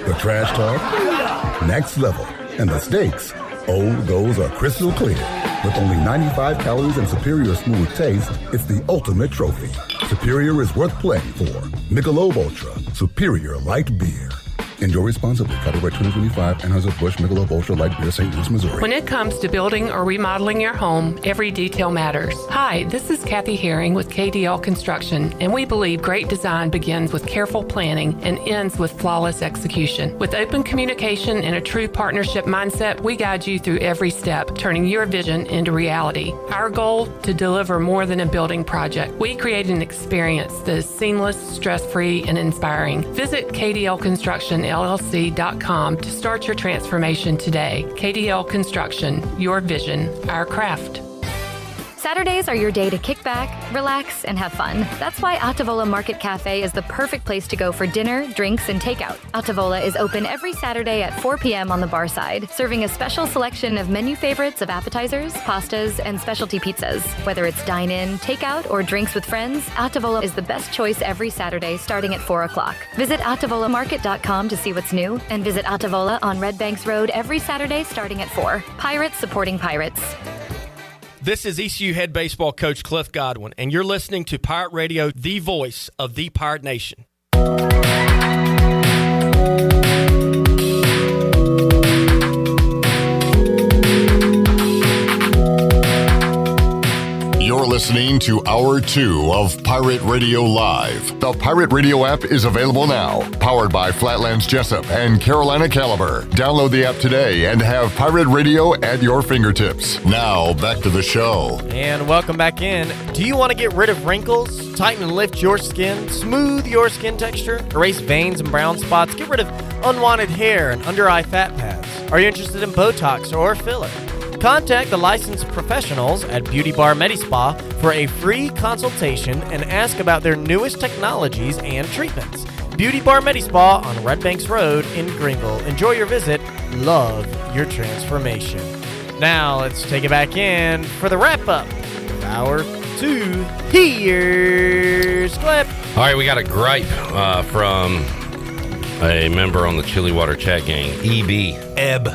The trash talk, next level, and the stakes, oh, those are crystal clear. With only 95 calories and superior smooth taste, it's the ultimate trophy. Superior is worth playing for. Michelob Ultra, superior light beer. Enjoy responsibly. Copyright 2025, Anheuser-Busch Michelob Ultra Light Beer, St. Louis, Missouri. When it comes to building or remodeling your home, every detail matters. Hi, this is Kathy Herring with KDL Construction, and we believe great design begins with careful planning and ends with flawless execution. With open communication and a true partnership mindset, we guide you through every step, turning your vision into reality. Our goal, to deliver more than a building project. We create an experience that is seamless, stress-free, and inspiring. Visit KDLConstructionLLC.com to start your transformation today. KDL Construction, your vision, our craft. Saturdays are your day to kick back, relax, and have fun. That's why Altavola Market Cafe is the perfect place to go for dinner, drinks, and takeout. Altavola is open every Saturday at 4 p.m. on the bar side, serving a special selection of menu favorites of appetizers, pastas, and specialty pizzas. Whether it's dine-in, takeout, or drinks with friends, Altavola is the best choice every Saturday starting at 4 o'clock. Visit AltavolaMarket.com to see what's new, and visit Altavola on Red Banks Road every Saturday starting at 4. Pirates supporting Pirates. This is ECU head baseball coach Cliff Godwin, and you're listening to Pirate Radio, the voice of the Pirate Nation. You're listening to Hour 2 of Pirate Radio Live. The Pirate Radio app is available now. Powered by Flatlands Jessup and Carolina Caliber. Download the app today and have Pirate Radio at your fingertips. Now, back to the show. And welcome back in. Do you want to get rid of wrinkles, tighten and lift your skin, smooth your skin texture, erase veins and brown spots, get rid of unwanted hair and under-eye fat pads? Are you interested in Botox or filler? Contact the licensed professionals at Beauty Bar MediSpa for a free consultation and ask about their newest technologies and treatments. Beauty Bar MediSpa on Red Banks Road in Greenville. Enjoy your visit. Love your transformation. Now let's take it back in for the wrap-up. Hour 2. Here's Clip. All right, we got a gripe from a member on the Chili Water chat gang, Ebb.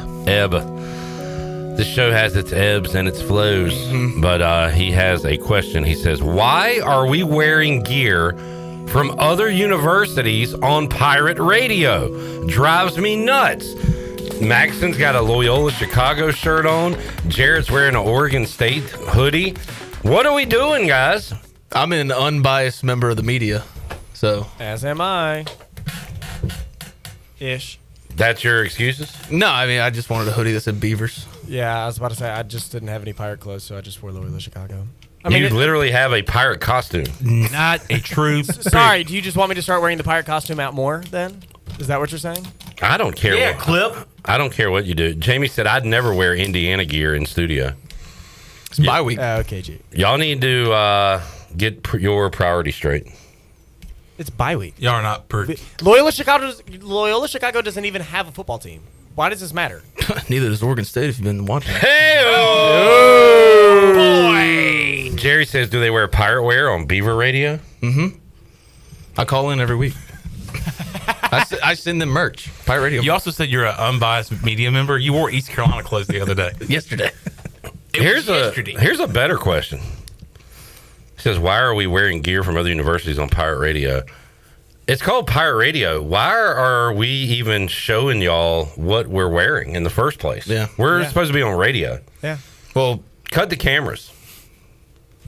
This show has its ebbs and its flows, but he has a question. He says, why are we wearing gear from other universities on pirate radio? Drives me nuts. Maxon's got a Loyola Chicago shirt on. Jarrett's wearing an Oregon State hoodie. What are we doing, guys? I'm an unbiased member of the media, so. As am I. Ish. That's your excuses? No, I mean, I just wanted a hoodie that said Beavers. Yeah, I was about to say, I just didn't have any pirate clothes, so I just wore Loyola Chicago. You literally have a pirate costume. Not a true. Sorry, do you just want me to start wearing the pirate costume out more then? Is that what you're saying? I don't care. Yeah, Clip. I don't care what you do. Jamie said I'd never wear Indiana gear in studio. It's bye week. Okay, G. Y'all need to get your priority straight. It's bye week. Y'all are not perfect. Loyola Chicago doesn't even have a football team. Why does this matter? Neither does Oregon State if you've been watching. Hey, boy! Jerry says, do they wear pirate wear on Beaver Radio? Mm-hmm. I call in every week. I send them merch. Pirate Radio. You also said you're an unbiased media member. You wore East Carolina clothes the other day. Yesterday. Here's a better question. He says, why are we wearing gear from other universities on pirate radio? It's called pirate radio. Why are we even showing y'all what we're wearing in the first place? Yeah. We're supposed to be on radio. Yeah. Well, cut the cameras.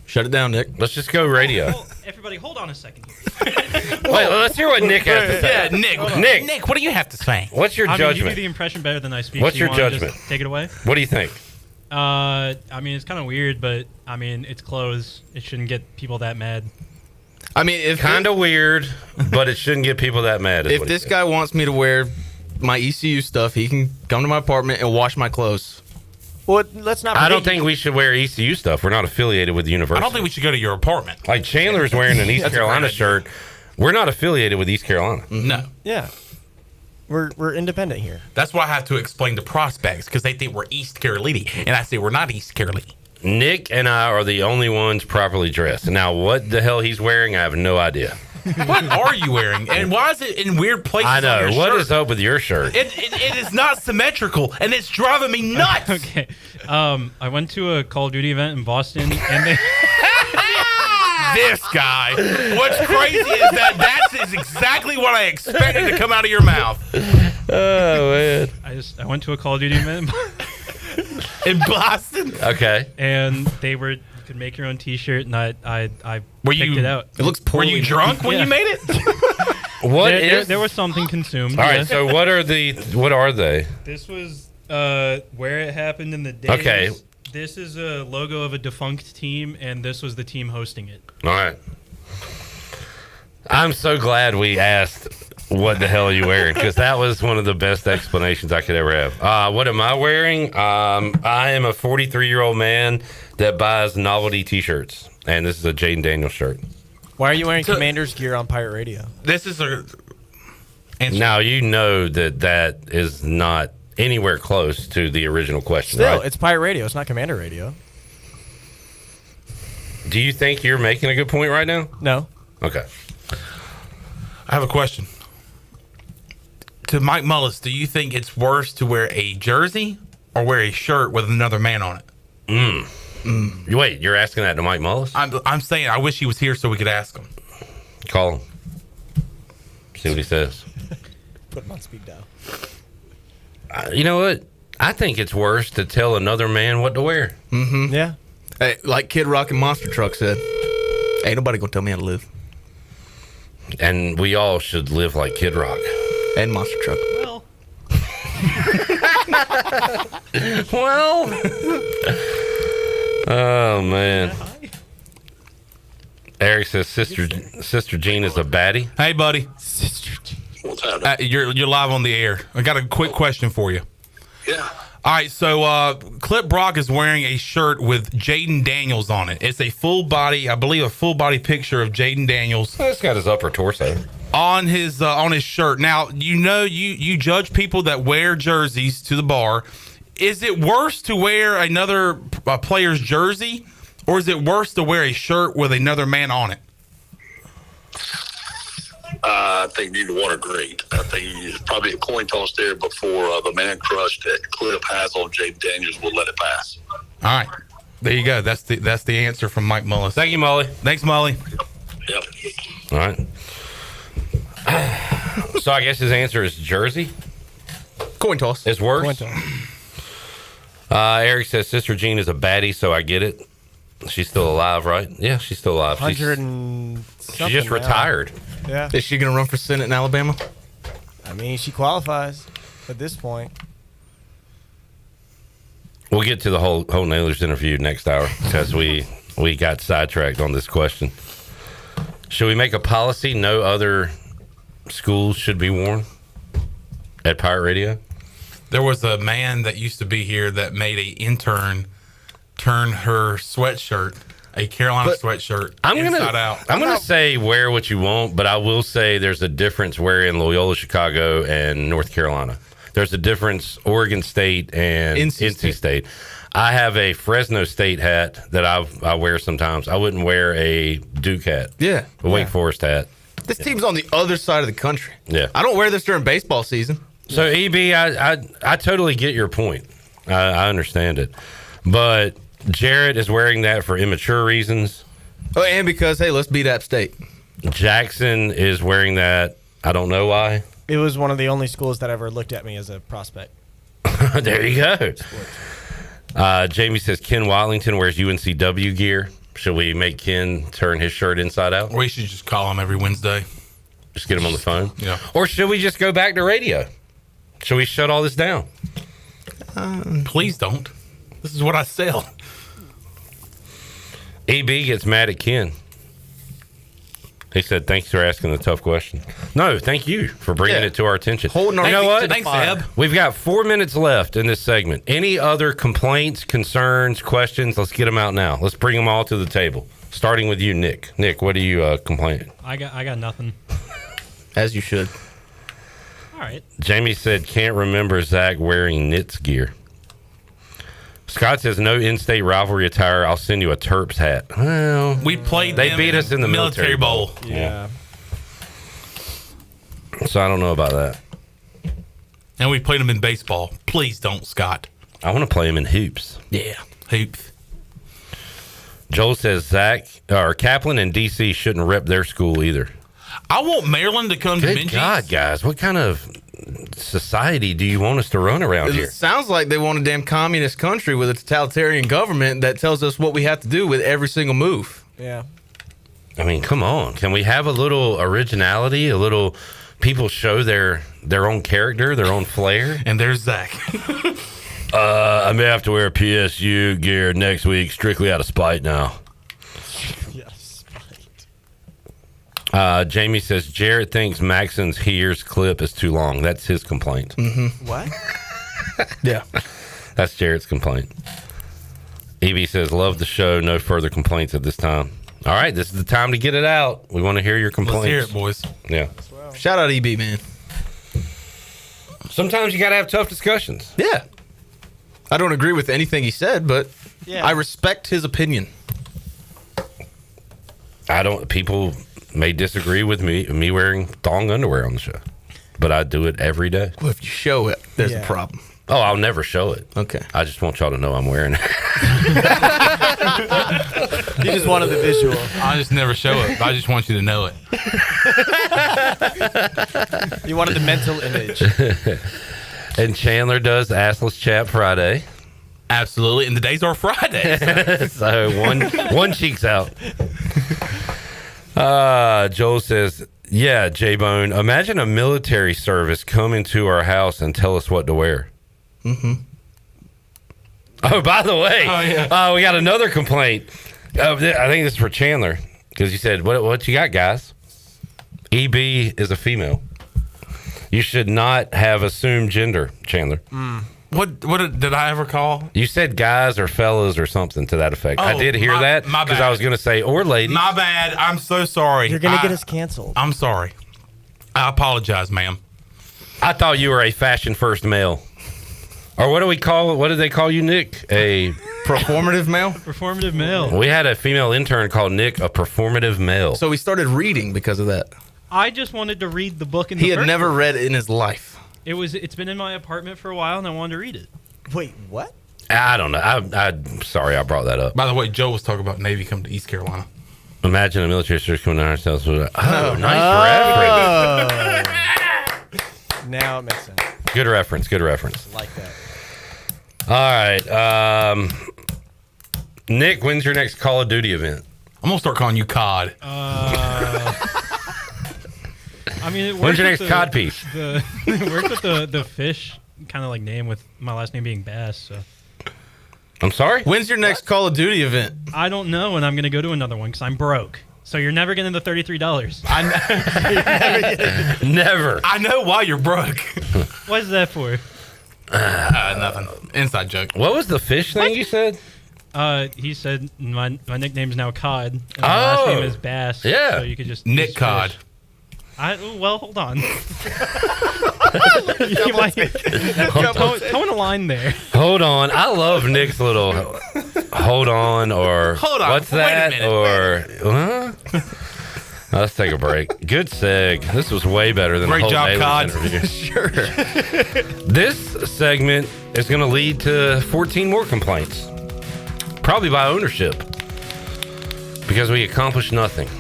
Shut it down, Nick. Let's just go radio. Everybody, hold on a second here. Wait, let's hear what Nick has to say. Yeah, Nick, what do you have to say? What's your judgment? You do the impression better than I speak. What's so your judgment? Just take it away. What do you think? I mean, it's kind of weird, but I mean, it's clothes. It shouldn't get people that mad. I mean, if kind of weird, but it shouldn't get people that mad. If this guy wants me to wear my ECU stuff, he can come to my apartment and wash my clothes. Well, let's not. I don't think we should wear ECU stuff. We're not affiliated with the university. I don't think we should go to your apartment. Like Chandler's wearing an East Carolina shirt. We're not affiliated with East Carolina. No. Yeah. We're independent here. That's why I have to explain to prospects because they think we're East Carolina, and I say we're not East Carolina. Nick and I are the only ones properly dressed. Now, what the hell he's wearing, I have no idea. What are you wearing? And why is it in weird places? I know. On your What shirt? is up with your shirt? It is not symmetrical, and it's driving me nuts. Okay. I went to a Call of Duty event in Boston, and they. This guy. What's crazy is that is exactly what I expected to come out of your mouth. Oh man! I went to a Call of Duty event in Boston. Okay. And you could make your own T-shirt, and I Were picked you- it out. It looks poorly Were you drunk when you made it? There was something consumed. All right. yeah. So what are they? This was where it happened in the days. Okay. This is a logo of a defunct team, and this was the team hosting it. All right. I'm so glad we asked what the hell are you wearing, because that was one of the best explanations I could ever have. What am I wearing? I am a 43-year-old man that buys novelty T-shirts, and this is a Jaden Daniels shirt. Why are you wearing Commander's gear on Pirate Radio? This is a. Now you know that is not anywhere close to the original question, Still, right? it's Pirate Radio. It's not Commander Radio. Do you think you're making a good point right now? No. Okay. I have a question. To Mike Mullis, do you think it's worse to wear a jersey or wear a shirt with another man on it? Wait, you're asking that to Mike Mullis? I'm saying I wish he was here so we could ask him. Call him. See what he says. Put him on speed dial. You know what? I think it's worse to tell another man what to wear. Mm-hmm. Yeah. Hey, like Kid Rock and Monster Truck said, ain't nobody gonna tell me how to live. And we all should live like Kid Rock. And Monster Truck. Well. Oh, man. Eric says Sister Jean is a baddie. Hey, buddy. What's happening? You're live on the air. I got a quick question for you. Yeah. All right, so Clip Brock is wearing a shirt with Jaden Daniels on it. It's a full body, I believe, a full body picture of Jaden Daniels. It's got his upper torso on his shirt. Now you judge people that wear jerseys to the bar. Is it worse to wear another player's jersey, or is it worse to wear a shirt with another man on it? I think neither one are great. I think it's probably a coin toss there before the man crush that Clip has on Jaden Daniels will let it pass. All right, there you go. That's the answer from Mike Mullis. Thank you, Molly. Thanks, Molly. Yep. All right. So I guess his answer is jersey. Coin toss. It's worse. Coin toss. Eric says Sister Jean is a baddie, so I get it. She's still alive, right? Yeah, she's still alive. 100 and She just retired. Yeah. Is she going to run for Senate in Alabama? I mean, she qualifies at this point. We'll get to the Holton Ahlers interview next hour because we got sidetracked on this question. Should we make a policy no other schools should be worn at Pirate Radio? There was a man that used to be here that made a intern turn her sweatshirt, a Carolina sweatshirt, inside out. I'm gonna say wear what you want, but I will say there's a difference wearing Loyola Chicago and North Carolina. There's a difference Oregon State and NC State. I have a Fresno State hat that I wear sometimes. I wouldn't wear a Duke hat. Yeah. A Wake Forest hat. This team's on the other side of the country. Yeah. I don't wear this during baseball season. So, EB, I totally get your point. I understand it. But Jarrett is wearing that for immature reasons. Oh, and because, hey, let's beat App State. Jackson is wearing that. I don't know why. It was one of the only schools that ever looked at me as a prospect. There you go. Jamie says Ken Watlington wears UNCW gear. Should we make Ken turn his shirt inside out? We should just call him every Wednesday. Just get him on the phone? Yeah. Or should we just go back to radio? Should we shut all this down? Please don't. This is what I sell. EB gets mad at Ken. He said, thanks for asking the tough question. No, thank you for bringing it to our attention. Holding our you know feet what? to the Thanks, fire. Eb. We've got 4 minutes left in this segment. Any other complaints, concerns, questions? Let's get them out now. Let's bring them all to the table. Starting with you, Nick. Nick, what are you complaining? I got nothing. As you should. All right. Jamie said, can't remember Zach wearing Knits gear. Scott says, no in-state rivalry attire. I'll send you a Terps hat. Well, We played they them beat us in the military bowl. Yeah. So I don't know about that. And we played them in baseball. Please don't, Scott. I want to play him in hoops. Yeah. Hoops. Joel says Zach or Kaplan and DC shouldn't rep their school either. I want Maryland to come to Good Benji's. God, guys, what kind of society do you want us to run around here? It sounds like they want a damn communist country with a totalitarian government that tells us what we have to do with every single move. Yeah. I mean, come on. Can we have a little originality? A little people show their own character, their on flair? And there's Zach. I may have to wear PSU gear next week, strictly out of spite now. Yes. Jamie says Jarrett thinks Maxon's Here's clip is too long. That's his complaint. Mm-hmm. What? Yeah. That's Jarrett's complaint. Evie says, love the show. No further complaints at this time. All right, this is the time to get it out. We want to hear your complaints. Let's hear it, boys. Yeah. Shout out EB, man. Sometimes you got to have tough discussions. Yeah. I don't agree with anything he said, but I respect his opinion. People may disagree with me wearing thong underwear on the show, but I do it every day. Well, if you show it, there's a problem. Oh, I'll never show it. Okay. I just want y'all to know I'm wearing it. You just wanted the visual. I just never show it. I just want you to know it. You wanted the mental image. And Chandler does Assless Chat Friday. Absolutely. And the days are Fridays. So one cheek's out. Joel says, yeah, J-Bone, imagine a military service coming to our house and tell us what to wear. Mm-hmm. Oh, by the way, we got another complaint. I think this is for Chandler, because you said, what you got, guys? EB is a female. You should not have assumed gender, Chandler. What did I ever call? You said guys or fellas or something to that effect. I did hear that because I was going to say or ladies. My bad. I'm so sorry. You're going to get us canceled. I'm sorry. I apologize, ma'am. I thought you were a fashion first male. Or what do we call it? What did they call you, Nick? A performative male? Performative male. We had a female intern called Nick, a performative male. So we started reading because of that. I just wanted to read the book. He had never read it in his life. It's been in my apartment for a while, and I wanted to read it. Wait, what? I don't know. I'm sorry I brought that up. By the way, Joe was talking about Navy coming to East Carolina. Imagine a military service coming to ourselves. Nice reference. Now it makes sense. Good reference. Good reference. I like that. All right. Nick, when's your next Call of Duty event? I'm going to start calling you COD. I mean, it works. When's your next COD piece? It works with the fish kind of like name, with my last name being Bass. So. I'm sorry? When's your next Call of Duty event? I don't know, and I'm going to go to another one because I'm broke. So you're never getting the $33. Never. I know why you're broke. What is that for? Nothing. Inside joke. What was the fish thing you said? He said my nickname is now Cod. And my last name is Bass. Yeah. So you could just Nick use Cod. fish. Well, hold on. Towing a line there. Hold on. I love Nick's little hold on or hold on. What's that? Or let's take a break. Good seg. This was way better than Great the whole job, Cod. interview. Sure. This segment is going to lead to 14 more complaints. Probably by ownership. Because we accomplished nothing.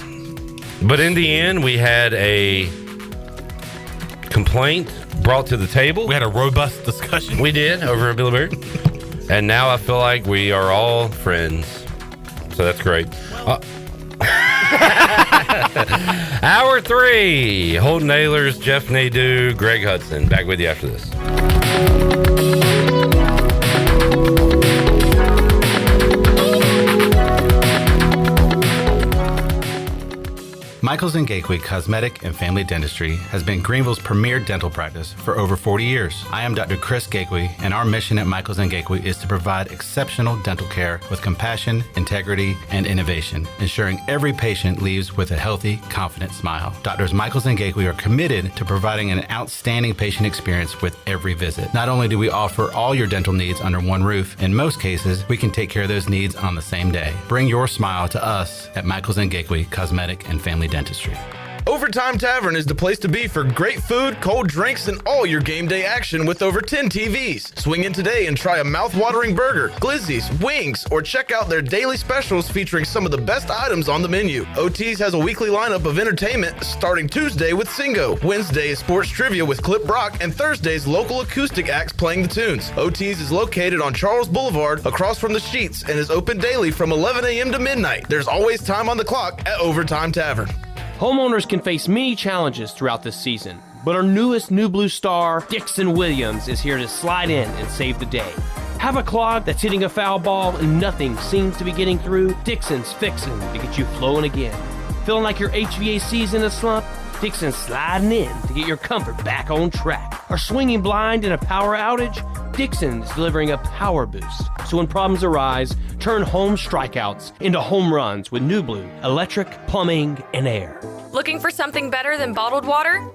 But in the end, we had a complaint brought to the table. We had a robust discussion. We did over at Billy Beard. And now I feel like we are all friends. So that's great. Hour 3. Holton Ahlers, Jeff Nadu, Greg Hudson. Back with you after this. Michaels & Gateway Cosmetic and Family Dentistry has been Greenville's premier dental practice for over 40 years. I am Dr. Chris Gateway, and our mission at Michaels & Gateway is to provide exceptional dental care with compassion, integrity, and innovation, ensuring every patient leaves with a healthy, confident smile. Doctors Michaels & Gateway are committed to providing an outstanding patient experience with every visit. Not only do we offer all your dental needs under one roof, in most cases, we can take care of those needs on the same day. Bring your smile to us at Michaels & Gateway Cosmetic and Family Dentistry. Overtime Tavern is the place to be for great food, cold drinks, and all your game day action with over 10 TVs. Swing in today and try a mouth-watering burger, glizzies, wings, or check out their daily specials featuring some of the best items on the menu. OT's has a weekly lineup of entertainment starting Tuesday with Singo, Wednesday is sports trivia with Clip Brock, and Thursday's local acoustic acts playing the tunes. OT's is located on Charles Boulevard across from the Sheets and is open daily from 11 a.m. to midnight. There's always time on the clock at Overtime Tavern. Homeowners can face many challenges throughout this season, but our newest New Blue star, Dixon Williams, is here to slide in and save the day. Have a clog that's hitting a foul ball and nothing seems to be getting through? Dixon's fixing to get you flowing again. Feeling like your HVAC's in a slump? Dixon's sliding in to get your comfort back on track. Are swinging blind in a power outage? Dixon is delivering a power boost. So when problems arise, turn home strikeouts into home runs with New Blue Electric, Plumbing, and Air. Looking for something better than bottled water?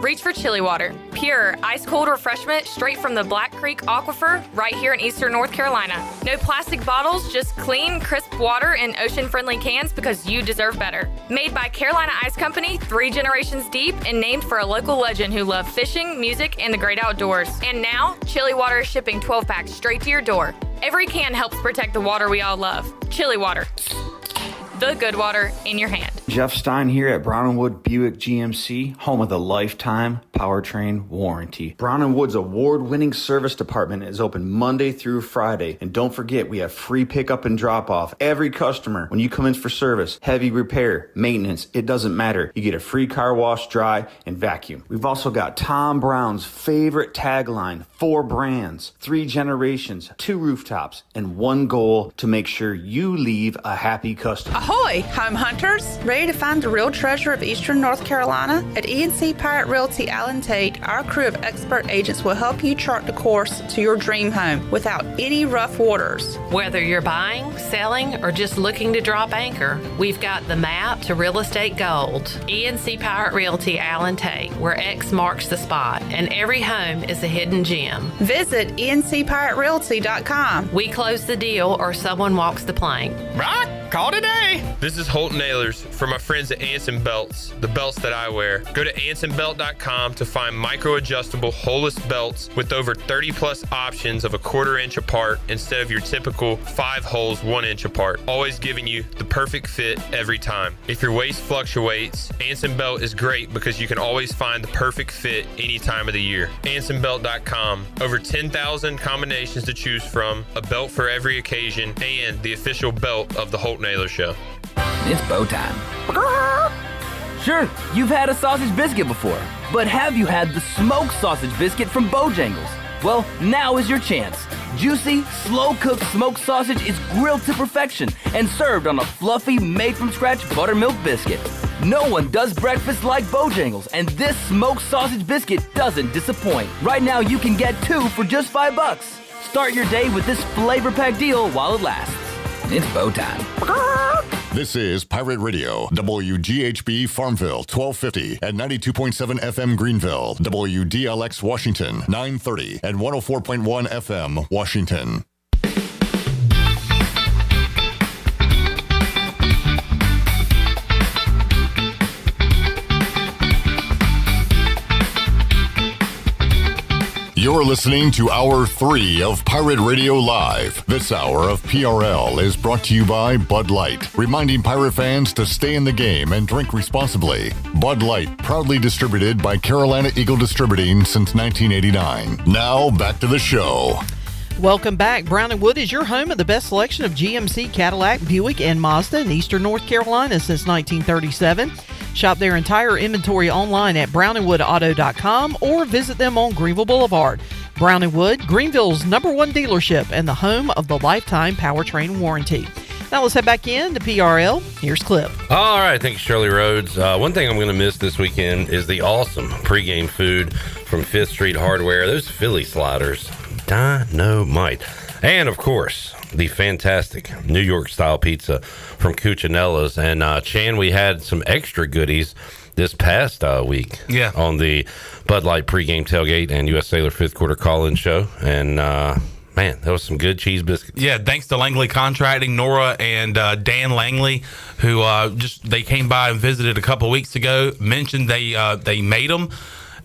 Reach for Chili Water. Pure, ice-cold refreshment straight from the Black Creek Aquifer right here in eastern North Carolina. No plastic bottles, just clean, crisp water in ocean-friendly cans because you deserve better. Made by Carolina Ice Company, 3 generations deep, and named for a local legend who loved fishing, music, and the great outdoors. And now, Chili Water is shipping 12-packs straight to your door. Every can helps protect the water we all love. Chili Water. The good water in your hand. Jeff Stein here at Brown & Wood Buick GMC, home of the lifetime powertrain warranty. Brown & Wood's award-winning service department is open Monday through Friday. And don't forget, we have free pickup and drop-off. Every customer, when you come in for service, heavy repair, maintenance, it doesn't matter. You get a free car wash, dry, and vacuum. We've also got Tom Brown's favorite tagline, 4 brands, 3 generations, 2 rooftops, and 1 goal to make sure you leave a happy customer. Ahoy, home hunters! Ready to find the real treasure of Eastern North Carolina? At ENC Pirate Realty Allen Tate, our crew of expert agents will help you chart the course to your dream home without any rough waters. Whether you're buying, selling, or just looking to drop anchor, we've got the map to real estate gold. ENC Pirate Realty Allen Tate, where X marks the spot, and every home is a hidden gem. Visit encpiraterealty.com. We close the deal or someone walks the plank. Right? Call today. This is Holton Ahlers for my friends at Anson Belts, the belts that I wear. Go to ansonbelt.com to find micro-adjustable holeless belts with over 30 plus options of a 1/4 inch apart instead of your typical 5 holes 1 inch apart, always giving you the perfect fit every time. If your waist fluctuates, Anson Belt is great because you can always find the perfect fit any time of the year. ansonbelt.com, over 10,000 combinations to choose from, a belt for every occasion, and the official belt of the Holton Ahlers Show. It's bow time. Sure, you've had a sausage biscuit before, but have you had the smoked sausage biscuit from Bojangles? Well, now is your chance. Juicy, slow-cooked smoked sausage is grilled to perfection and served on a fluffy, made-from-scratch buttermilk biscuit. No one does breakfast like Bojangles, and this smoked sausage biscuit doesn't disappoint. Right now, you can get 2 for just $5. Start your day with this flavor-packed deal while it lasts. It's bow time. This is Pirate Radio, WGHB Farmville, 1250 and 92.7 FM Greenville, WDLX Washington, 930 and 104.1 FM Washington. You're listening to Hour 3 of Pirate Radio Live. This hour of PRL is brought to you by Bud Light, reminding pirate fans to stay in the game and drink responsibly. Bud Light, proudly distributed by Carolina Eagle Distributing since 1989. Now, back to the show. Welcome back. Brown & Wood is your home of the best selection of GMC, Cadillac, Buick, and Mazda in eastern North Carolina since 1937. Shop their entire inventory online at brownandwoodauto.com or visit them on Greenville Boulevard. Brown & Wood, Greenville's #1 dealership and the home of the lifetime powertrain warranty. Now let's head back in to PRL. Here's Clip. All right, thank you, Shirley Rhodes. One thing I'm going to miss this weekend is the awesome pregame food from 5th Street Hardware. Those Philly sliders, dynamite. And, of course, the fantastic New York-style pizza from Cucinella's. And, Chan, we had some extra goodies this past week on the Bud Light pregame tailgate and U.S. Sailor 5th quarter call-in show. And, Man, that was some good cheese biscuits. Yeah, thanks to Langley Contracting, Nora and Dan Langley, who they came by and visited a couple of weeks ago. Mentioned they made them,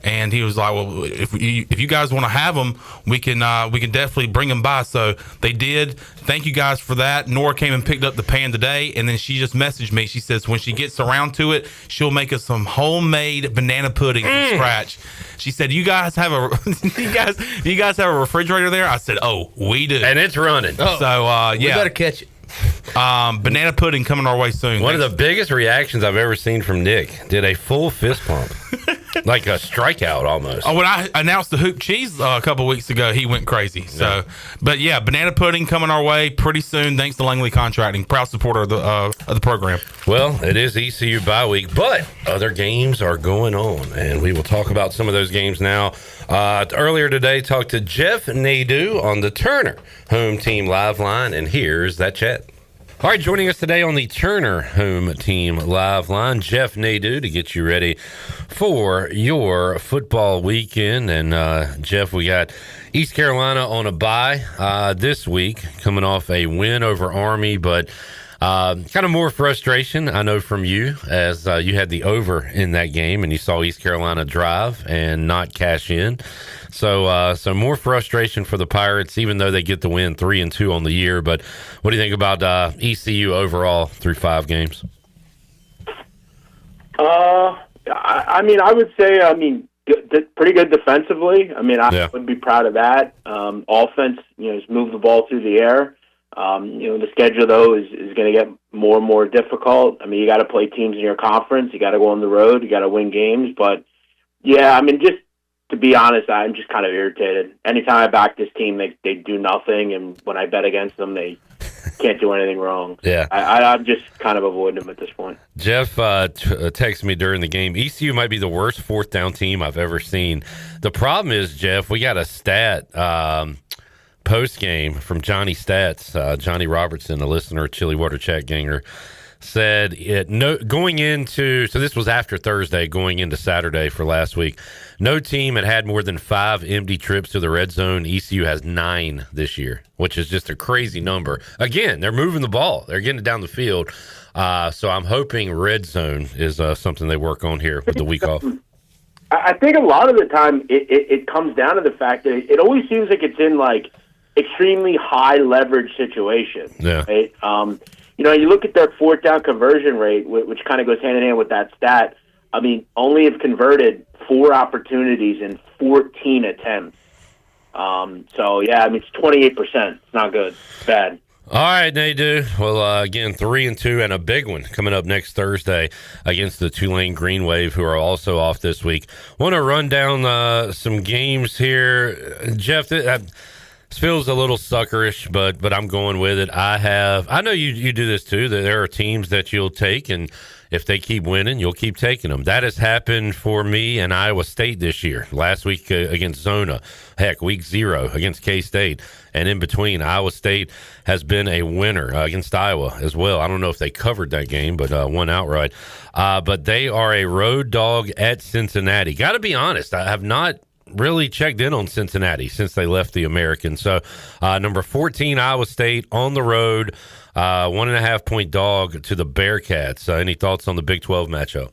and he was like, "Well, if you guys want to have them, we can definitely bring them by." So they did. Thank you guys for that. Nora came and picked up the pan today, and then she just messaged me. She says when she gets around to it, she'll make us some homemade banana pudding from scratch. She said, "You guys have a you guys have a refrigerator there?" I said, "Oh, we do, and it's running." So yeah, we better catch it. Banana pudding coming our way soon. One of the biggest reactions I've ever seen from Nick. Did a full fist pump, like a strikeout almost. Oh, when I announced the hoop cheese a couple weeks ago, he went crazy. So, but yeah, banana pudding coming our way pretty soon. Thanks to Langley Contracting, proud supporter of the program. Well, it is ECU bye week, but other games are going on, and we will talk about some of those games now. Earlier today, talked to Jeff Nadu on the Turner Home Team Live Line, and here's that chat. All right, joining us today on the Turner Home Team Live Line, Jeff Nadu, to get you ready for your football weekend. And Jeff, we got East Carolina on a bye this week, coming off a win over Army, but kind of more frustration, I know, from you, as you had the over in that game and you saw East Carolina drive and not cash in. So more frustration for the Pirates, even though they get the win 3-2 on the year. But what do you think about ECU overall through 5 games? I would say, pretty good defensively. I would be proud of that. Offense, has moved the ball through the air. The schedule, though, is going to get more and more difficult. You got to play teams in your conference. You got to go on the road. You got to win games. But, yeah, just to be honest, I'm just kind of irritated. Anytime I back this team, they do nothing. And when I bet against them, they can't do anything wrong. Yeah. I'm just kind of avoiding them at this point. Jeff texted me during the game. ECU might be the worst 4th down team I've ever seen. The problem is, Jeff, we got a stat post-game from Johnny Stats, Johnny Robertson, a listener, Chili Water Chat Ganger, said going into, so this was after Thursday, going into Saturday for last week, no team had more than 5 empty trips to the red zone. ECU has 9 this year, which is just a crazy number. Again, they're moving the ball. They're getting it down the field. So I'm hoping red zone is something they work on here with the week off. I think a lot of the time it comes down to the fact that it always seems like it's in extremely high leverage situation. Yeah. Right? You look at their 4th down conversion rate, which kind of goes hand in hand with that stat. Only have converted 4 opportunities in 14 attempts. It's 28%. It's not good. It's bad. All right, Nadu. Well, again, 3-2 and a big one coming up next Thursday against the Tulane Green Wave, who are also off this week. Want to run down some games here. Jeff, this feels a little suckerish, but I'm going with it. I know you do this too. That there are teams that you'll take, and if they keep winning, you'll keep taking them. That has happened for me and Iowa State this year. Last week against Zona, heck, week 0 against K-State, and in between, Iowa State has been a winner against Iowa as well. I don't know if they covered that game, but won outright. But they are a road dog at Cincinnati. Got to be honest, I have not really checked in on Cincinnati since they left the American. So number 14, Iowa State on the road, 1.5-point dog to the Bearcats. Any thoughts on the Big 12 matchup?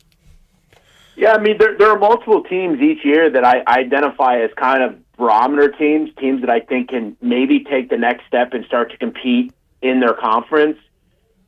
Yeah, there are multiple teams each year that I identify as kind of barometer teams that I think can maybe take the next step and start to compete in their conference.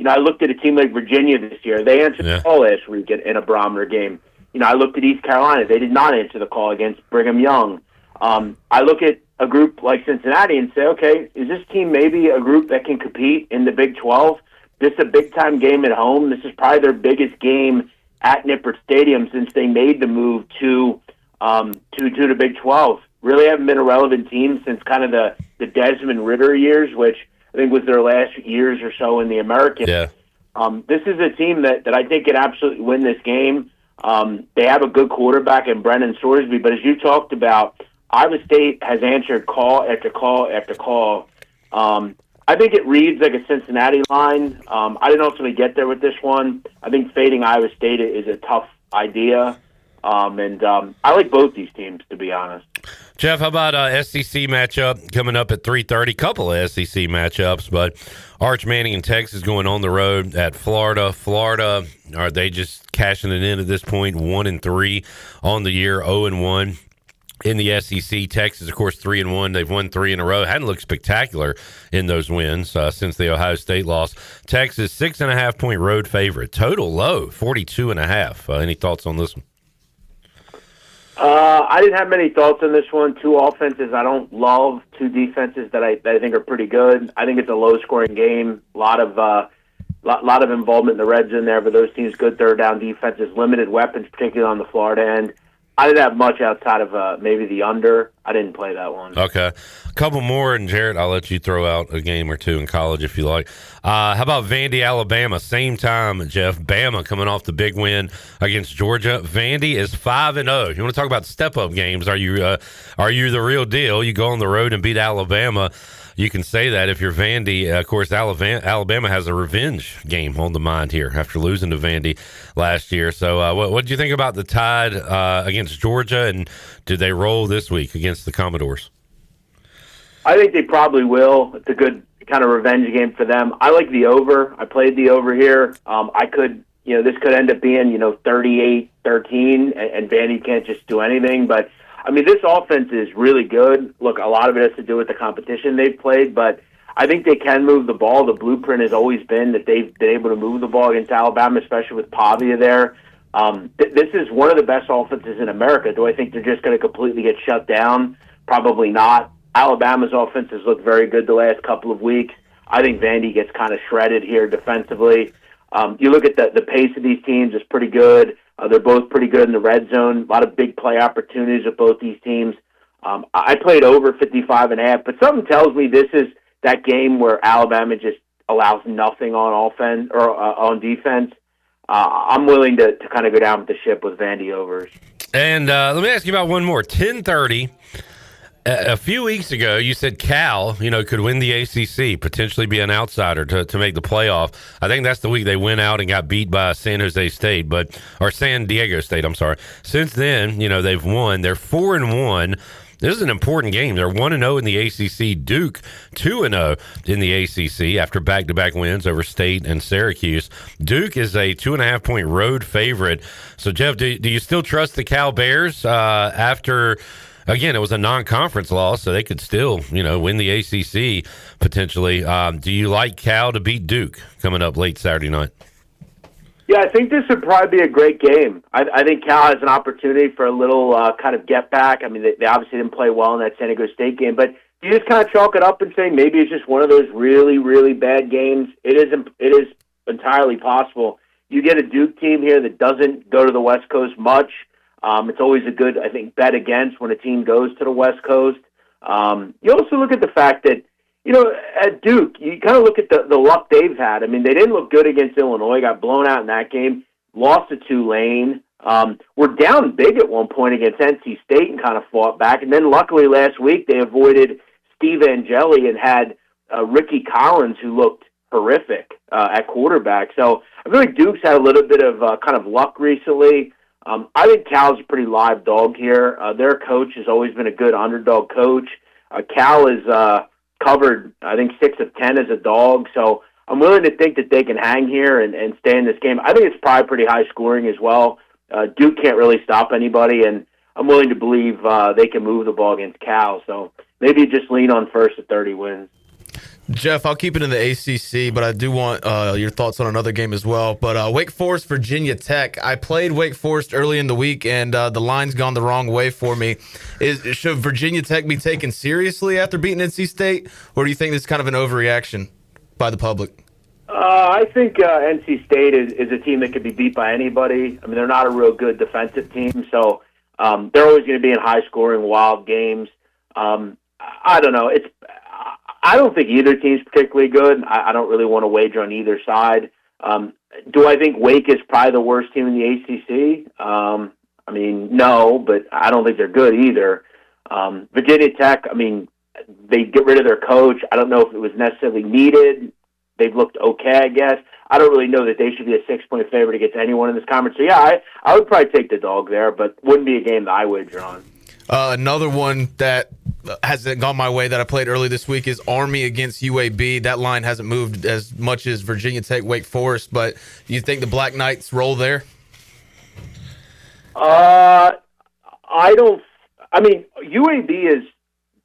I looked at a team like Virginia this year. They answered the call last week in a barometer game. I looked at East Carolina. They did not answer the call against Brigham Young. I look at a group like Cincinnati and say, okay, is this team maybe a group that can compete in the Big 12? This is a big-time game at home. This is probably their biggest game at Nippert Stadium since they made the move to the Big 12. Really haven't been a relevant team since kind of the Desmond Ridder years, which I think was their last years or so in the American. Yeah. This is a team that I think can absolutely win this game. They have a good quarterback in Brennan Sorsby, but as you talked about, Iowa State has answered call after call after call. I think it reads like a Cincinnati line. I didn't ultimately get there with this one. I think fading Iowa State is a tough idea. I like both these teams, to be honest. Jeff, how about SEC matchup coming up at 3:30? Couple of SEC matchups, but Arch Manning and Texas going on the road at Florida. Florida, are they just cashing it in at this point? 1-3 on the year, 0-1 in the SEC. Texas, of course, 3-1. They've won 3 in a row. Hadn't looked spectacular in those wins since the Ohio State loss. Texas, 6.5-point road favorite. Total low, 42.5. Any thoughts on this one? I didn't have many thoughts on this one. Two offenses I don't love, two defenses that I think are pretty good. I think it's a low-scoring game. A lot of involvement in the red zone there, but those teams good third-down defenses, limited weapons, particularly on the Florida end. I didn't have much outside of maybe the under. I didn't play that one. Okay. A couple more, and Jarrett, I'll let you throw out a game or two in college if you like. How about Vandy, Alabama? Same time, Jeff. Bama coming off the big win against Georgia. Vandy is 5-0. You want to talk about step-up games? Are you the real deal? You go on the road and beat Alabama. You can say that if you're Vandy. Of course, Alabama has a revenge game on the mind here after losing to Vandy last year. So what did you think about the Tide against Georgia, and did they roll this week against the Commodores? I think they probably will. It's a good kind of revenge game for them. I like the over. I played the over here. This could end up being, 38-13, and Vandy can't just do anything, but I mean, this offense is really good. Look, a lot of it has to do with the competition they've played, but I think they can move the ball. The blueprint has always been that they've been able to move the ball against Alabama, especially with Pavia there. This is one of the best offenses in America. Do I think they're just going to completely get shut down? Probably not. Alabama's offense has looked very good the last couple of weeks. I think Vandy gets kind of shredded here defensively. You look at the pace of these teams, it's pretty good. They're both pretty good in the red zone. A lot of big play opportunities with both these teams. I played over 55.5, but something tells me this is that game where Alabama just allows nothing on offense or on defense. I'm willing to kind of go down with the ship with Vandy overs. And let me ask you about one more. 10:30. A few weeks ago, you said Cal, could win the ACC, potentially be an outsider to make the playoff. I think that's the week they went out and got beat by San Diego State. I'm sorry. Since then, they've won. They're 4-1. This is an important game. They're 1-0 in the ACC. Duke 2-0 in the ACC after back-to-back wins over State and Syracuse. Duke is a 2.5-point road favorite. So, Jeff, do you still trust the Cal Bears after? Again, it was a non-conference loss, so they could still, win the ACC potentially. Do you like Cal to beat Duke coming up late Saturday night? Yeah, I think this would probably be a great game. I think Cal has an opportunity for a little kind of get back. I mean, they obviously didn't play well in that San Diego State game, but you just kind of chalk it up and say maybe it's just one of those really, really bad games. It is entirely possible. You get a Duke team here that doesn't go to the West Coast much. It's always a good, I think, bet against when a team goes to the West Coast. You also look at the fact that, at Duke, you kind of look at the luck they've had. I mean, they didn't look good against Illinois, got blown out in that game, lost to Tulane, were down big at one point against NC State and kind of fought back. And then luckily last week they avoided Steve Angeli and had Ricky Collins, who looked horrific at quarterback. So I feel like Duke's had a little bit of kind of luck recently. I think Cal's a pretty live dog here. Their coach has always been a good underdog coach. Cal is covered, I think, 6 of 10 as a dog. So I'm willing to think that they can hang here and stay in this game. I think it's probably pretty high scoring as well. Duke can't really stop anybody, and I'm willing to believe they can move the ball against Cal. So maybe just lean on first at 30 wins. Jeff, I'll keep it in the ACC, but I do want your thoughts on another game as well. But Wake Forest, Virginia Tech. I played Wake Forest early in the week, and the line's gone the wrong way for me. Should Virginia Tech be taken seriously after beating NC State, or do you think this is kind of an overreaction by the public? I think NC State is a team that could be beat by anybody. I mean, they're not a real good defensive team, so they're always going to be in high-scoring, wild games. I don't know. I don't think either team's particularly good. I don't really want to wager on either side. Do I think Wake is probably the worst team in the ACC? I mean, no, but I don't think they're good either. Virginia Tech, I mean, they get rid of their coach. I don't know if it was necessarily needed. They've looked okay, I guess. I don't really know that they should be a 6-point favorite against anyone in this conference. So, yeah, I would probably take the dog there, but wouldn't be a game that I wager on. Another one that hasn't gone my way that I played early this week is Army against UAB. That line hasn't moved as much as Virginia Tech, Wake Forest, but do you think the Black Knights roll there? I don't. I mean, UAB is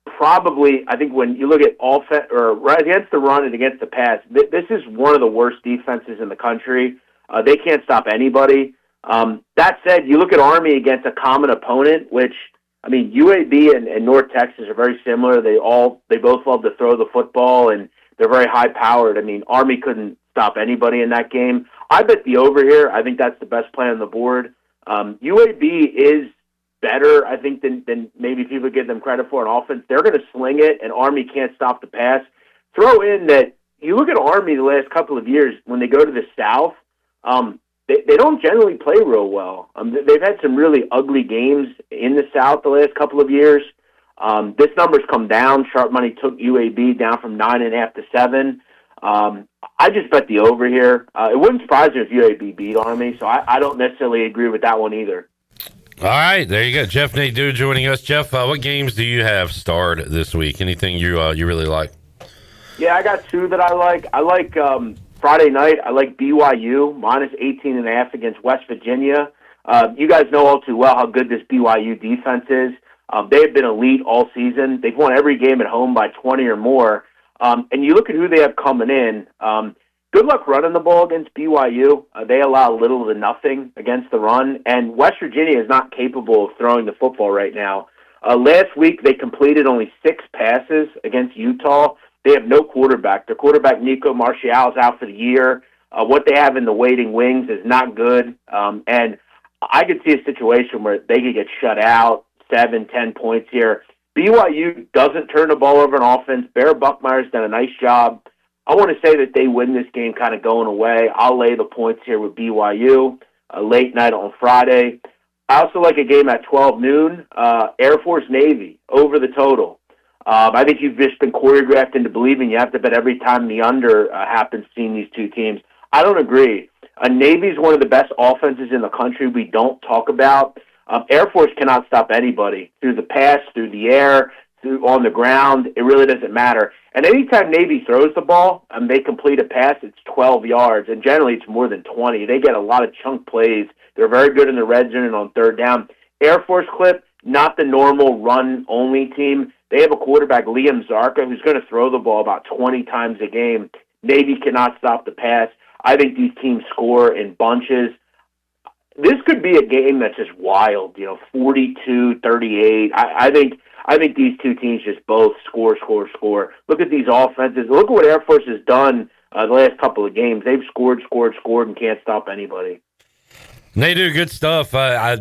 probably, I think when you look at offense or right against the run and against the pass, this is one of the worst defenses in the country. They can't stop anybody. That said, you look at Army against a common opponent, which, I mean, UAB and North Texas are very similar. They both love to throw the football, and they're very high-powered. I mean, Army couldn't stop anybody in that game. I bet the over here. I think that's the best play on the board. UAB is better, I think, than maybe people give them credit for on offense. They're going to sling it, and Army can't stop the pass. Throw in that you look at Army the last couple of years, when they go to the South, they don't generally play real well. They've had some really ugly games in the South the last couple of years. This number's come down. Sharp Money took UAB down from 9.5 to 7. I just bet the over here. It wouldn't surprise me if UAB beat Army, so I don't necessarily agree with that one either. All right, there you go. Jeff Nadu joining us. Jeff, what games do you have starred this week? Anything you really like? Yeah, I got two that I like. I like Friday night. I like BYU minus 18.5 against West Virginia. You guys know all too well how good this BYU defense is. They have been elite all season. They've won every game at home by 20 or more. And you look at who they have coming in. Good luck running the ball against BYU. They allow little to nothing against the run, and West Virginia is not capable of throwing the football right now. Last week, they completed only 6 passes against Utah. They have no quarterback. Their quarterback, Nico Martial, is out for the year. What they have in the waiting wings is not good, and I could see a situation where they could get shut out, 7-10 points here. BYU doesn't turn the ball over on offense. Bear Buckmeyer's done a nice job. I want to say that they win this game kind of going away. I'll lay the points here with BYU, late night on Friday. I also like a game at 12 noon, Air Force Navy, over the total. I think you've just been choreographed into believing you have to bet every time the under happens seeing these two teams. I don't agree. Navy is one of the best offenses in the country we don't talk about. Air Force cannot stop anybody through the pass, through the air, through on the ground. It really doesn't matter. And anytime Navy throws the ball and they complete a pass, it's 12 yards, and generally it's more than 20. They get a lot of chunk plays. They're very good in the red zone and on third down. Air Force clip, not the normal run-only team. They have a quarterback, Liam Zarka, who's going to throw the ball about 20 times a game. Navy cannot stop the pass. I think these teams score in bunches. This could be a game that's just wild, 42-38. I think these two teams just both score. Look at these offenses. Look at what Air Force has done the last couple of games. They've scored, and can't stop anybody. They do good stuff. I'll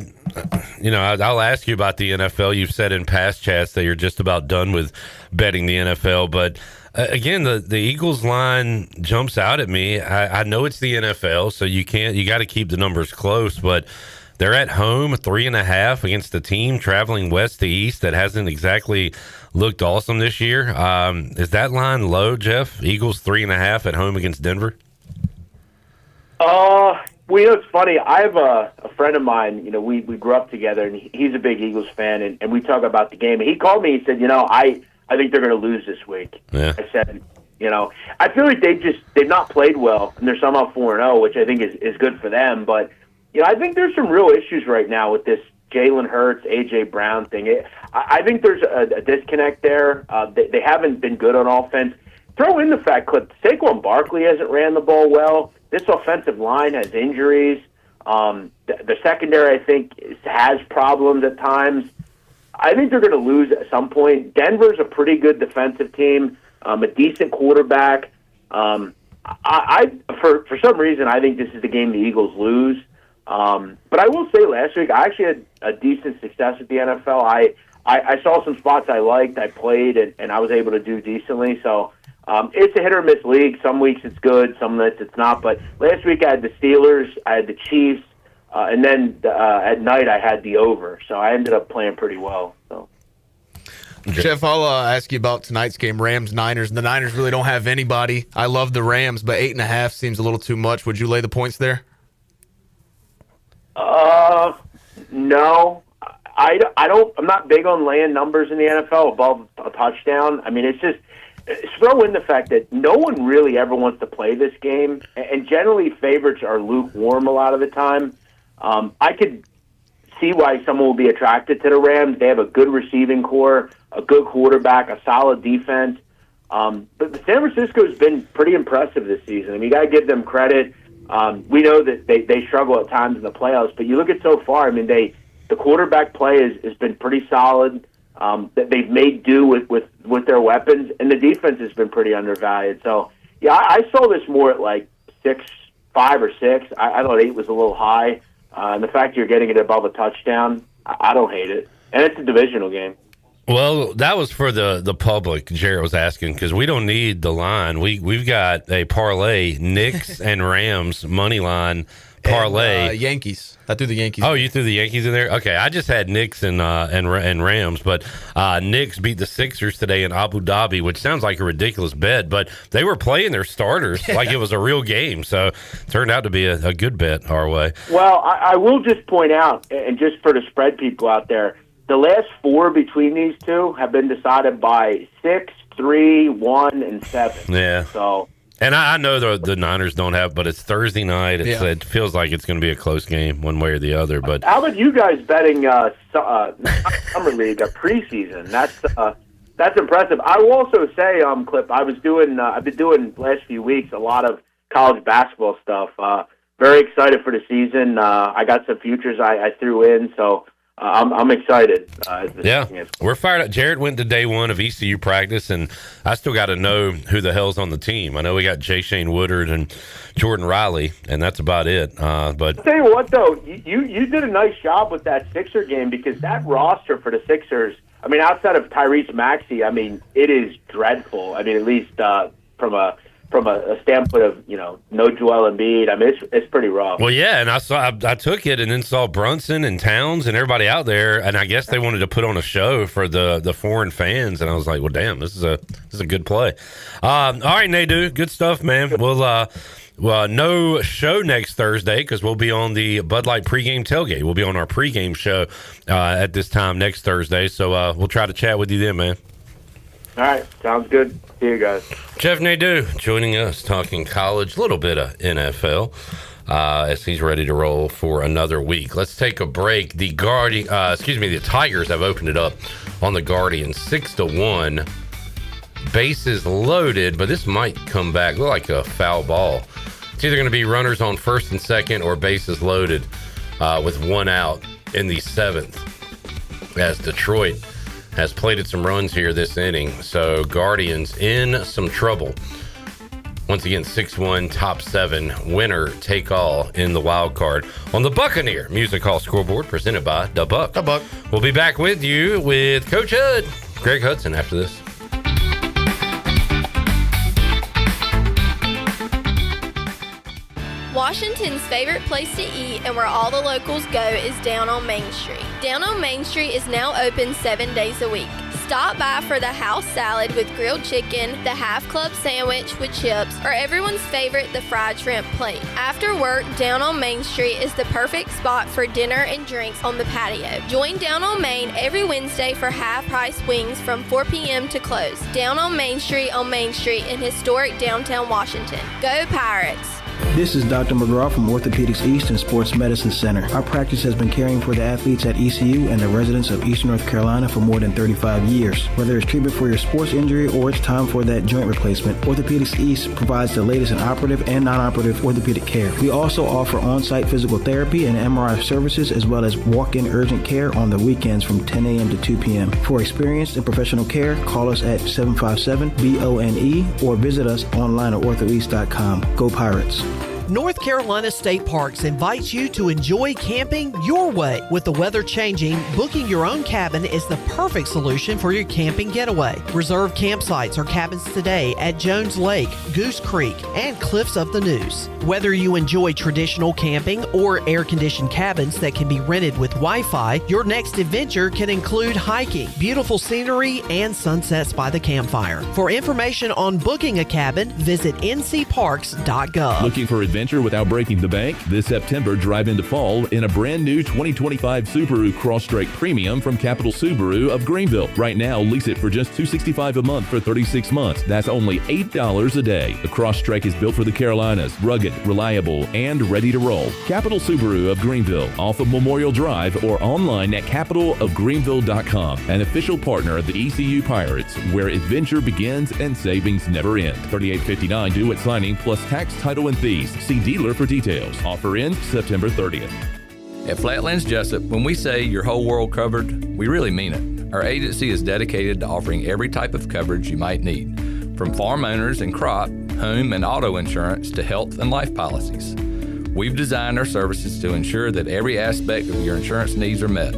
ask you about the NFL. You've said in past chats that you're just about done with betting the NFL, but again, the Eagles line jumps out at me. I know it's the NFL, so you got to keep the numbers close, but they're at home 3.5 against a team traveling west to east that hasn't exactly looked awesome this year. Is that line low, Jeff? Eagles 3.5 at home against Denver? Well, it's funny. I have a friend of mine, we grew up together, and he's a big Eagles fan, and we talk about the game. And he called me, he said, I think they're going to lose this week. Yeah. I said, I feel like they've not played well, and they're somehow 4-0, which I think is good for them. But, I think there's some real issues right now with this Jalen Hurts, A.J. Brown thing. I think there's a disconnect there. They haven't been good on offense. Throw in the fact, Clip, Saquon Barkley hasn't ran the ball well. This offensive line has injuries. The secondary, I think, has problems at times. I think they're going to lose at some point. Denver's a pretty good defensive team, a decent quarterback. For some reason, I think this is the game the Eagles lose. But I will say last week, I actually had a decent success at the NFL. I saw some spots I liked. I played, and I was able to do decently. So it's a hit-or-miss league. Some weeks it's good, some weeks it's not. But last week I had the Steelers, I had the Chiefs, and then at night I had the over. So I ended up playing pretty well. So. Jeff, I'll ask you about tonight's game, Rams-Niners. The Niners really don't have anybody. I love the Rams, but 8.5 seems a little too much. Would you lay the points there? No. I I'm not big on laying numbers in the NFL above a touchdown. I mean, it's just throw in the fact that no one really ever wants to play this game, and generally favorites are lukewarm a lot of the time. I could see why someone will be attracted to the Rams. They have a good receiving core, a good quarterback, a solid defense. But San Francisco's been pretty impressive this season. I mean, you got to give them credit. We know that they struggle at times in the playoffs, but you look at so far. I mean, the quarterback play has been pretty solid. That they've made do with their weapons, and the defense has been pretty undervalued. So, yeah, I saw this more at like 5 or 6. I thought 8 was a little high. And the fact you're getting it above a touchdown, I don't hate it. And it's a divisional game. Well, that was for the public. Jared was asking because we don't need the line. We've got a parlay, Knicks and Rams money line parlay. And, Yankees. I threw the Yankees. Oh, you threw the Yankees in there? Okay, I just had Knicks and Rams, but Knicks beat the Sixers today in Abu Dhabi, which sounds like a ridiculous bet, but they were playing their starters like it was a real game, so it turned out to be a good bet our way. Well, I will just point out, and just for the spread people out there, the last 4 between these two have been decided by 6, 3, 1, and 7. Yeah. So. And I know the Niners don't have, but it's Thursday night. It feels like it's going to be a close game one way or the other. But how about you guys betting not summer league, a preseason? That's impressive. I will also say, Clip, I've been doing last few weeks a lot of college basketball stuff. Very excited for the season. I got some futures I threw in, so. I'm excited. We're fired up. Jared went to day 1 of ECU practice, and I still got to know who the hell's on the team. I know we got Jay Shane Woodard and Jordan Riley, and that's about it. But I'll tell you what, though, you did a nice job with that Sixer game because that roster for the Sixers, I mean, outside of Tyrese Maxey, I mean, it is dreadful. I mean, at least from a standpoint of, no Joel Embiid, I mean, it's pretty rough. Well, yeah, and I took it and then saw Brunson and Towns and everybody out there, and I guess they wanted to put on a show for the foreign fans, and I was like, well, damn, this is a good play. All right, Nadu, good stuff, man. Well, no show next Thursday because we'll be on the Bud Light pregame tailgate. We'll be on our pregame show at this time next Thursday, so we'll try to chat with you then, man. All right, sounds good. See you guys. Jeff Nadu joining us, talking college, a little bit of NFL, as he's ready to roll for another week. Let's take a break. The Tigers have opened it up on the Guardians, 6-1. Bases loaded, but this might come back look like a foul ball. It's either going to be runners on first and second or bases loaded with 1 out in the 7th, as Detroit has plated some runs here this inning. So Guardians in some trouble. Once again, 6-1, top 7, winner take all in the wild card on the Buccaneer Music Hall scoreboard, presented by The Buck. The Buck. We'll be back with you with Coach Hud, Greg Hudson, after this. Washington's favorite place to eat and where all the locals go is down on Main Street. Down on Main Street is now open 7 days a week. Stop by for the house salad with grilled chicken, the half club sandwich with chips, or everyone's favorite, the fried shrimp plate. After work, Down on Main Street is the perfect spot for dinner and drinks on the patio. Join Down on Main every Wednesday for half-price wings from 4 p.m. to close. Down on Main Street in historic downtown Washington. Go Pirates! This is Dr. McGraw from Orthopedics East and Sports Medicine Center. Our practice has been caring for the athletes at ECU and the residents of Eastern North Carolina for more than 35 years. Whether it's treatment for your sports injury or it's time for that joint replacement, Orthopedics East provides the latest in operative and non-operative orthopedic care. We also offer on-site physical therapy and MRI services as well as walk-in urgent care on the weekends from 10 a.m. to 2 p.m. For experienced and professional care, call us at 757-BONE or visit us online at orthoeast.com. Go Pirates! North Carolina State Parks invites you to enjoy camping your way. With the weather changing, booking your own cabin is the perfect solution for your camping getaway. Reserve campsites or cabins today at Jones Lake, Goose Creek, and Cliffs of the Neuse. Whether you enjoy traditional camping or air-conditioned cabins that can be rented with Wi-Fi, your next adventure can include hiking, beautiful scenery, and sunsets by the campfire. For information on booking a cabin, visit ncparks.gov. Looking for a adventure without breaking the bank? This September, drive into fall in a brand new 2025 Subaru Crosstrek Premium from Capital Subaru of Greenville. Right now, lease it for just $265 a month for 36 months. That's only $8 a day. The Crosstrek is built for the Carolinas, rugged, reliable, and ready to roll. Capital Subaru of Greenville, off of Memorial Drive or online at capitalofgreenville.com, an official partner of the ECU Pirates, where adventure begins and savings never end. $38.59 due at signing plus tax, title, and fees. See dealer for details. Offer ends September 30th. At Flatlands Jessup, when we say your whole world covered, we really mean it. Our agency is dedicated to offering every type of coverage you might need, from farm owners and crop, home and auto insurance to health and life policies. We've designed our services to ensure that every aspect of your insurance needs are met,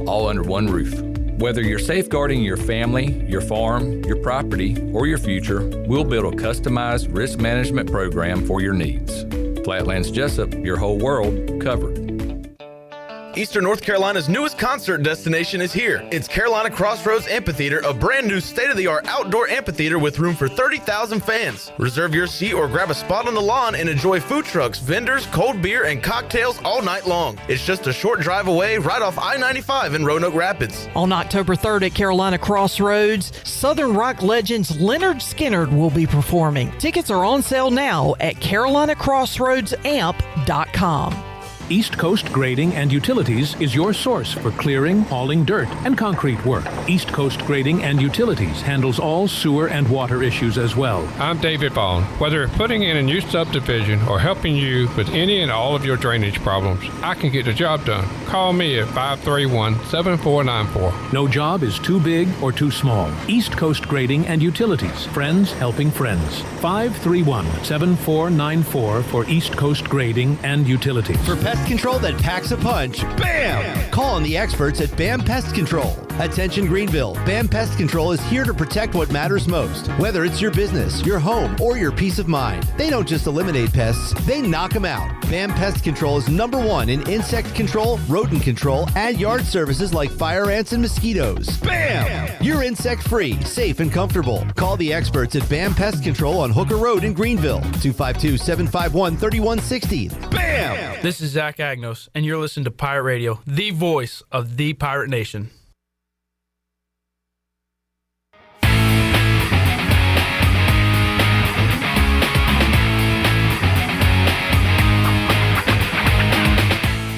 all under one roof. Whether you're safeguarding your family, your farm, your property, or your future, we'll build a customized risk management program for your needs. Flatlands Jessup, your whole world covered. Eastern North Carolina's newest concert destination is here. It's Carolina Crossroads Amphitheater, a brand new state-of-the-art outdoor amphitheater with room for 30,000 fans. Reserve your seat or grab a spot on the lawn and enjoy food trucks, vendors, cold beer, and cocktails all night long. It's just a short drive away right off I-95 in Roanoke Rapids. On October 3rd at Carolina Crossroads, Southern rock legends Leonard Skinner will be performing. Tickets are on sale now at carolinacrossroadsamp.com. East Coast Grading and Utilities is your source for clearing, hauling dirt, and concrete work. East Coast Grading and Utilities handles all sewer and water issues as well. I'm David Bond. Whether putting in a new subdivision or helping you with any and all of your drainage problems, I can get the job done. Call me at 531-7494. No job is too big or too small. East Coast Grading and Utilities. Friends helping friends. 531-7494 for East Coast Grading and Utilities. For pest control that packs a punch, BAM! Call on the experts at BAM Pest Control. Attention Greenville, BAM Pest Control is here to protect what matters most. Whether it's your business, your home, or your peace of mind. They don't just eliminate pests, they knock them out. BAM Pest Control is #1 in insect control, rodent control, and yard services like fire ants and mosquitoes. BAM! You're insect-free, safe, and comfortable. Call the experts at BAM Pest Control on Hooker Road in Greenville, 252-751-3160. BAM! This is Zach Agnos, and you're listening to Pirate Radio, the voice of the Pirate Nation.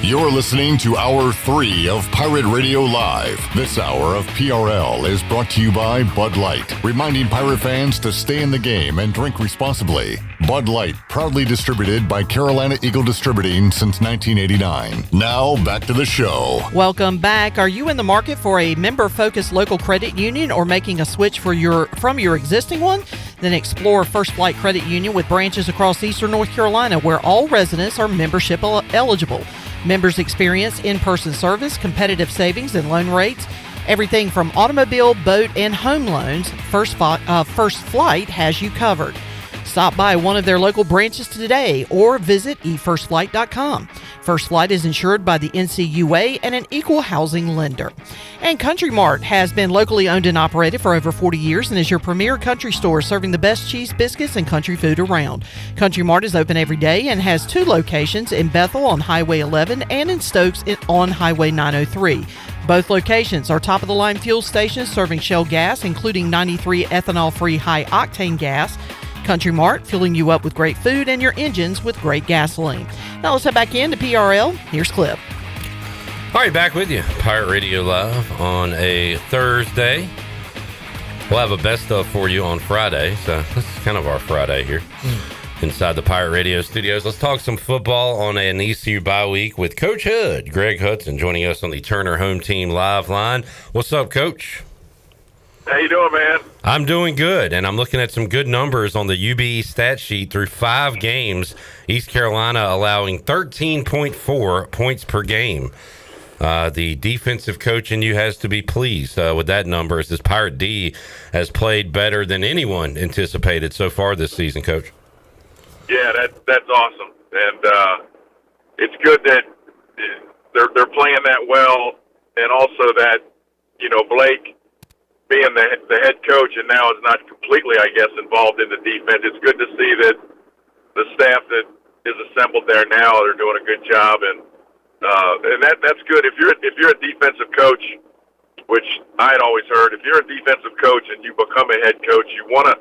You're listening to Hour 3 of Pirate Radio Live. This hour of PRL is brought to you by Bud Light, reminding pirate fans to stay in the game and drink responsibly. Bud Light, proudly distributed by Carolina Eagle Distributing since 1989. Now, back to the show. Welcome back. Are you in the market for a member-focused local credit union or making a switch from your existing one? Then explore First Flight Credit Union with branches across Eastern North Carolina where all residents are membership eligible. Members experience in-person service, competitive savings and loan rates, everything from automobile, boat, and home loans. First Flight has you covered. Stop by one of their local branches today or visit efirstflight.com. First Flight is insured by the NCUA and an equal housing lender. And Country Mart has been locally owned and operated for over 40 years and is your premier country store serving the best cheese, biscuits, and country food around. Country Mart is open every day and has 2 locations in Bethel on Highway 11 and in Stokes on Highway 903. Both locations are top-of-the-line fuel stations serving Shell gas, including 93 ethanol-free high-octane gas. Country Mart, filling you up with great food and your engines with great gasoline. Now let's head back into PRL. Here's Clip. All right, back with you. Pirate Radio Live on a Thursday. We'll have a best of for you on Friday. So this is kind of our Friday here inside the Pirate Radio studios. Let's talk some football on an ECU bye week with Coach Hood, Greg Hudson, joining us on the Turner Home Team Live line. What's up, Coach? How you doing, man? I'm doing good, and I'm looking at some good numbers on the UBE stat sheet. Through 5 games, East Carolina allowing 13.4 points per game. The defensive coach in you has to be pleased with that number, as this Pirate D has played better than anyone anticipated so far this season, Coach. Yeah, that's awesome, and it's good that they're playing that well, and also that Blake, being the head coach and now is not completely, I guess, involved in the defense. It's good to see that the staff that is assembled there now. They're doing a good job, and that's good. If you're a defensive coach, which I had always heard, if you're a defensive coach and you become a head coach, you want to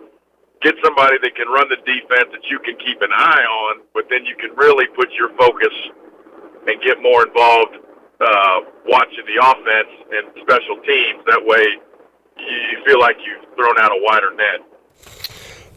get somebody that can run the defense that you can keep an eye on, but then you can really put your focus and get more involved watching the offense and special teams. That way you feel like you've thrown out a wider net.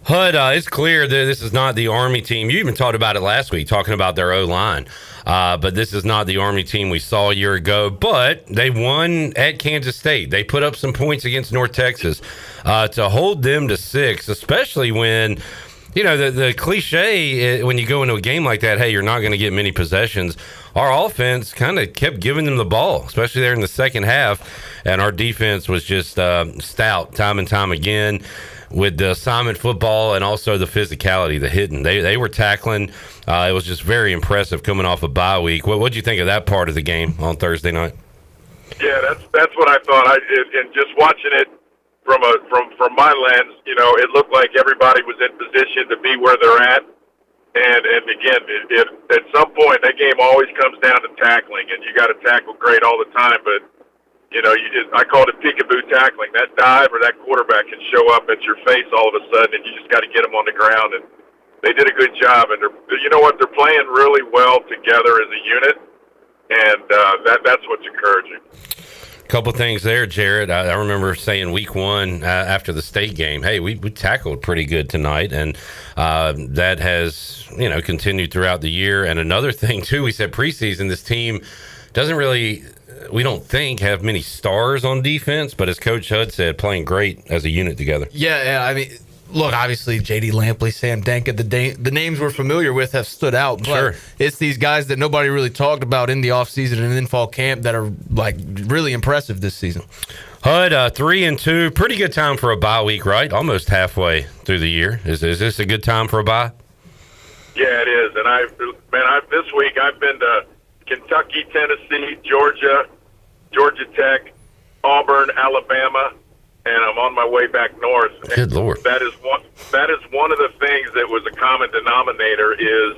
Hud, it's clear that this is not the Army team. You even talked about it last week, talking about their O-line. But this is not the Army team we saw a year ago. But they won at Kansas State. They put up some points against North Texas to hold them to 6, especially when, you know, the cliche when you go into a game like that, hey, you're not going to get many possessions. Our offense kind of kept giving them the ball, especially there in the second half. And our defense was just stout time and time again, with the assignment football and also the physicality, the hitting. They were tackling. It was just very impressive coming off a bye week. What did you think of that part of the game on Thursday night? Yeah, that's what I thought. And just watching it from my lens, you know, it looked like everybody was in position to be where they're at. And again, at some point, that game always comes down to tackling, and you got to tackle great all the time, but you know, I called it peekaboo tackling. That dive or that quarterback can show up at your face all of a sudden, and you just got to get them on the ground. And they did a good job. And you know what? They're playing really well together as a unit, and that's what's encouraging. Couple things there, Jared. I remember saying week 1 after the state game, hey, we tackled pretty good tonight, and that has, you know, continued throughout the year. And another thing too, we said preseason, this team doesn't really, we don't think, have many stars on defense, but as Coach Hud said, playing great as a unit together. Yeah, I mean, look, obviously J.D. Lampley, Sam Denka, the names we're familiar with have stood out. But sure, it's these guys that nobody really talked about in the offseason and in fall camp that are like really impressive this season. Hud, 3-2, pretty good time for a bye week, right? Almost halfway through the year. Is this a good time for a bye? Yeah, it is. And this week I've been to Kentucky, Tennessee, Georgia Tech, Auburn, Alabama, and I'm on my way back north. Good Lord. That is one of the things that was a common denominator is,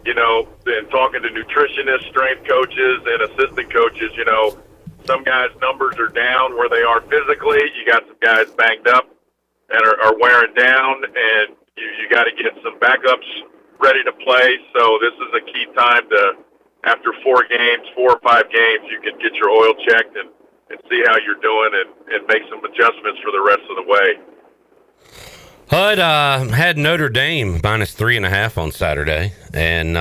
you know, in talking to nutritionists, strength coaches, and assistant coaches, you know, some guys' numbers are down where they are physically. You got some guys banged up and are wearing down, and you got to get some backups ready to play. So this is a key time to, after 4 or 5 games, you can get your oil checked and see how you're doing and make some adjustments for the rest of the way. Hud had Notre Dame minus 3.5 on Saturday, and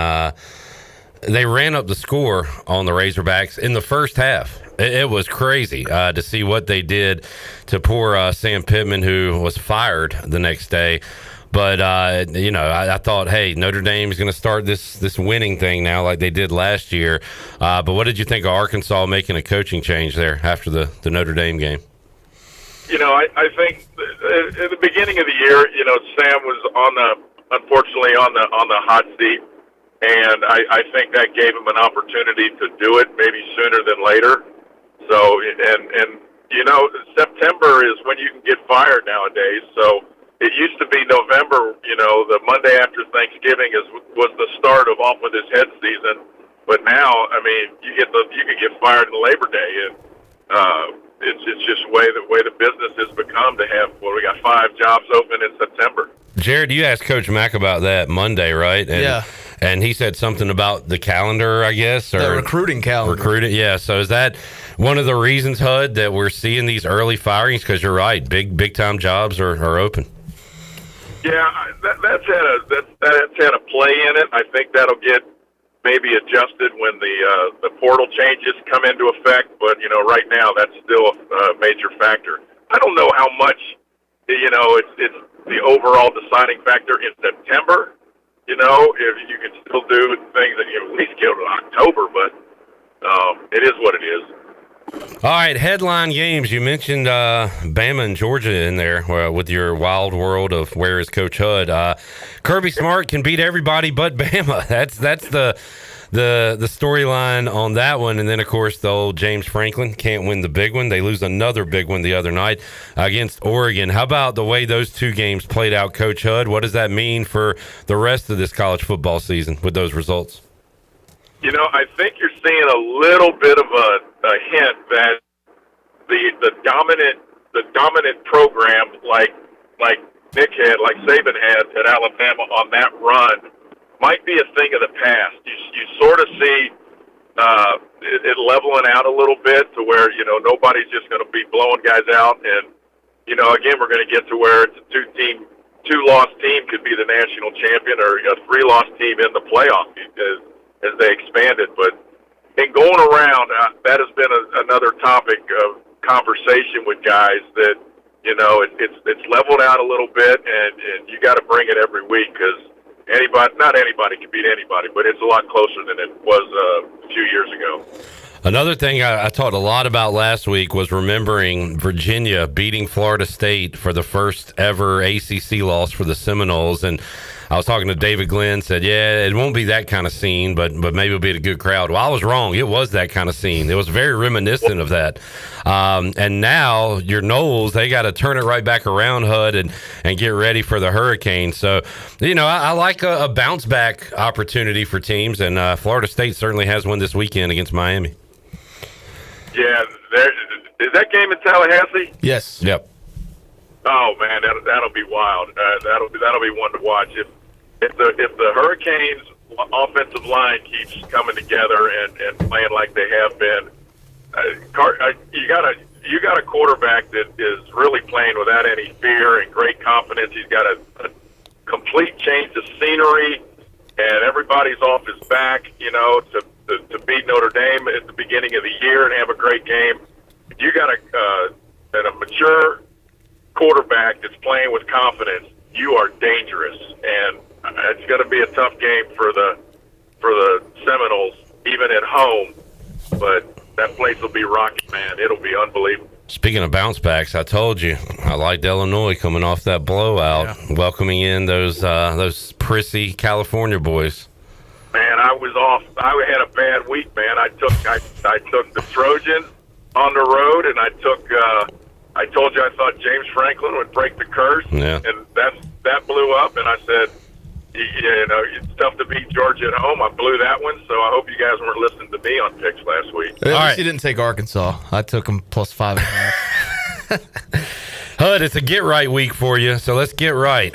they ran up the score on the Razorbacks in the first half. It was crazy to see what they did to poor Sam Pittman, who was fired the next day. But, you know, I thought, hey, Notre Dame is going to start this winning thing now like they did last year. But what did you think of Arkansas making a coaching change there after the Notre Dame game? You know, I think at the beginning of the year, you know, Sam was unfortunately on the hot seat. And I think that gave him an opportunity to do it maybe sooner than later. So, and you know, September is when you can get fired nowadays. So, it used to be November, you know, the Monday after Thanksgiving was the start of off with his head season. But now, I mean, you could get fired on Labor Day, and it's just the way the business has become to have. Well, we got 5 jobs open in September. Jared, you asked Coach Mack about that Monday, right? And, yeah. And he said something about the calendar, I guess, or the recruiting calendar. Recruiting, yeah. So is that one of the reasons, Hud, that we're seeing these early firings? Because you're right, big time jobs are open. Yeah, that's had a play in it. I think that'll get maybe adjusted when the portal changes come into effect. But you know, right now that's still a major factor. I don't know how much, you know, it's the overall deciding factor in September. You know, if you can still do things that you at least go to October, but it is what it is. All right, headline games. You mentioned Bama and Georgia in there with your wild world of where is Coach Hud. Kirby Smart can beat everybody but Bama. That's the the storyline on that one. And then, of course, the old James Franklin can't win the big one. They lose another big one the other night against Oregon. How about the way those two games played out, Coach Hud? What does that mean for the rest of this college football season with those results? I think you're seeing a little bit of a hint that the dominant program like Nick had, like Saban had at Alabama on that run, might be a thing of the past. You sort of see it leveling out a little bit to where nobody's just going to be blowing guys out, and again we're going to get to where it's a two-loss team could be the national champion, or a three-loss team in the playoff as they expanded. But in going around, that has been another topic of conversation with guys that it's leveled out a little bit, and you got to bring it every week because not anybody can beat anybody, but it's a lot closer than it was a few years ago. Another thing I talked a lot about last week was remembering Virginia beating Florida State for the first ever ACC loss for the Seminoles. And I was talking to David Glenn, said, yeah, it won't be that kind of scene, but maybe it'll be a good crowd. Well, I was wrong. It was that kind of scene. It was very reminiscent of that. And now your Noles, they got to turn it right back around, Hud, and get ready for the Hurricane. So, I like a bounce back opportunity for teams, and Florida State certainly has one this weekend against Miami. Yeah, is that game in Tallahassee? Yes. Yep. Oh man, that'll be wild. That'll be one to watch. If the Hurricanes' offensive line keeps coming together and playing like they have been, you got a quarterback that is really playing without any fear and great confidence. He's got a complete change of scenery, and everybody's off his back. To beat Notre Dame at the beginning of the year and have a great game. You got a mature quarterback that's playing with confidence. You are dangerous, and it's going to be a tough game for the Seminoles, even at home. But that place will be rocking, man. It'll be unbelievable. Speaking of bounce backs, I told you I liked Illinois coming off that blowout, welcoming in those prissy California boys. Man, I was off. I had a bad week, man. I took the Trojans on the road, and I told you I thought James Franklin would break the curse, and that blew up. And I said, it's tough to beat Georgia at home. I blew that one, so I hope you guys weren't listening to me on picks last week. At least you didn't take Arkansas. I took them plus 5.5. Hud, it's a get right week for you, so let's get right.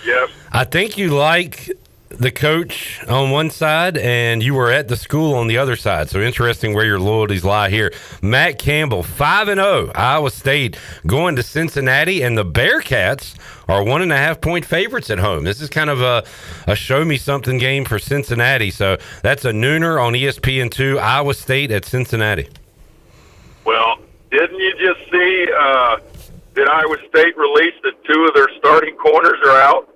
Yes. I think you like the coach on one side, and you were at the school on the other side. So interesting where your loyalties lie here. Matt Campbell, 5-0, Iowa State going to Cincinnati, and the Bearcats are 1.5-point favorites at home. This is kind of a show me something game for Cincinnati. So that's a nooner on ESPN2, Iowa State at Cincinnati. Well, didn't you just see that Iowa State released that 2 of their starting corners are out?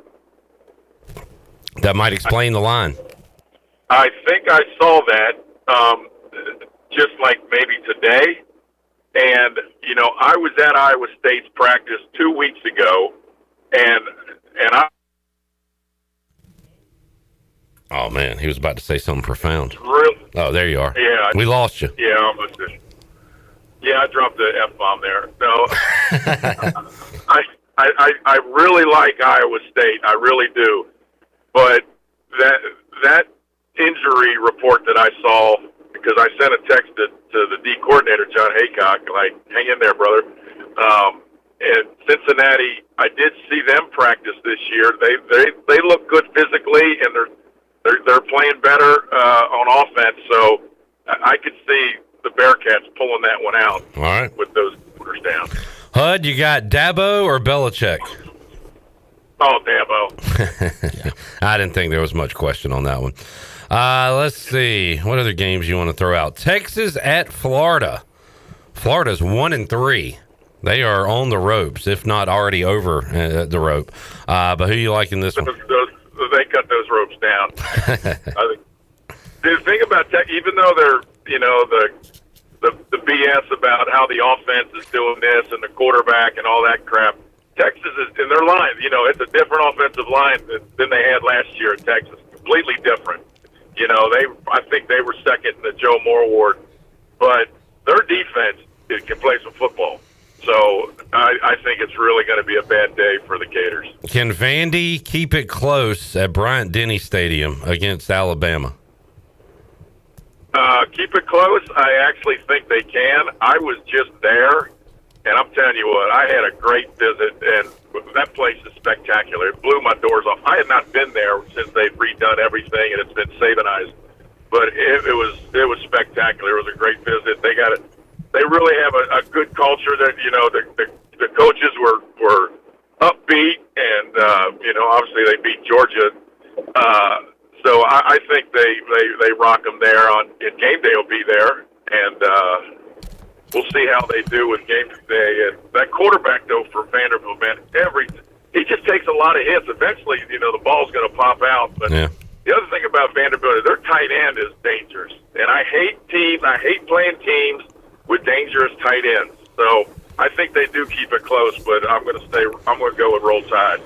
That might explain the line. I think I saw that just like maybe today. And, I was at Iowa State's practice 2 weeks ago, and I... Oh, man, he was about to say something profound. Really? Oh, there you are. Yeah. We lost you. Yeah, almost. Yeah, I dropped the F-bomb there. No, I really like Iowa State. I really do. But that injury report that I saw, because I sent a text to the D coordinator, John Haycock, like, hang in there, brother. And Cincinnati, I did see them practice this year. They look good physically, and they're playing better on offense. So I could see the Bearcats pulling that one out. All right. With those quarters down. Hud, you got Dabo or Belichick? Oh, Dabo. I didn't think there was much question on that one. Let's see. What other games you want to throw out? Texas at Florida. Florida's 1-3. They are on the ropes, if not already over the rope. But who you like in this one? They cut those ropes down. The thing about Tech, even though they're, the BS about how the offense is doing this and the quarterback and all that crap, Texas is in their line. It's a different offensive line than they had last year at Texas. Completely different. I think they were second in the Joe Moore Award, but their defense can play some football. So I think it's really going to be a bad day for the Gators. Can Vandy keep it close at Bryant-Denny Stadium against Alabama? Keep it close. I actually think they can. I was just there, and I'm telling you what, I had a great visit, and that place is spectacular. It blew my doors off. I had not been there since they've redone everything, and it's been Sabanized. But it was spectacular. It was a great visit. They got it. They really have a good culture. That the coaches were upbeat, and obviously they beat Georgia. So I think they rock them there. In game day will be there, and we'll see how they do with game day. And that quarterback though for Vanderbilt, man, he just takes a lot of hits. Eventually, the ball's going to pop out. But the other thing about Vanderbilt is their tight end is dangerous, and I hate playing teams with dangerous tight ends. So I think they do keep it close, but I'm going to go with Roll Tide.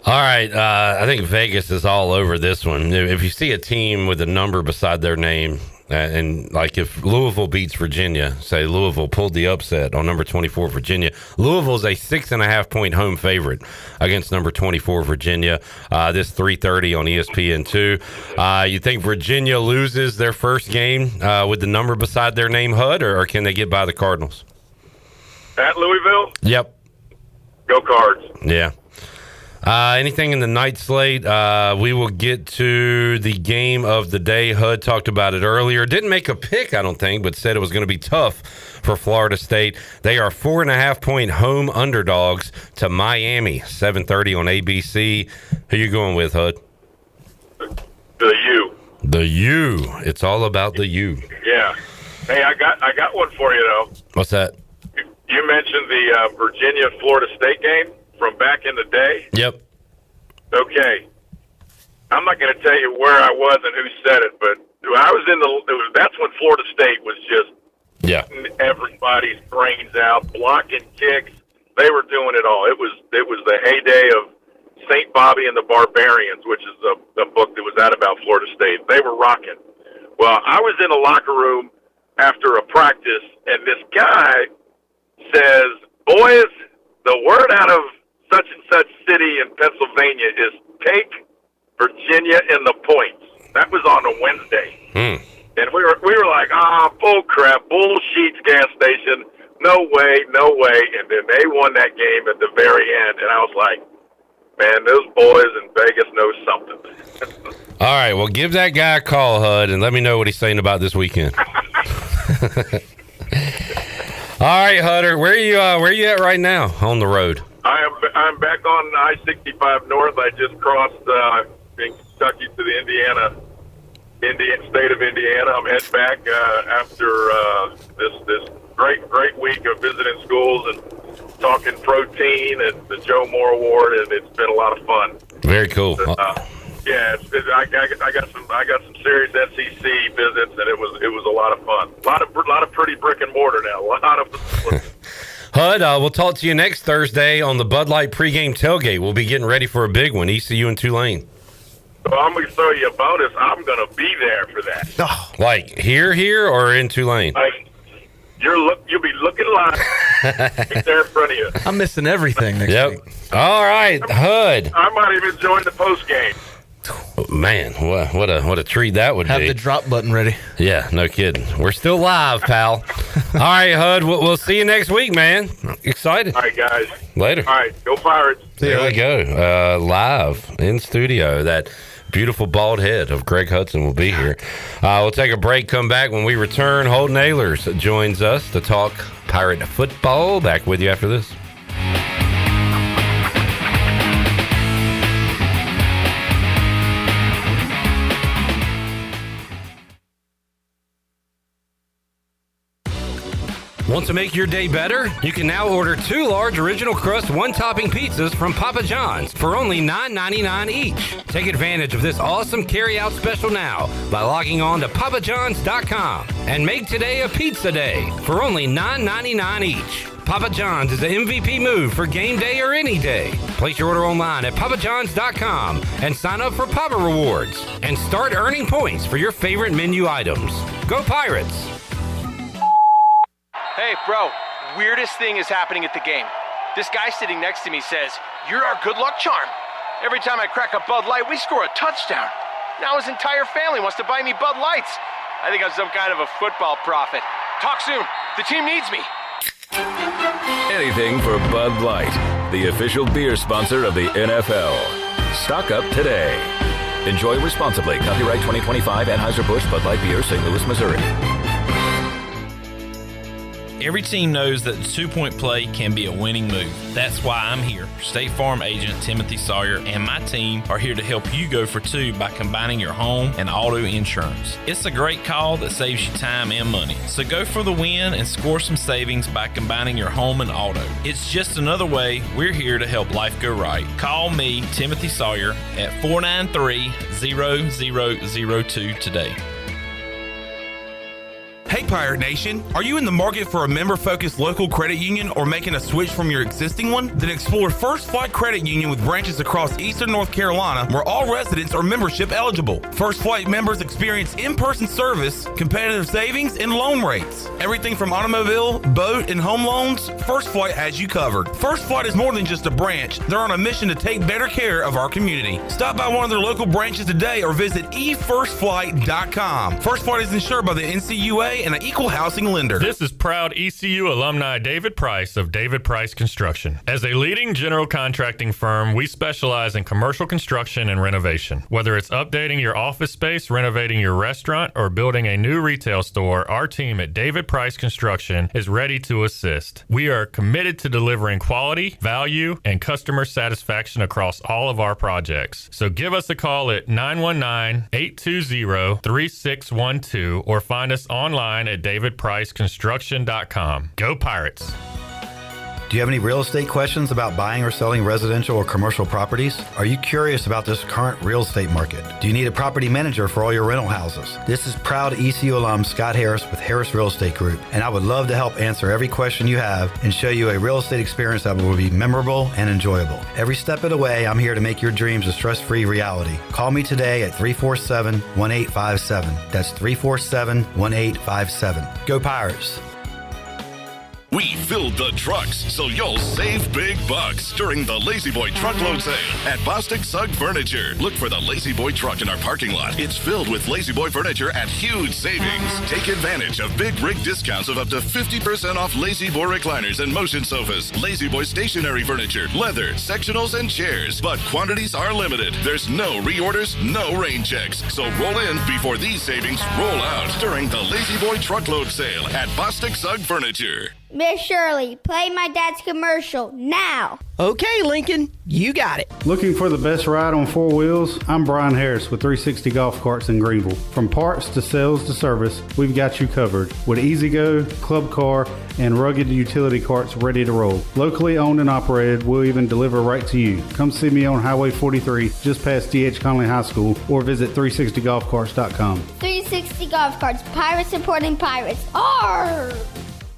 All right, I think Vegas is all over this one. If you see a team with a number beside their name, and like if Louisville beats Virginia, say Louisville pulled the upset on number 24 Virginia. Louisville's a 6.5 point home favorite against number 24 Virginia. This 3:30 on ESPN2. You think Virginia loses their first game with the number beside their name, Hud, or can they get by the Cardinals? At Louisville? Yep. Go Cards. Yeah. Anything in the night slate? We will get to the game of the day. Hud talked about it earlier. Didn't make a pick, I don't think, but said it was going to be tough for Florida State. They are 4.5 point home underdogs to Miami. 7:30 on ABC. Who you going with, Hud? The U. The U. It's all about the U. Yeah. Hey, I got one for you though. What's that? You mentioned the Virginia-Florida State game from back in the day. Yep. Okay. I'm not going to tell you where I was and who said it, but I was that's when Florida State was just everybody's brains out, blocking kicks. They were doing it all. It was the heyday of St. Bobby and the Barbarians, which is the book that was out about Florida State. They were rocking. Well, I was in a locker room after a practice, and this guy says, "Boys, the word out of such and such city in Pennsylvania is take Virginia in the points." That was on a Wednesday. And we were like, bull crap, bullshit gas station. No way. And then they won that game at the very end. And I was like, man, those boys in Vegas know something. All right, well, give that guy a call, Hud, and let me know what he's saying about this weekend. All right, Hutter, where are you at right now on the road? I'm back on I-65 North. I just crossed in Kentucky to the Indiana state of Indiana. I'm heading back after this great week of visiting schools and talking protein and the Joe Moore Award, and it's been a lot of fun. Very cool. Yeah, I got some serious SEC visits, and it was a lot of fun. A lot of pretty brick and mortar now. A lot of. Hud, we'll talk to you next Thursday on the Bud Light pregame tailgate. We'll be getting ready for a big one, ECU and Tulane. So I'm going to throw you a bonus. I'm going to be there for that. Oh, like here, or in Tulane? You'll be looking live right there in front of you. I'm missing everything next week. All right, Hud. I might even join the post game. Man, what a treat that would be. Have the drop button ready. Yeah, no kidding. We're still live, pal. All right, Hud, we'll see you next week, man. Excited. All right, guys. Later. All right, go Pirates. There we go. Live in studio. That beautiful bald head of Greg Hudson will be here. We'll take a break, come back. When we return, Holton Ahlers joins us to talk Pirate football. Back with you after this. Want to make your day better? You can now order 2 large original crust, 1-topping pizzas from Papa John's for only $9.99 each. Take advantage of this awesome carry-out special now by logging on to papajohns.com and make today a pizza day for only $9.99 each. Papa John's is the MVP move for game day or any day. Place your order online at papajohns.com and sign up for Papa Rewards and start earning points for your favorite menu items. Go Pirates! Hey, bro, weirdest thing is happening at the game. This guy sitting next to me says, "You're our good luck charm. Every time I crack a Bud Light, we score a touchdown." Now his entire family wants to buy me Bud Lights. I think I'm some kind of a football prophet. Talk soon. The team needs me. Anything for Bud Light, the official beer sponsor of the NFL. Stock up today. Enjoy responsibly. Copyright 2025 Anheuser-Busch Bud Light Beer, St. Louis, Missouri. Every team knows that the two-point play can be a winning move. That's why I'm here. State Farm agent Timothy Sawyer and my team are here to help you go for two by combining your home and auto insurance. It's a great call that saves you time and money. So go for the win and score some savings by combining your home and auto. It's just another way we're here to help life go right. Call me, Timothy Sawyer, at 493-0002 today. Hey Pirate Nation, are you in the market for a member-focused local credit union or making a switch from your existing one? Then explore First Flight Credit Union with branches across Eastern North Carolina where all residents are membership eligible. First Flight members experience in-person service, competitive savings, and loan rates. Everything from automobile, boat, and home loans, First Flight has you covered. First Flight is more than just a branch. They're on a mission to take better care of our community. Stop by one of their local branches today or visit efirstflight.com. First Flight is insured by the NCUA and an equal housing lender. This is proud ECU alumni David Price of David Price Construction. As a leading general contracting firm, we specialize in commercial construction and renovation. Whether it's updating your office space, renovating your restaurant, or building a new retail store, our team at David Price Construction is ready to assist. We are committed to delivering quality, value, and customer satisfaction across all of our projects. So give us a call at 919-820-3612 or find us online at davidpriceconstruction.com. Go Pirates! Do you have any real estate questions about buying or selling residential or commercial properties? Are you curious about this current real estate market? Do you need a property manager for all your rental houses? This is proud ECU alum Scott Harris with Harris Real Estate Group, and I would love to help answer every question you have and show you a real estate experience that will be memorable and enjoyable. Every step of the way, I'm here to make your dreams a stress-free reality. Call me today at 347-1857. That's 347-1857. Go Pirates! We filled the trucks so you'll save big bucks during the Lazy Boy truckload sale at Bostic Sugg Furniture. Look for the Lazy Boy truck in our parking lot. It's filled with Lazy Boy furniture at huge savings. Take advantage of big rig discounts of up to 50% off Lazy Boy recliners and motion sofas, Lazy Boy stationary furniture, leather, sectionals, and chairs. But quantities are limited. There's no reorders, no rain checks. So roll in before these savings roll out during the Lazy Boy truckload sale at Bostic Sugg Furniture. Miss Shirley, play my dad's commercial now. Okay, Lincoln, you got it. Looking for the best ride on four wheels? I'm Brian Harris with 360 Golf Carts in Greenville. From parts to sales to service, we've got you covered with E-Z-Go, Club Car, and rugged utility carts ready to roll. Locally owned and operated, we'll even deliver right to you. Come see me on Highway 43, just past D.H. Conley High School, or visit 360golfcarts.com. 360 Golf Carts, pirates supporting pirates. Arr!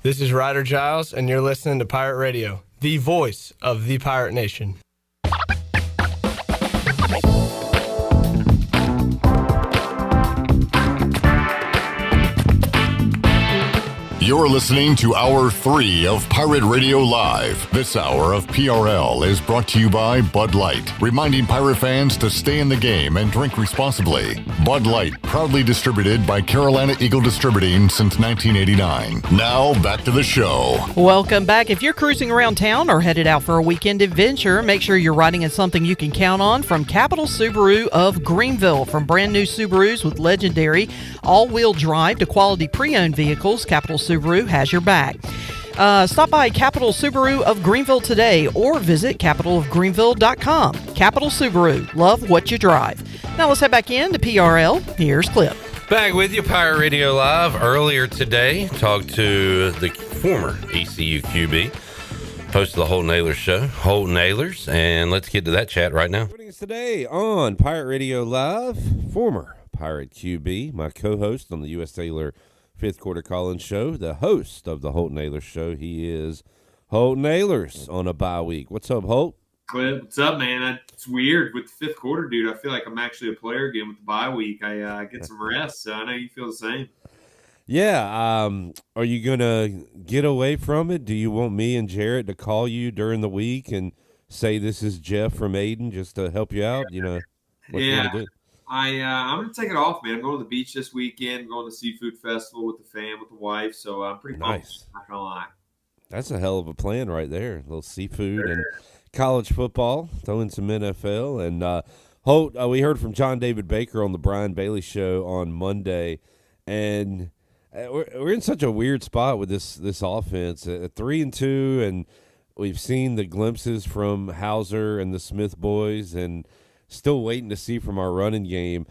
This is Ryder Giles, and you're listening to Pirate Radio, the voice of the Pirate Nation. You're listening to Hour 3 of Pirate Radio Live. This hour of PRL is brought to you by Bud Light, reminding pirate fans to stay in the game and drink responsibly. Bud Light, proudly distributed by Carolina Eagle Distributing since 1989. Now, back to the show. Welcome back. If you're cruising around town or headed out for a weekend adventure, make sure you're riding in something you can count on from Capital Subaru of Greenville. From brand new Subarus with legendary all-wheel drive to quality pre-owned vehicles, Capital Subaru has your back. Stop by Capital Subaru of Greenville today or visit capitalofgreenville.com. Capital Subaru. Love what you drive. Now let's head back in to PRL. Here's Clip. Back with you, Pirate Radio Live. Earlier today, talked to the former ECU QB, host of the Holton Ahlers Show, Holton Ahlers, and let's get to that chat right now. Joining us today on Pirate Radio Live, former Pirate QB, my co-host on the U.S. Sailor Fifth Quarter Call-In Show, the host of the Holton Ahlers Show. He is Holton Ahlers on a bye week. What's up, Holt? Clip, what's up, man? It's weird with the fifth quarter, dude. I feel like I'm actually a player again with the bye week. I get some rest, so I know you feel the same. Yeah. Are you going to get away from it? Do you want me and Jarrett to call you during the week and say this is Jeff from Aiden just to help you out? You know, what you want to do? I'm going to take it off, man. I'm going to the beach this weekend, going to the seafood festival with the fam, with the wife, so I'm pretty pumped. Nice. Not going to lie. That's a hell of a plan right there. A little seafood and college football, throw in some NFL. And Holt, we heard from John David Baker on the Brian Bailey Show on Monday, and we're in such a weird spot with this offense. 3-2, and we've seen the glimpses from Hauser and the Smith boys, and still waiting to see from our running game.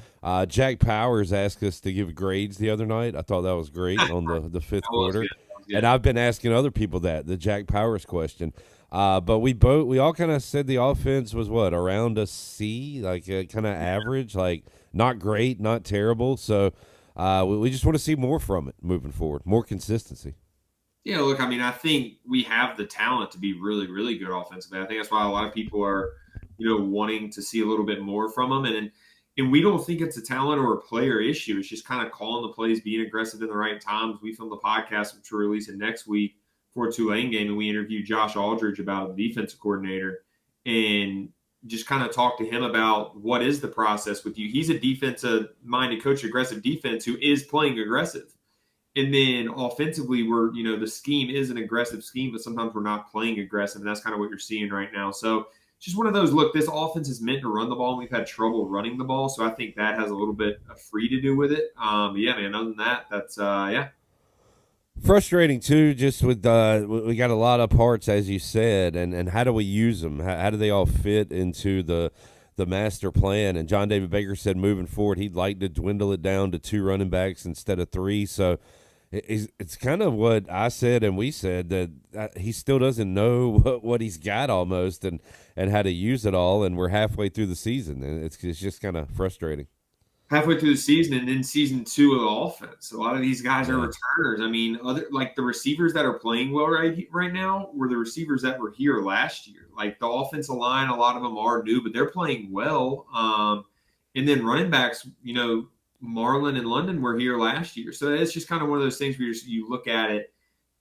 Jack Powers asked us to give grades the other night. I thought that was great on the fifth quarter. And I've been asking other people the Jack Powers question. But we all kind of said the offense was around a C, like kind of average, like not great, not terrible. So we just want to see more from it moving forward, more consistency. Yeah, look, I mean, I think we have the talent to be really, really good offensively. I think that's why a lot of people are, wanting to see a little bit more from them. And we don't think it's a talent or a player issue. It's just kind of calling the plays, being aggressive in the right times. We filmed the podcast, which we're releasing next week for a Tulane game, and we interviewed Josh Aldridge about the defensive coordinator and just kind of talked to him about what is the process with you. He's a defensive-minded coach, aggressive defense, who is playing aggressive. And then offensively, the scheme is an aggressive scheme, but sometimes we're not playing aggressive, and that's kind of what you're seeing right now. So just one of those, look, this offense is meant to run the ball, and we've had trouble running the ball. So I think that has a little bit of free to do with it. But yeah, man, other than that, that's, yeah. Frustrating, too, just with we got a lot of parts, as you said, and how do we use them? How do they all fit into the master plan? And John David Baker said moving forward he'd like to dwindle it down to 2 running backs instead of 3. So it's kind of what I said and we said, that he still doesn't know what he's got almost and how to use it all, and we're halfway through the season, and it's just kind of frustrating. Halfway through the season, and then season 2 of the offense. A lot of these guys are returners. I mean, the receivers that are playing well right now were the receivers that were here last year. Like the offensive line, a lot of them are new, but they're playing well. And then running backs, Marlon and London were here last year. So it's just kind of one of those things where you look at it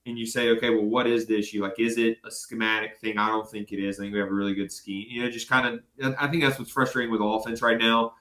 and you say, okay, well, what is the issue? Like, is it a schematic thing? I don't think it is. I think we have a really good scheme. Just kind of, I think that's what's frustrating with the offense right now.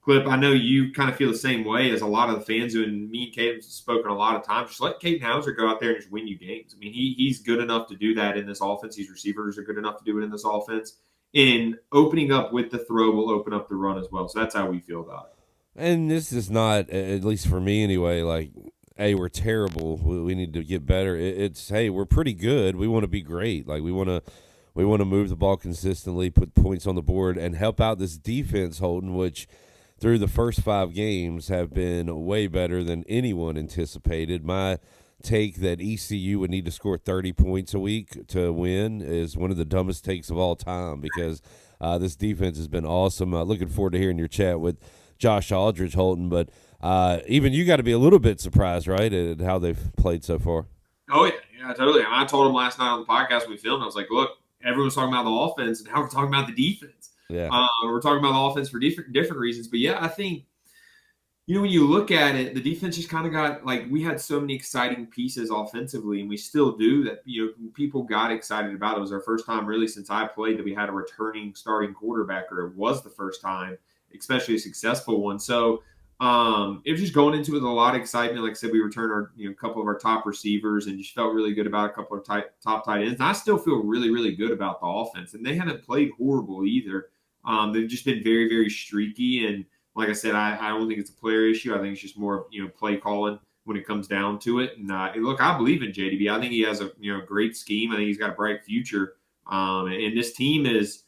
Clip, I know you kind of feel the same way as a lot of the fans who, and me and Kate have spoken a lot of times. Just let Caden Hauser go out there and just win you games. I mean, he's good enough to do that in this offense. These receivers are good enough to do it in this offense. And opening up with the throw will open up the run as well. So that's how we feel about it. And this is not, at least for me anyway, like, hey, we're terrible, we need to get better. It's, hey, we're pretty good. We want to be great. Like, we want to move the ball consistently, put points on the board, and help out this defense, Holton, which – through the first 5 games have been way better than anyone anticipated. My take that ECU would need to score 30 points a week to win is one of the dumbest takes of all time, because this defense has been awesome. Looking forward to hearing your chat with Josh Aldridge, Holton. But even you got to be a little bit surprised, right, at how they've played so far. Oh, yeah, totally. I told him last night on the podcast we filmed, I was like, look, everyone's talking about the offense, and now we're talking about the defense. Yeah. We're talking about the offense for different reasons. But, yeah, I think, when you look at it, the defense just kind of got – like, we had so many exciting pieces offensively, and we still do that, people got excited about. It was our first time really since I played that we had a returning starting quarterback, or it was the first time, especially a successful one. So, it was just going into it with a lot of excitement. Like I said, we returned our a couple of our top receivers and just felt really good about a couple of top tight ends. And I still feel really, really good about the offense. And they haven't played horrible either. They've just been very, very streaky. And like I said, I don't think it's a player issue. I think it's just more play calling when it comes down to it. And look, I believe in JDB. I think he has a great scheme. I think he's got a bright future. And this team is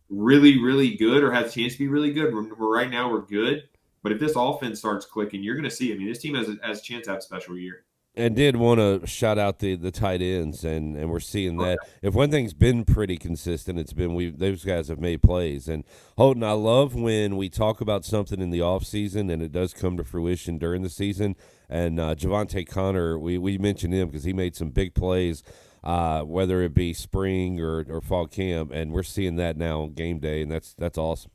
really, really good, or has a chance to be really good. Right now we're good. But if this offense starts clicking, you're going to see. I mean, this team has a chance to have a special year. And did want to shout out the tight ends, and we're seeing that. If one thing's been pretty consistent, it's been those guys have made plays. And Holton, I love when we talk about something in the offseason and it does come to fruition during the season. And Javante Connor, we mentioned him because he made some big plays whether it be spring or fall camp, and we're seeing that now on game day, and that's awesome.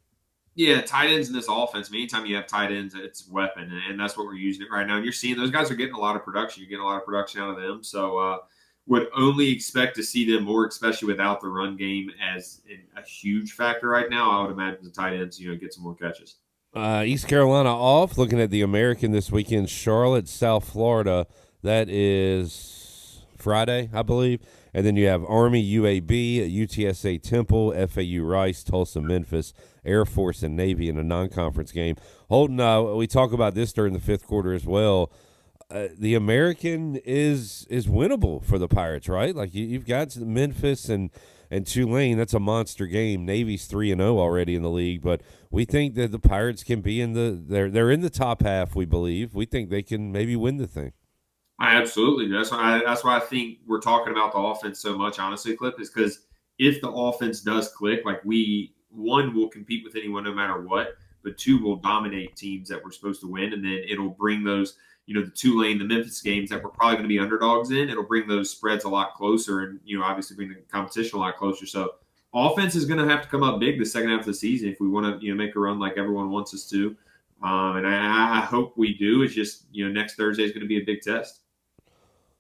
Yeah, tight ends in this offense. Anytime you have tight ends, it's a weapon, and that's what we're using it right now. And you're seeing those guys are getting a lot of production. You're getting a lot of production out of them. So would only expect to see them more, especially without the run game as a huge factor right now. I would imagine the tight ends, get some more catches. East Carolina off. Looking at the American this weekend, Charlotte, South Florida. That is Friday, I believe. And then you have Army, UAB, UTSA, Temple, FAU, Rice, Tulsa, Memphis, Air Force, and Navy in a non-conference game. Holton, we talk about this during the fifth quarter as well. The American is winnable for the Pirates, right? Like you've got Memphis and Tulane. That's a monster game. Navy's 3-0 already in the league, but we think that the Pirates can be they're in the top half. We believe. We think they can maybe win the thing. Absolutely. That's why I think we're talking about the offense so much, honestly, Clip, is because if the offense does click, like one will compete with anyone no matter what, but two will dominate teams that we're supposed to win, and then it'll bring those, the Tulane, the Memphis games that we're probably going to be underdogs in, it'll bring those spreads a lot closer and, obviously bring the competition a lot closer. So offense is going to have to come up big the second half of the season if we want to, make a run like everyone wants us to. And I hope we do. It's just, next Thursday is going to be a big test.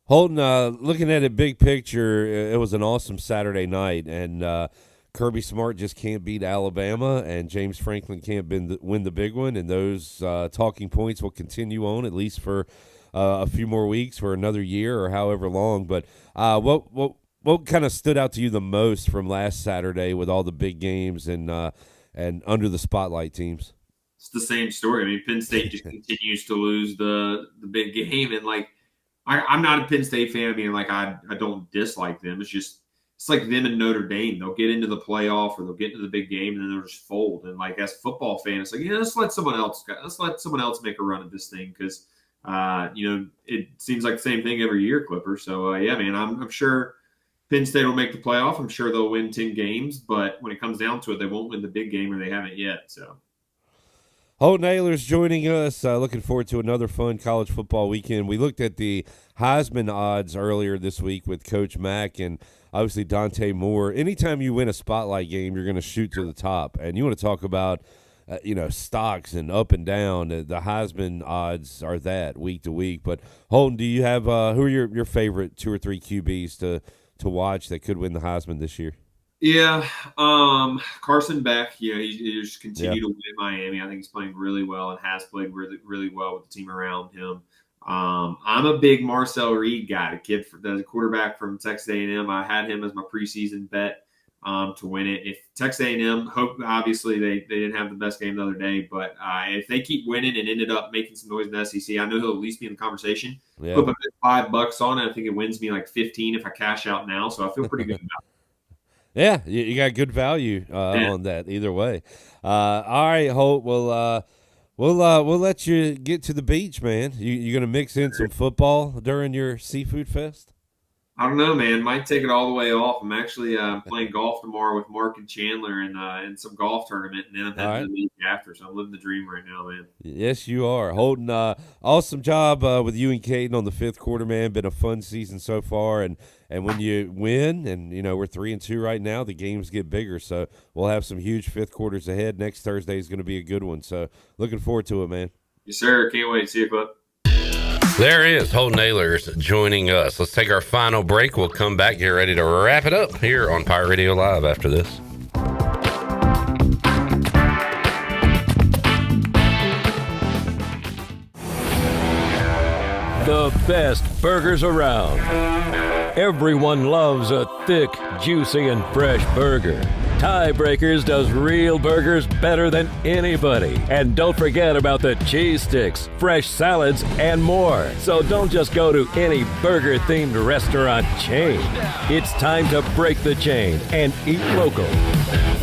Holton, looking at it big picture, it was an awesome Saturday night, and Kirby Smart just can't beat Alabama, and James Franklin can't win the big one, and those talking points will continue on at least for a few more weeks, for another year or however long. But what kind of stood out to you the most from last Saturday with all the big games and under the spotlight teams? It's the same story. Penn State just continues to lose the big game, and I'm not a Penn State fan. I don't dislike them. It's like them and Notre Dame. They'll get into the playoff or they'll get into the big game and then they'll just fold. And as a football fan, it's let's let someone else make a run at this thing because it seems like the same thing every year, Clipper. So I'm sure Penn State will make the playoff. I'm sure they'll win 10 games, but when it comes down to it, they won't win the big game or they haven't yet. So. Holton Ahlers joining us. Looking forward to another fun college football weekend. We looked at the Heisman odds earlier this week with Coach Mack and obviously Dante Moore. Anytime you win a spotlight game, you're going to shoot to the top. And you want to talk about, stocks and up and down. The Heisman odds are that week to week. But Holton, do you have who are your favorite 2 or 3 QBs to watch that could win the Heisman this year? Yeah, Carson Beck. He just continued to win at Miami. I think he's playing really well and has played really, really well with the team around him. I'm a big Marcel Reed guy, the quarterback from Texas A&M. I had him as my preseason bet to win it. If Texas A&M, obviously they didn't have the best game the other day, but if they keep winning and ended up making some noise in the SEC, I know he'll at least be in the conversation. Yeah. Put $5 on it. I think it wins me 15 if I cash out now, so I feel pretty good about it. Yeah, you got good value on that either way. All right, Holt. We'll let you get to the beach, man. You gonna mix in some football during your seafood fest? I don't know, man. Might take it all the way off. I'm actually playing golf tomorrow with Mark and Chandler in some golf tournament, and then I'm heading to the beach after. So I'm living the dream right now, man. Yes, you are. Holton, awesome job with you and Caden on the fifth quarter, man. Been a fun season so far, and when you win, and we're 3-2 right now, the games get bigger. So we'll have some huge fifth quarters ahead. Next Thursday is going to be a good one. So looking forward to it, man. Yes, sir. Can't wait. See you, Clip. There is Holton Ahlers joining us. Let's take our final break. We'll come back, get ready to wrap it up here on Pirate Radio Live after this. The best burgers around. Everyone loves a thick, juicy, and fresh burger. Tiebreakers does real burgers better than anybody. And don't forget about the cheese sticks, fresh salads, and more. So don't just go to any burger-themed restaurant chain. It's time to break the chain and eat local.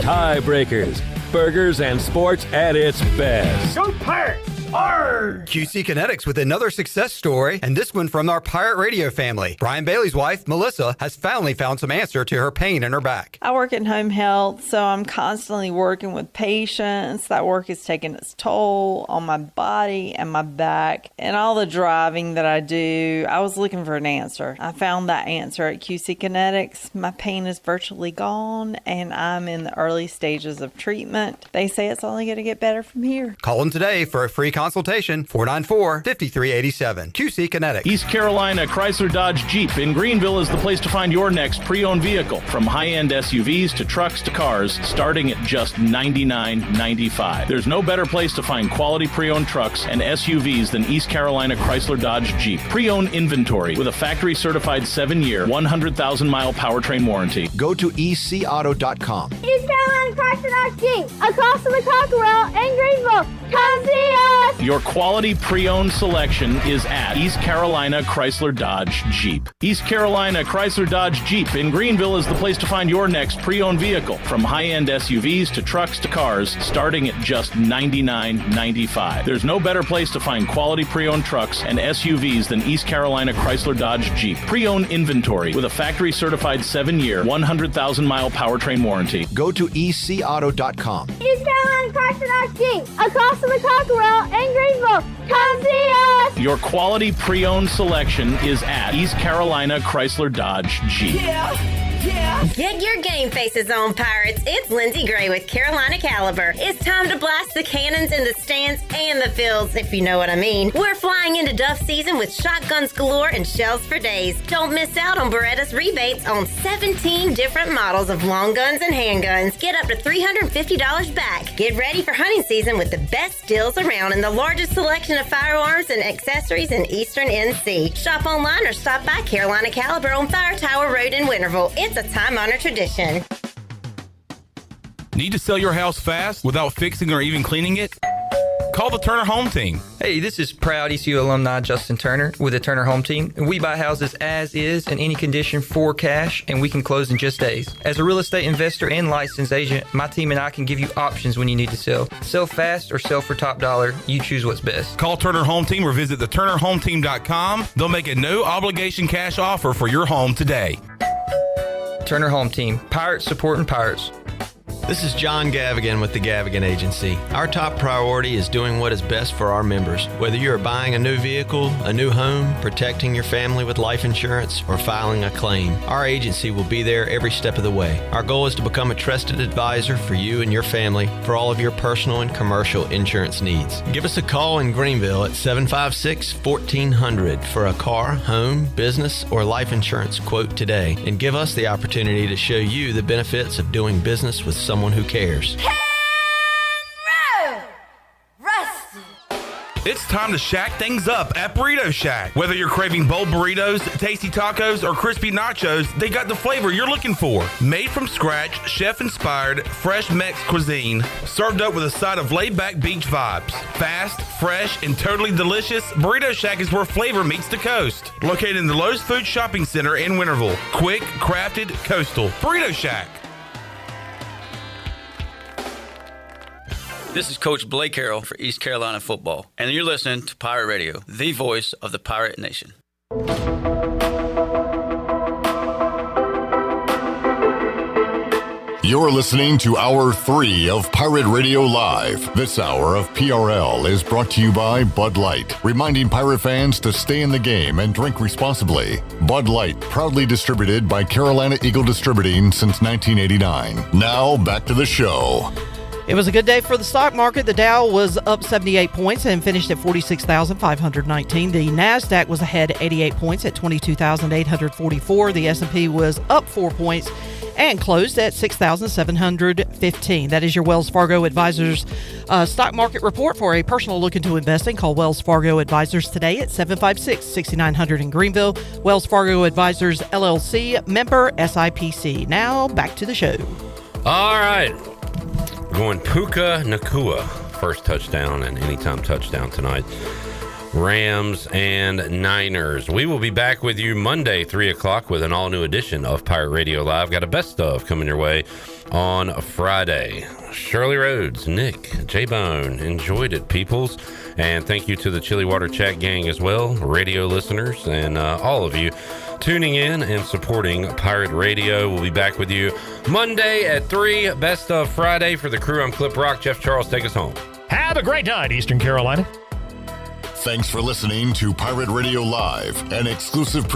Tiebreakers, burgers and sports at its best. Go Pirates! QC Kinetics with another success story, and this one from our Pirate Radio family. Brian Bailey's wife, Melissa, has finally found some answer to her pain in her back. I work in home health, so I'm constantly working with patients. That work is taking its toll on my body and my back and all the driving that I do. I was looking for an answer. I found that answer at QC Kinetics. My pain is virtually gone, and I'm in the early stages of treatment. They say it's only going to get better from here. Call them today for a free consultation, 494-5387. QC Kinetics. East Carolina Chrysler Dodge Jeep in Greenville is the place to find your next pre-owned vehicle. From high-end SUVs to trucks to cars, starting at just $99.95. There's no better place to find quality pre-owned trucks and SUVs than East Carolina Chrysler Dodge Jeep. Pre-owned inventory with a factory-certified 7-year, 100,000-mile powertrain warranty. Go to ecauto.com. East Carolina Chrysler Dodge Jeep, across from the Cockerell in Greenville. Come see us! Your quality pre-owned selection is at East Carolina Chrysler Dodge Jeep. East Carolina Chrysler Dodge Jeep in Greenville is the place to find your next pre-owned vehicle. From high-end SUVs to trucks to cars, starting at just $99.95. There's no better place to find quality pre-owned trucks and SUVs than East Carolina Chrysler Dodge Jeep. Pre-owned inventory with a factory-certified 7-year, 100,000-mile powertrain warranty. Go to ecauto.com. East Carolina Chrysler Dodge Jeep, across from the Cockerell in Greenville. Come see us! Your quality pre-owned selection is at East Carolina Chrysler Dodge Jeep. Get your game faces on, Pirates. It's Lindsey Gray with Carolina Caliber. It's time to blast the cannons in the stands and the fields, if you know what I mean. We're flying into Duff season with shotguns galore and shells for days. Don't miss out on Beretta's rebates on 17 different models of long guns and handguns. Get up to $350 back. Get ready for hunting season with the best deals around and the largest selection of firearms and accessories in Eastern NC. Shop online or stop by Carolina Caliber on Fire Tower Road in Winterville. It's a time-honored tradition. Need to sell your house fast without fixing or even cleaning it? Call the Turner Home Team. Hey, this is proud ECU alumni Justin Turner with the Turner Home Team. We buy houses as is in any condition for cash, and we can close in just days. As a real estate investor and licensed agent, my team and I can give you options when you need to sell. Sell fast or sell for top dollar. You choose what's best. Call Turner Home Team or visit theturnerhometeam.com. They'll make a no-obligation cash offer for your home today. Turner Home Team. Pirates supporting Pirates. This is John Gavigan with the Gavigan Agency. Our top priority is doing what is best for our members. Whether you are buying a new vehicle, a new home, protecting your family with life insurance, or filing a claim, our agency will be there every step of the way. Our goal is to become a trusted advisor for you and your family for all of your personal and commercial insurance needs. Give us a call in Greenville at 756-1400 for a car, home, business, or life insurance quote today, and give us the opportunity to show you the benefits of doing business with someone who cares. It's time to shack things up at Burrito Shack. Whether you're craving bold burritos, tasty tacos, or crispy nachos, they got the flavor you're looking for. Made from scratch, chef-inspired, fresh Mex cuisine, served up with a side of laid-back beach vibes. Fast, fresh, and totally delicious, Burrito Shack is where flavor meets the coast. Located in the Lowe's Food Shopping Center in Winterville. Quick, crafted, coastal. Burrito Shack. This is Coach Blake Carroll for East Carolina football, and you're listening to Pirate Radio, the voice of the Pirate Nation. You're listening to Hour 3 of Pirate Radio Live. This hour of PRL is brought to you by Bud Light, reminding Pirate fans to stay in the game and drink responsibly. Bud Light, proudly distributed by Carolina Eagle Distributing since 1989. Now, back to the show. It was a good day for the stock market. The Dow was up 78 points and finished at 46,519. The NASDAQ was ahead 88 points at 22,844. The S&P was up 4 points and closed at 6,715. That is your Wells Fargo Advisors stock market report. For a personal look into investing, call Wells Fargo Advisors today at 756-6900 in Greenville. Wells Fargo Advisors, LLC, member SIPC. Now, back to the show. All right. Going Puka Nacua, first touchdown and anytime touchdown tonight. Rams and Niners. We will be back with you Monday, 3 o'clock with an all-new edition of Pirate Radio Live. Got a best of coming your way on Friday. Shirley Rhodes, Nick, J-Bone, enjoyed it, peoples. And thank you to the Chili Water Chat gang as well, radio listeners, and all of you tuning in and supporting Pirate Radio. We'll be back with you Monday at 3. Best of Friday for the crew. I'm Clip Rock. Jeff Charles, take us home. Have a great night, Eastern Carolina. Thanks for listening to Pirate Radio Live, an exclusive